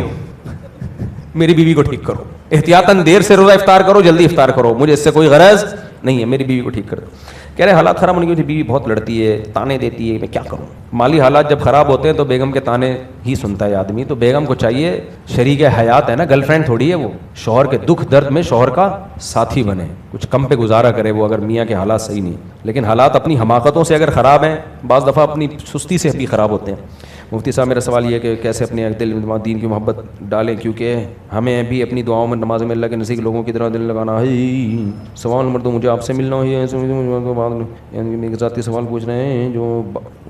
میری بیوی کو ٹھیک کرو, احتیاطاً دیر سے روزہ افطار کرو, جلدی افطار کرو, مجھے اس سے کوئی غرض نہیں ہے, میری بیوی کو ٹھیک کر دو. کہہ رہے حالات خراب ہونے کی وجہ سے بیوی بہت لڑتی ہے, تانے دیتی ہے, میں کیا کروں. مالی حالات جب خراب ہوتے ہیں تو بیگم کے تانے ہی سنتا ہے آدمی. تو بیگم کو چاہیے, شریک حیات ہے نا, گرل فرینڈ تھوڑی ہے وہ, شوہر کے دکھ درد میں شوہر کا ساتھی بنے, کچھ کم پہ گزارا کرے وہ اگر میاں کے حالات صحیح نہیں. لیکن حالات اپنی حماقتوں سے اگر خراب ہیں, بعض دفعہ اپنی سستی سے بھی خراب ہوتے ہیں. مفتی صاحب میرا سوال یہ ہے کہ کیسے اپنے دل میں دین کی محبت ڈالیں, کیونکہ ہمیں بھی اپنی دعاؤں میں نماز میں اللہ کے نزدیک لوگوں کی طرح دل لگانا ہے. سوال نمبر 2, مجھے آپ سے ملنا ہے, ایک ذاتی سوال پوچھ رہے ہیں جو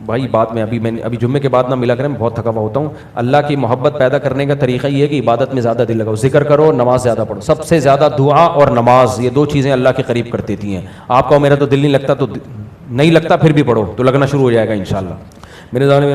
بھائی بات میں ابھی جمعے کے بعد نہ ملا کریں, میں بہت تھکا ہوا ہوتا ہوں. اللہ کی محبت پیدا کرنے کا طریقہ یہ ہے کہ عبادت میں زیادہ دل لگاؤ, ذکر کرو, نماز زیادہ پڑھو. سب سے زیادہ دعا اور نماز, یہ 2 چیزیں اللہ کے قریب کر دیتی ہیں. آپ کا میرا تو دل نہیں لگتا, تو نہیں لگتا پھر بھی پڑھو تو لگنا شروع ہو جائے گا انشاءاللہ. میرے سارے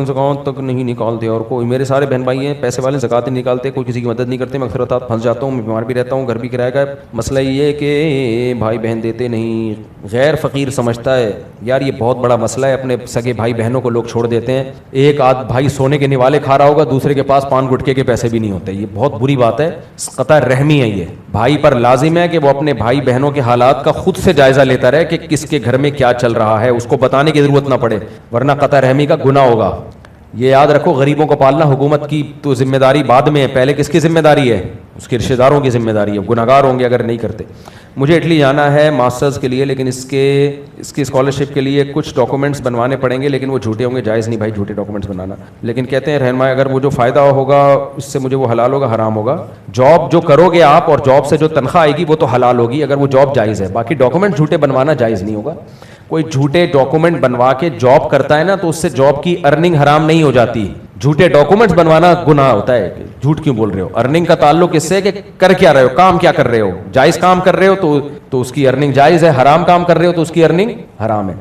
زکوٰۃ تک نہیں نکالتے اور کوئی میرے سارے بہن بھائی ہیں پیسے والے زکوٰۃ نہیں نکالتے, کوئی کسی کی مدد نہیں کرتے, میں اکثر اوقات پھنس جاتا ہوں, میں بیمار بھی رہتا ہوں, گھر بھی کرایہ کا ہے. مسئلہ یہ ہے کہ بھائی بہن دیتے نہیں, غیر فقیر سمجھتا ہے. یار یہ بہت بڑا مسئلہ ہے, اپنے سگے بھائی بہنوں کو لوگ چھوڑ دیتے ہیں. ایک آدھ بھائی سونے کے نوالے کھا رہا ہوگا, دوسرے کے پاس پان گٹکے کے پیسے بھی نہیں ہوتے. یہ بہت بری بات ہے, قطع رحمی ہے. یہ بھائی پر لازم ہے کہ وہ اپنے بھائی بہنوں کے حالات کا خود سے جائزہ لیتا رہے کہ کس کے گھر میں کیا چل رہا ہے, اس کو بتانے کی ضرورت نہ پڑے, ورنہ قطع رحمی کا گناہ ہوگا. یہ یاد رکھو, غریبوں کو پالنا حکومت کی تو ذمہ داری بعد میں ہے, پہلے کس کی ذمہ داری ہے؟ اس کے رشتہ داروں کی ذمہ داری ہے. گناہگار ہوں گے اگر نہیں کرتے. مجھے اٹلی جانا ہے ماسٹرز کے لیے, لیکن اس کی اسکالرشپ کے لیے کچھ ڈاکومنٹس بنوانے پڑیں گے, لیکن وہ جھوٹے ہوں گے. جائز نہیں بھائی جھوٹے ڈاکومنٹس بنانا, لیکن کہتے ہیں رہنما اگر وہ جو فائدہ ہوگا اس سے مجھے وہ حلال ہوگا حرام ہوگا. جاب جو کرو گے آپ اور جاب سے جو تنخواہ آئے گی وہ تو حلال ہوگی اگر وہ جاب جائز ہے. باقی ڈاکومنٹ جھوٹے بنوانا جائز نہیں ہوگا. کوئی جھوٹے ڈاکومنٹ بنوا کے جاب کرتا ہے نا تو اس سے جاب کی ارننگ حرام نہیں ہو جاتی. جھوٹے ڈاکومنٹس بنوانا گناہ ہوتا ہے. جھوٹ کیوں بول رہے ہو؟ ارننگ کا تعلق اس سے کہ کر کیا رہے ہو, کام کیا کر رہے ہو. جائز کام کر رہے ہو تو اس کی ارننگ جائز ہے, حرام کام کر رہے ہو تو اس کی ارننگ حرام ہے.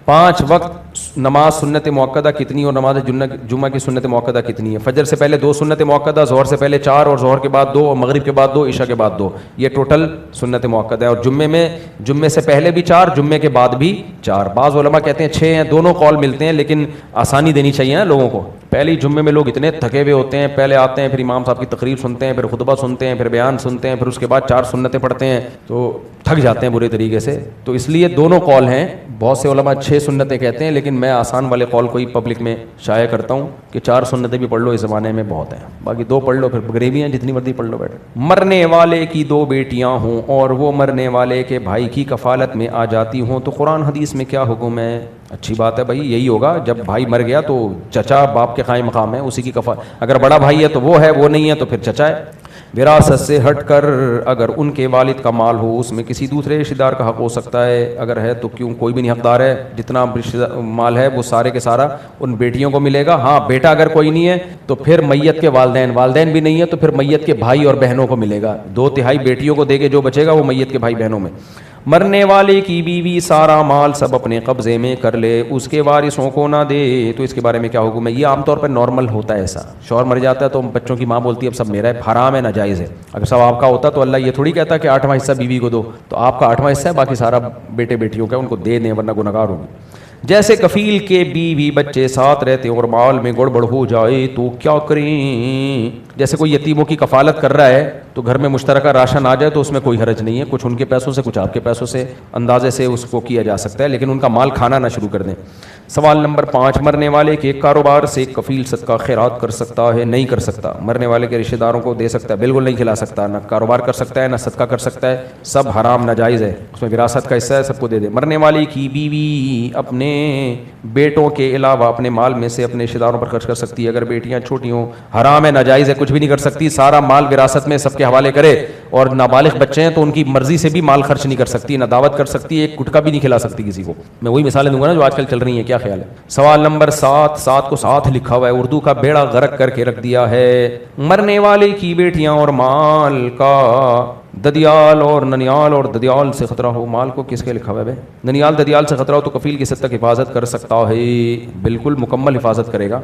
5 وقت نماز سنت موقدہ کتنی اور نماز جمعہ کی سنت موقدہ کتنی ہے؟ فجر سے پہلے 2 سنت موقدہ, ظہر سے پہلے 4 اور ظہر کے بعد 2 اور مغرب کے بعد 2, عشاء کے بعد 2. یہ ٹوٹل سنت موقدہ ہے. اور جمعے سے پہلے بھی 4, جمعے کے بعد بھی 4. بعض علماء کہتے ہیں 6 ہیں. دونوں قول ملتے ہیں, لیکن آسانی دینی چاہیے نا لوگوں کو. پہلے جمعے میں لوگ اتنے تھکے ہوئے ہوتے ہیں, پہلے آتے ہیں, پھر امام صاحب کی تقریر سنتے ہیں, پھر خطبہ سنتے ہیں, پھر بیان سنتے ہیں, پھر اس کے بعد 4 سنتیں پڑھتے ہیں, تو تھک جاتے ہیں برے طریقے سے. تو اس لیے دونوں قول ہیں. بہت سے علماء 6 سنتیں کہتے ہیں, لیکن میں آسان والے قول کو ہی پبلک میں شائع کرتا ہوں کہ 4 سنتیں بھی پڑھ لو, اس زمانے میں بہت ہیں. باقی 2 پڑھ لو, پھر غریبی ہیں جتنی مرضی پڑھ لو بیٹھے. مرنے والے کی 2 بیٹیاں ہوں اور وہ مرنے والے کے بھائی کی کفالت میں آ جاتی ہوں تو قرآن حدیث میں کیا حکم ہے؟ اچھی بات ہے بھائی, یہی ہوگا. جب بھائی مر گیا تو چچا باپ کے قائم مقام ہے, اسی کی کفالت. اگر بڑا بھائی ہے تو وہ ہے, وہ نہیں ہے تو پھر چچا ہے. وراثت سے ہٹ کر اگر ان کے والد کا مال ہو اس میں کسی دوسرے رشتہ دار کا حق ہو سکتا ہے, اگر ہے تو کیوں؟ کوئی بھی نہیں حقدار ہے. جتنا مال ہے وہ سارے کے سارا ان بیٹیوں کو ملے گا. ہاں بیٹا اگر کوئی نہیں ہے تو پھر میت کے والدین بھی نہیں ہے تو پھر میت کے بھائی اور بہنوں کو ملے گا. 2/3 بیٹیوں کو دے کے جو بچے گا وہ میت کے بھائی بہنوں میں. مرنے والے کی بیوی سارا مال سب اپنے قبضے میں کر لے, اس کے وارثوں کو نہ دے, تو اس کے بارے میں کیا حکم ہے؟ یہ عام طور پر نارمل ہوتا ہے ایسا. شوہر مر جاتا ہے تو بچوں کی ماں بولتی ہے اب سب میرا ہے, حرام ہے, ناجائز ہے. اگر سب آپ کا ہوتا تو اللہ یہ تھوڑی کہتا کہ 8واں حصہ بیوی کو دو, تو آپ کا 8واں حصہ ہے, باقی سارا بیٹے بیٹیوں کا, ان کو دے دیں ورنہ گنہگار ہوگی. جیسے کفیل کے بیوی بچے ساتھ رہتے اور مال میں گڑبڑ ہو جائے تو کیا کریں؟ جیسے کوئی یتیموں کی کفالت کر رہا ہے تو گھر میں مشترکہ راشن آ جائے تو اس میں کوئی حرج نہیں ہے, کچھ ان کے پیسوں سے کچھ آپ کے پیسوں سے اندازے سے اس کو کیا جا سکتا ہے, لیکن ان کا مال کھانا نہ شروع کر دیں. سوال نمبر 5, مرنے والے کے کاروبار سے کفیل صدقہ خیرات کر سکتا ہے؟ نہیں کر سکتا. مرنے والے کے رشتہ داروں کو دے سکتا ہے, بالکل نہیں کھلا سکتا. نہ کاروبار کر سکتا ہے نہ صدقہ کر سکتا ہے, سب حرام ناجائز ہے. اس میں وراثت کا حصہ ہے, سب کو دے دے. مرنے والے کی بیوی اپنے بیٹوں کے علاوہ اپنے مال میں سے اپنے رشتہ داروں پر خرچ کر سکتی ہے اگر بیٹیاں چھوٹی ہوں. حرام ہے, ناجائز ہے, کچھ بھی نہیں کر سکتی. سارا مال وراثت میں سب کے حوالے کرے, اور نابالغ بچے ہیں تو ان کی مرضی سے بھی مال خرچ نہیں کر سکتی, نہ دعوت کر سکتی, ایک گٹکا بھی نہیں کھلا سکتی کسی کو. میں وہی مثالیں دوں گا نا جو آج کل چل رہی ہیں. کیا خیال ہے؟ سوال نمبر 7 کو ساتھ لکھا ہوا ہے, اردو کا بیڑا غرق کر کے رکھ دیا ہے. مرنے والے کی بیٹیاں اور مال کا ددیال اور ننیال اور ددیال سے خطرہ ہو. مال کو کس کے لکھا ہوا ہے؟ ننیال ددیال سے خطرہ ہو تو کفیل کی حد تک حفاظت کر سکتا ہے. بالکل مکمل حفاظت کرے گا,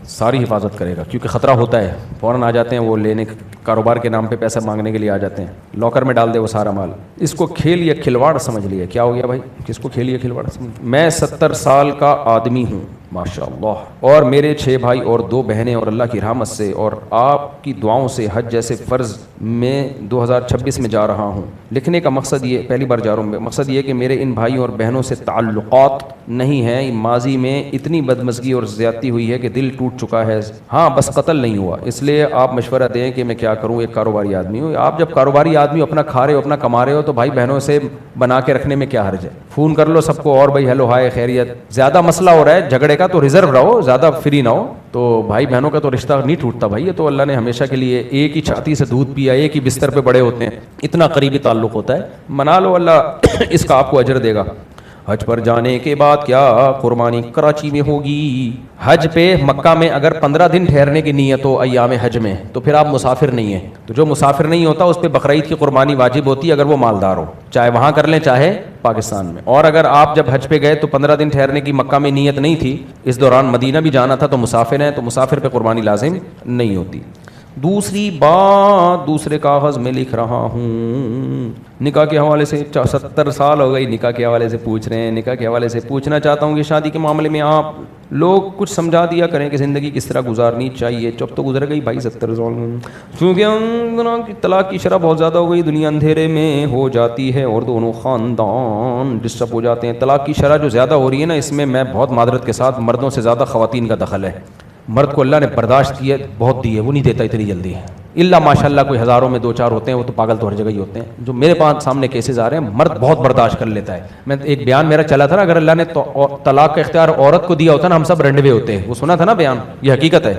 ساری حفاظت کرے گا, کیونکہ خطرہ ہوتا ہے. فوراً آ جاتے ہیں وہ لینے, کاروبار کے نام پہ پیسہ مانگنے کے لیے آ جاتے ہیں. لاکر میں ڈال دے وہ سارا مال. اس کو کھیل یا کھلواڑ سمجھ لیا. کیا ہو گیا بھائی؟ کس کو کھیل یا کھلواڑ سمجھ؟ میں 70 سال کا آدمی ہوں ماشاء اللہ, اور میرے 6 بھائی اور 2 بہنیں, اور اللہ کی رحمت سے اور آپ کی دعاؤں سے حج جیسے فرض میں 2026 میں جا رہا ہوں. لکھنے کا مقصد یہ, پہلی بار جا رہا ہوں, مقصد یہ کہ میرے ان بھائیوں اور بہنوں سے تعلقات نہیں ہیں. ماضی میں اتنی بدمزگی اور زیادتی ہوئی ہے کہ دل ٹوٹ چکا ہے. ہاں بس قتل نہیں ہوا, اس لیے آپ مشورہ دیں کہ میں کیا کروں. ایک کاروباری آدمی ہوں. آپ جب کاروباری آدمی اپنا کھا رہے ہو, اپنا کما رہے ہو, تو بھائی بہنوں سے بنا کے رکھنے میں کیا حرج ہے؟ فون کر لو سب کو, اور بھائی ہیلو ہائے خیریت. زیادہ مسئلہ ہو رہا ہے جھگڑے کا تو ریزرو رہو, زیادہ فری نہ ہو. تو بھائی بہنوں کا تو رشتہ نہیں ٹوٹتا بھائی, یہ تو اللہ نے ہمیشہ کے لیے ایک ہی چھاتی سے دودھ پیا, ایک ہی بستر پہ بڑے ہوتے ہیں, اتنا قریبی تعلق ہوتا ہے. منا لو, اللہ اس کا آپ کو اجر دے گا. حج پر جانے کے بعد کیا قربانی کراچی میں ہوگی؟ حج پہ مکہ میں اگر 15 دن ٹھہرنے کی نیت ہو ایام حج میں تو پھر آپ مسافر نہیں ہیں. تو جو مسافر نہیں ہوتا اس پہ بقرعید کی قربانی واجب ہوتی ہے اگر وہ مالدار ہو, چاہے وہاں کر لیں چاہے پاکستان میں. اور اگر آپ جب حج پہ گئے تو 15 دن ٹھہرنے کی مکہ میں نیت نہیں تھی, اس دوران مدینہ بھی جانا تھا, تو مسافر ہیں, تو مسافر پہ قربانی لازم نہیں ہوتی. دوسری بات, دوسرے کاغذ میں لکھ رہا ہوں, نکاح کے حوالے سے 70 سال ہو گئی نکاح کے حوالے سے پوچھ رہے ہیں. نکاح کے حوالے سے پوچھنا چاہتا ہوں کہ شادی کے معاملے میں آپ لوگ کچھ سمجھا دیا کریں کہ زندگی کس طرح گزارنی چاہیے. چپ تو گزر گئی بھائی 70 سال, کیونکہ طلاق کی شرح بہت زیادہ ہو گئی, دنیا اندھیرے میں ہو جاتی ہے اور دونوں خاندان ڈسٹرب ہو جاتے ہیں. طلاق کی شرح جو زیادہ ہو رہی ہے نا, اس میں بہت معذرت کے ساتھ مردوں سے زیادہ خواتین کا دخل ہے. مرد کو اللہ نے برداشت کی ہے بہت دی ہے, وہ نہیں دیتا اتنی جلدی ہے, اللہ ماشاء اللہ کوئی ہزاروں میں 2-4 ہوتے ہیں, وہ تو پاگل تو ہر جگہ ہی ہوتے ہیں. جو میرے پاس سامنے کیسز آ رہے ہیں, مرد بہت برداشت کر لیتا ہے. میں ایک بیان میرا چلا تھا نا, اگر اللہ نے طلاق کا اختیار عورت کو دیا ہوتا نا, ہم سب رنڈوے ہوتے ہیں. وہ سنا تھا نا بیان, یہ حقیقت ہے.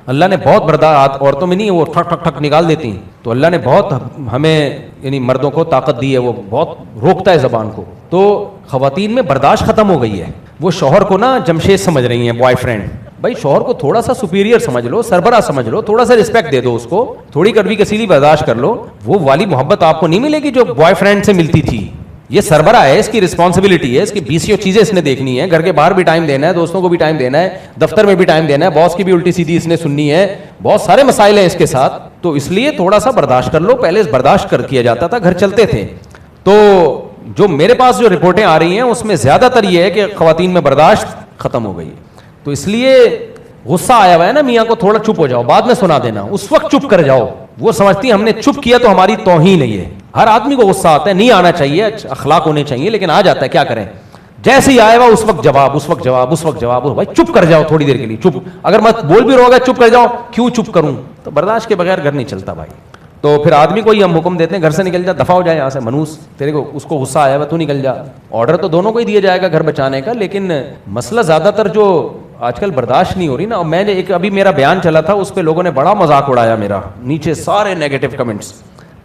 اللہ نے بہت برداشت, عورتوں میں نہیں, وہ ٹھک ٹھک ٹھک نکال دیتی ہیں. تو اللہ نے بہت ہمیں یعنی مردوں کو طاقت دی ہے, وہ بہت روکتا ہے زبان کو. تو خواتین میں برداشت ختم ہو گئی ہے. وہ شوہر کو نا جمشید سمجھ رہی ہیں, بوائے فرینڈ. بھائی شوہر کو تھوڑا سا سپیریئر سمجھ لو, سربراہ سمجھ لو, تھوڑا سا رسپیکٹ دے دو اس کو, تھوڑی کڑوی کسیلی برداشت کر لو. وہ والی محبت آپ کو نہیں ملے گی جو بوائے فرینڈ سے ملتی تھی. یہ سربراہ ہے, اس کی رسپانسبلٹی ہے, اس کی 20 چیزیں اس نے دیکھنی ہے, گھر کے باہر بھی ٹائم دینا ہے, دوستوں کو بھی ٹائم دینا ہے, دفتر میں بھی ٹائم دینا ہے, باس کی بھی الٹی سیدھی اس نے سننی ہے, بہت سارے مسائل ہیں اس کے ساتھ. تو اس لیے تھوڑا سا برداشت کر لو. پہلے برداشت کر کیا جاتا تھا, گھر چلتے تھے. تو جو میرے پاس جو رپورٹیں آ رہی ہیں اس میں زیادہ تر یہ ہے کہ خواتین میں برداشت ختم ہو گئی. تو اس لیے غصہ آیا ہوا ہے نا میاں کو, تھوڑا چپ ہو جاؤ, بعد میں سنا دینا, اس وقت چپ کر جاؤ. وہ سمجھتی ہیں ہم نے چپ کیا تو ہماری توہین ہے. یہ ہر آدمی کو غصہ آتا ہے, نہیں آنا چاہیے, اخلاق ہونے چاہیے, لیکن آ جاتا ہے, کیا کریں. جیسے ہی آئے گا اس وقت جواب, اس وقت جواب, اس وقت جواب. بھائی چپ کر جاؤ تھوڑی دیر کے لیے, چپ. اگر مت بول بھی رہو گا چپ کر جاؤ, کیوں چپ کروں. تو برداشت کے بغیر گھر نہیں چلتا بھائی. تو پھر آدمی کو ہی ہم حکم دیتے ہیں گھر سے نکل جا, دفع ہو جائے یہاں سے, منوس تیرے کو, اس کو غصہ آیا ہوا تو نکل جا. آرڈر تو دونوں کو ہی دیا جائے گا گھر بچانے کا, لیکن مسئلہ زیادہ تر جو آج کل برداشت نہیں ہو رہی نا. اور میں نے ایک ابھی میرا بیان چلا تھا, اس پہ لوگوں نے بڑا مذاق اڑایا میرا, نیچے سارے نیگیٹو کمنٹس.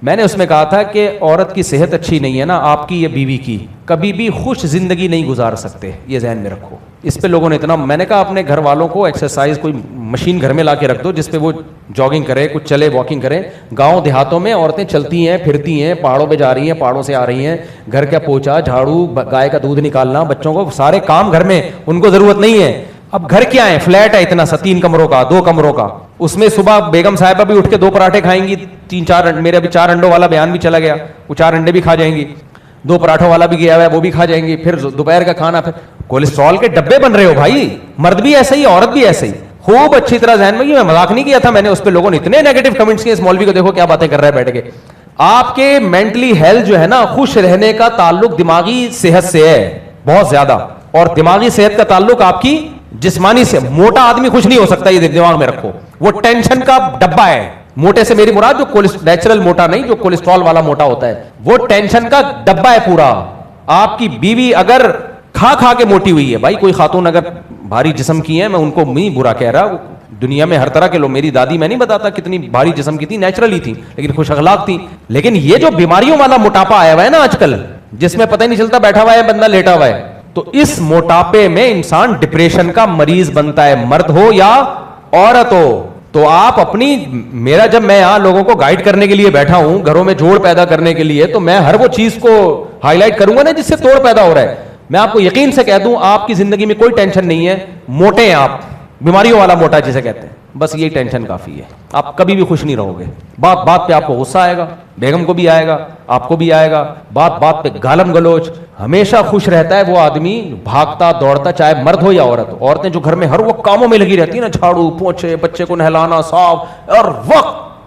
میں نے اس میں کہا تھا کہ عورت کی صحت اچھی نہیں ہے نا, آپ کی یا بیوی کی, کبھی بھی خوش زندگی نہیں گزار سکتے, یہ ذہن میں رکھو. اس پہ لوگوں نے اتنا, میں نے کہا اپنے گھر والوں کو ایکسرسائز کوئی مشین گھر میں لا کے رکھ دو جس پہ وہ جاگنگ کرے, کچھ چلے, واکنگ کرے. گاؤں دیہاتوں میں عورتیں چلتی ہیں, پھرتی ہیں, پہاڑوں پہ جا رہی ہیں, پہاڑوں سے آ رہی ہیں, گھر کا پوچھا, جھاڑو, گائے کا دودھ نکالنا, بچوں کو, سارے کام گھر میں, ان کو ضرورت نہیں ہے. اب گھر کیا ہے, فلیٹ ہے اتنا سا, 3 کمروں کا, 2 کمروں کا, اس میں صبح بیگم صاحبہ بھی اٹھ کے 2 پراٹھے کھائیں گی, 3-4, میرے ابھی 4 انڈوں والا بیان بھی چلا گیا, وہ 4 انڈے بھی کھا جائیں گی, 2 پراٹھوں والا بھی گیا ہوا ہے وہ بھی کھا جائیں گی. پھر دوپہر کا کھانا, پھر کولیسٹرول کے ڈبے بن رہے ہو بھائی. مرد بھی ایسا ہی, عورت بھی ایسے ہی. خوب اچھی طرح ذہن میں, میں مذاق نہیں کیا تھا میں نے, اس پہ لوگوں نے اتنے نیگیٹو کمنٹس کیے, اس مولوی کو دیکھو کیا باتیں کر رہا ہے بیٹھ کے. آپ کے مینٹلی ہیلتھ جو ہے نا, خوش رہنے کا تعلق دماغی صحت سے ہے بہت زیادہ, اور دماغی صحت کا تعلق آپ کی جسمانی سے. موٹا آدمی خوش نہیں ہو سکتا, یہ دماغ میں رکھو, وہ ٹینشن کا ڈبہ ہے. موٹے سے میری مراد جو نیچرل موٹا نہیں, جو کولیسٹرول والا موٹا ہوتا ہے, وہ ٹینشن کا ڈبہ ہے پورا. آپ کی بیوی اگر کھا کھا کے موٹی ہوئی ہے, بھائی کوئی خاتون اگر بھاری جسم کی ہے, میں ان کو نہیں برا کہہ رہا, دنیا میں ہر طرح کے لوگ, میری دادی میں نہیں بتاتا کتنی بھاری جسم کی تھی, نیچرلی تھی لیکن خوش اخلاق تھی. لیکن یہ جو بیماریوں والا موٹاپا آیا ہوا ہے نا آج کل, جس میں پتہ ہی نہیں چلتا بیٹھا ہوا ہے بندہ لیٹا ہوا ہے, تو اس موٹاپے میں انسان ڈپریشن کا مریض بنتا ہے, مرد ہو یا عورت ہو. تو آپ اپنی, میرا جب میں یہاں لوگوں کو گائیڈ کرنے کے لیے بیٹھا ہوں, گھروں میں جوڑ پیدا کرنے کے لیے, تو میں ہر وہ چیز کو ہائی لائٹ کروں گا نا جس سے توڑ پیدا ہو رہا ہے. میں آپ کو یقین سے کہہ دوں, آپ کی زندگی میں کوئی ٹینشن نہیں ہے, موٹے ہیں آپ, بیماریوں والا موٹا جسے کہتے ہیں, بس یہی ٹینشن کافی ہے. آپ کبھی بھی خوش نہیں رہو گے. بات بات پہ آپ کو غصہ آئے گا, بیگم کو بھی آئے گا, آپ کو بھی آئے گا, بات بات پہ گالم گلوچ. ہمیشہ خوش رہتا ہے وہ آدمی, بھاگتا دوڑتا, چاہے مرد ہو یا عورت ہو. عورتیں جو گھر میں ہر وقت کاموں میں لگی رہتی ہیں نا, جھاڑو پوچھے, بچے کو نہلانا, صاف,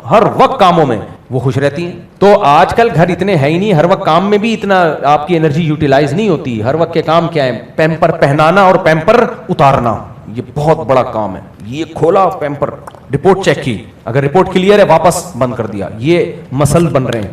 ہر وقت کاموں میں, وہ خوش رہتی ہیں. تو آج کل گھر اتنے ہے ہی نہیں, ہر وقت کام میں بھی اتنا آپ کی انرجی یوٹیلائز نہیں ہوتی. ہر وقت کے کام کیا ہے, پیمپر پہنانا اور پیمپر اتارنا, یہ بہت بڑا کام ہے. یہ کھولا پیمپر, رپورٹ چیک کی, اگر رپورٹ کلیئر ہے واپس بند کر دیا. یہ مسل بن رہے ہیں,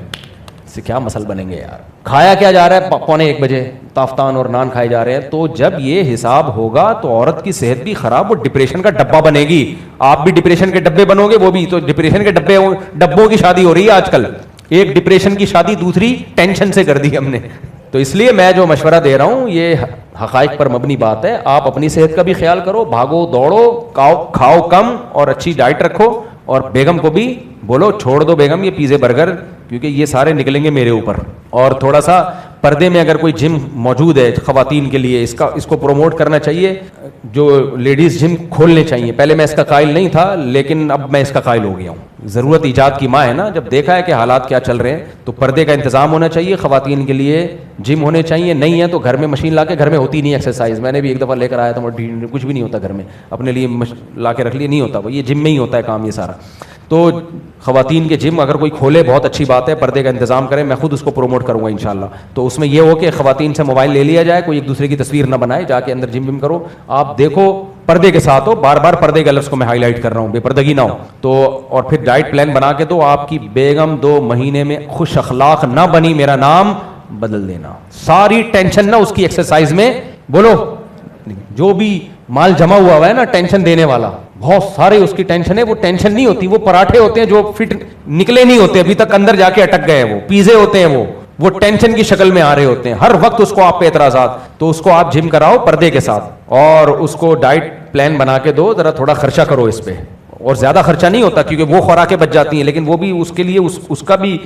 اس سے کیا مسل بنیں گے یار. کھایا کیا جا رہا ہے, 1:45 بجے تافتان اور نان کھائے جا رہے ہیں. تو جب یہ حساب ہوگا تو عورت کی صحت بھی خراب, وہ ڈپریشن کا ڈبہ بنے گی. آپ بھی ڈپریشن کے ڈبے بنو گے, وہ بھی. تو ڈپریشن کے ڈبوں کی شادی ہو رہی ہے آج کل. ایک ڈپریشن کی شادی دوسری ٹینشن سے کر دی ہم نے. تو اس لیے میں جو مشورہ دے رہا ہوں یہ حقائق پر مبنی بات ہے. آپ اپنی صحت کا بھی خیال کرو, بھاگو دوڑو, کھاؤ کم اور اچھی ڈائٹ رکھو, اور بیگم کو بھی بولو چھوڑ دو بیگم یہ پیزے برگر, کیونکہ یہ سارے نکلیں گے میرے اوپر. اور تھوڑا سا پردے میں اگر کوئی جم موجود ہے خواتین کے لیے, اس کو پروموٹ کرنا چاہیے, جو لیڈیز جم کھولنے چاہیے. پہلے میں اس کا قائل نہیں تھا لیکن اب میں اس کا قائل ہو گیا ہوں. ضرورت ایجاد کی ماں ہے نا, جب دیکھا ہے کہ حالات کیا چل رہے ہیں تو پردے کا انتظام ہونا چاہیے, خواتین کے لیے جم ہونے چاہیے. نہیں ہے تو گھر میں مشین لا کے, گھر میں ہوتی نہیں ایکسرسائز, میں نے بھی ایک دفعہ لے کر آیا تھا, کچھ بھی نہیں ہوتا گھر میں, اپنے لیے لا کے رکھ لیے, نہیں ہوتا وہ, یہ جم میں ہی ہوتا ہے کام یہ سارا. تو خواتین کے جم اگر کوئی کھولے بہت اچھی بات ہے, پردے کا انتظام کریں, میں خود اس کو پروموٹ کروں گا انشاءاللہ. تو اس میں یہ ہو کہ خواتین سے موبائل لے لیا جائے, کوئی ایک دوسرے کی تصویر نہ بنائے, جا کے اندر جم کرو, آپ دیکھو پردے کے ساتھ ہو. بار بار پردے کے لفظ کو میں ہائی لائٹ کر رہا ہوں, بے پردگی نہ ہو. تو اور پھر ڈائٹ پلان بنا کے تو آپ کی بیگم 2 مہینے میں خوش اخلاق نہ بنی, میرا نام بدل دینا. ساری ٹینشن نہ اس کی ایکسرسائز میں, بولو جو بھی مال جمع ہوا ہے نا ٹینشن دینے والا, بہت سارے اس کی ٹینشن ہے. وہ ٹینشن نہیں ہوتی, وہ پراٹھے ہوتے ہیں جو فٹ نکلے نہیں ہوتے ابھی تک, اندر جا کے اٹک گئے, وہ پیزے ہوتے ہیں, وہ ٹینشن کی شکل میں آ رہے ہوتے ہیں ہر وقت اس کو آپ پہ اعتراضات. تو اس کو آپ جم کراؤ پردے کے ساتھ, اور اس کو ڈائٹ پلان بنا کے دو, ذرا تھوڑا خرچہ کرو اس پہ. اور زیادہ خرچہ نہیں ہوتا کیونکہ وہ خوراکیں بچ جاتی ہیں, لیکن وہ بھی اس کے لیے اس کا بھی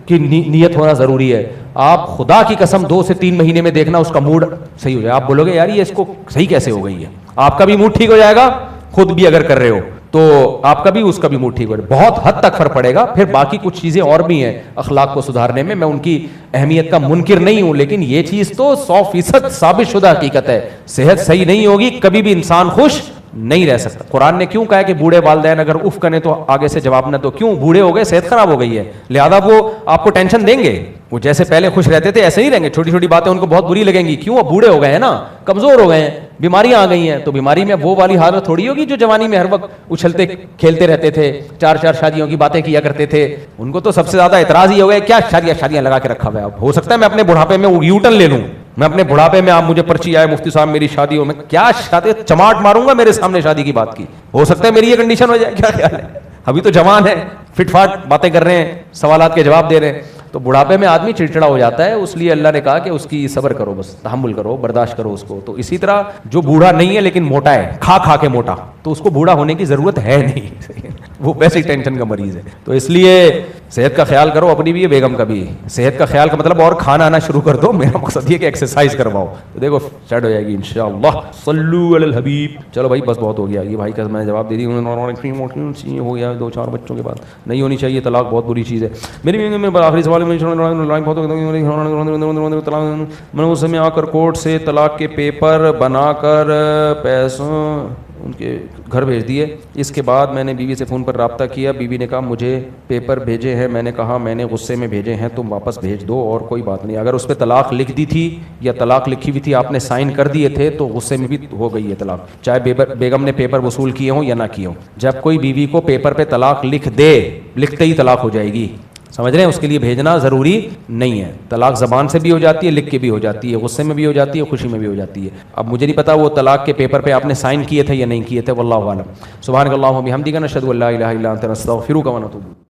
کی نیت ہونا ضروری ہے. آپ خدا کی قسم 2 سے 3 مہینے میں دیکھنا اس کا موڈ صحیح ہو جائے. آپ بولو گے یار یہ اس کو صحیح کیسے ہو گئی ہے, آپ کا بھی موڈ ٹھیک ہو جائے گا, خود بھی اگر کر رہے ہو تو آپ کا بھی اس کا بھی موڈ ٹھیک ہو جائے, بہت حد تک فرق پڑے گا. پھر باقی کچھ چیزیں اور بھی ہیں اخلاق کو سدھارنے میں, میں ان کی اہمیت کا منکر نہیں ہوں, لیکن یہ چیز تو 100% ثابت شدہ حقیقت ہے. صحت صحیح نہیں ہوگی کبھی بھی انسان خوش نہیں رہ سکتا. قرآن نے کیوں کہا ہے کہ بوڑھے والدین اگر اف کریں تو آگے سے جواب نہ دو؟ کیوں؟ بوڑھے ہو گئے, صحت خراب ہو گئی ہے, لہذا وہ آپ کو ٹینشن دیں گے. وہ جیسے پہلے خوش رہتے تھے ایسے ہی رہیں گے, چھوٹی چھوٹی باتیں ان کو بہت بری لگیں گی. کیوں؟ اب بوڑھے ہو گئے ہیں نا, کمزور ہو گئے ہیں, بیماریاں آ گئی ہیں. تو بیماری میں وہ والی حالت تھوڑی ہوگی جو جوانی میں ہر وقت اچھلتے کھیلتے رہتے تھے, 4 شادیوں کی باتیں کیا کرتے تھے. ان کو تو سب سے زیادہ اعتراض ہی ہو گیا کیا شادیاں لگا کے رکھا ہوا ہے. اب ہو سکتا ہے میں اپنے بڑھاپے میں یو ٹرن لے لوں, میں اپنے بڑھاپے میں آپ مجھے پرچی آئے مفتی صاحب میری شادی ہو, میں کیا شادی چماٹ ماروں گا میرے سامنے شادی کی بات کی. ہو سکتا ہے میری یہ کنڈیشن ہو جائے, کیا خیال ہے؟ ابھی تو جوان ہے, فٹ فاٹ باتیں کر رہے ہیں, سوالات کے جواب دے رہے ہیں. تو بڑھاپے میں آدمی چڑچڑا ہو جاتا ہے, اس لیے اللہ نے کہا کہ اس کی صبر کرو, بس تحمل کرو, برداشت کرو اس کو. تو اسی طرح جو بوڑھا نہیں ہے لیکن موٹا ہے, کھا کے موٹا, تو اس کو بوڑھا ہونے کی ضرورت ہے نہیں, وہ ویسے ہی ٹینشن کا مریض ہے. تو اس لیے صحت کا خیال کرو, اپنی بھی بیگم کا بھی. صحت کا خیال کا مطلب اور کھانا آنا شروع کر دو, میرا مقصد یہ کہ ایکسرسائز کرواؤ, تو دیکھو سیٹ ہو جائے گی انشاءاللہ. صلو علی الحبیب. چلو بھائی بس بہت ہو گیا, یہ بھائی کا میں نے جواب دے دی, ہو گیا 2-4 بچوں کے بعد. نہیں ہونی چاہیے طلاق, بہت بری چیز ہے. میری آخری سوال میں نے اس میں آ کر کورٹ سے طلاق کے پیپر بنا کر پیسوں ان کے گھر بھیج دیے. اس کے بعد میں نے بیوی سے فون پر رابطہ کیا, بیوی نے کہا مجھے پیپر بھیجے ہیں, میں نے کہا میں نے غصے میں بھیجے ہیں, تم واپس بھیج دو اور کوئی بات نہیں. اگر اس پہ طلاق لکھ دی تھی یا طلاق لکھی ہوئی تھی, آپ نے سائن کر دیے تھے, تو غصے میں بھی ہو گئی ہے طلاق, چاہے بیگم نے پیپر وصول کیے ہوں یا نہ کیے ہوں. جب کوئی بیوی کو پیپر پہ طلاق لکھ دے, لکھتے ہی طلاق ہو جائے گی, سمجھ رہے ہیں؟ اس کے لیے بھیجنا ضروری نہیں ہے. طلاق زبان سے بھی ہو جاتی ہے, لکھ کے بھی ہو جاتی ہے, غصے میں بھی ہو جاتی ہے, خوشی میں بھی ہو جاتی ہے. اب مجھے نہیں پتا وہ طلاق کے پیپر پہ آپ نے سائن کیے تھے یا نہیں کیے تھے, واللہ اعلم. سبحانک اللہم و بحمدک نشہد ان لا الہ الا انت نستغفرک و نتوب.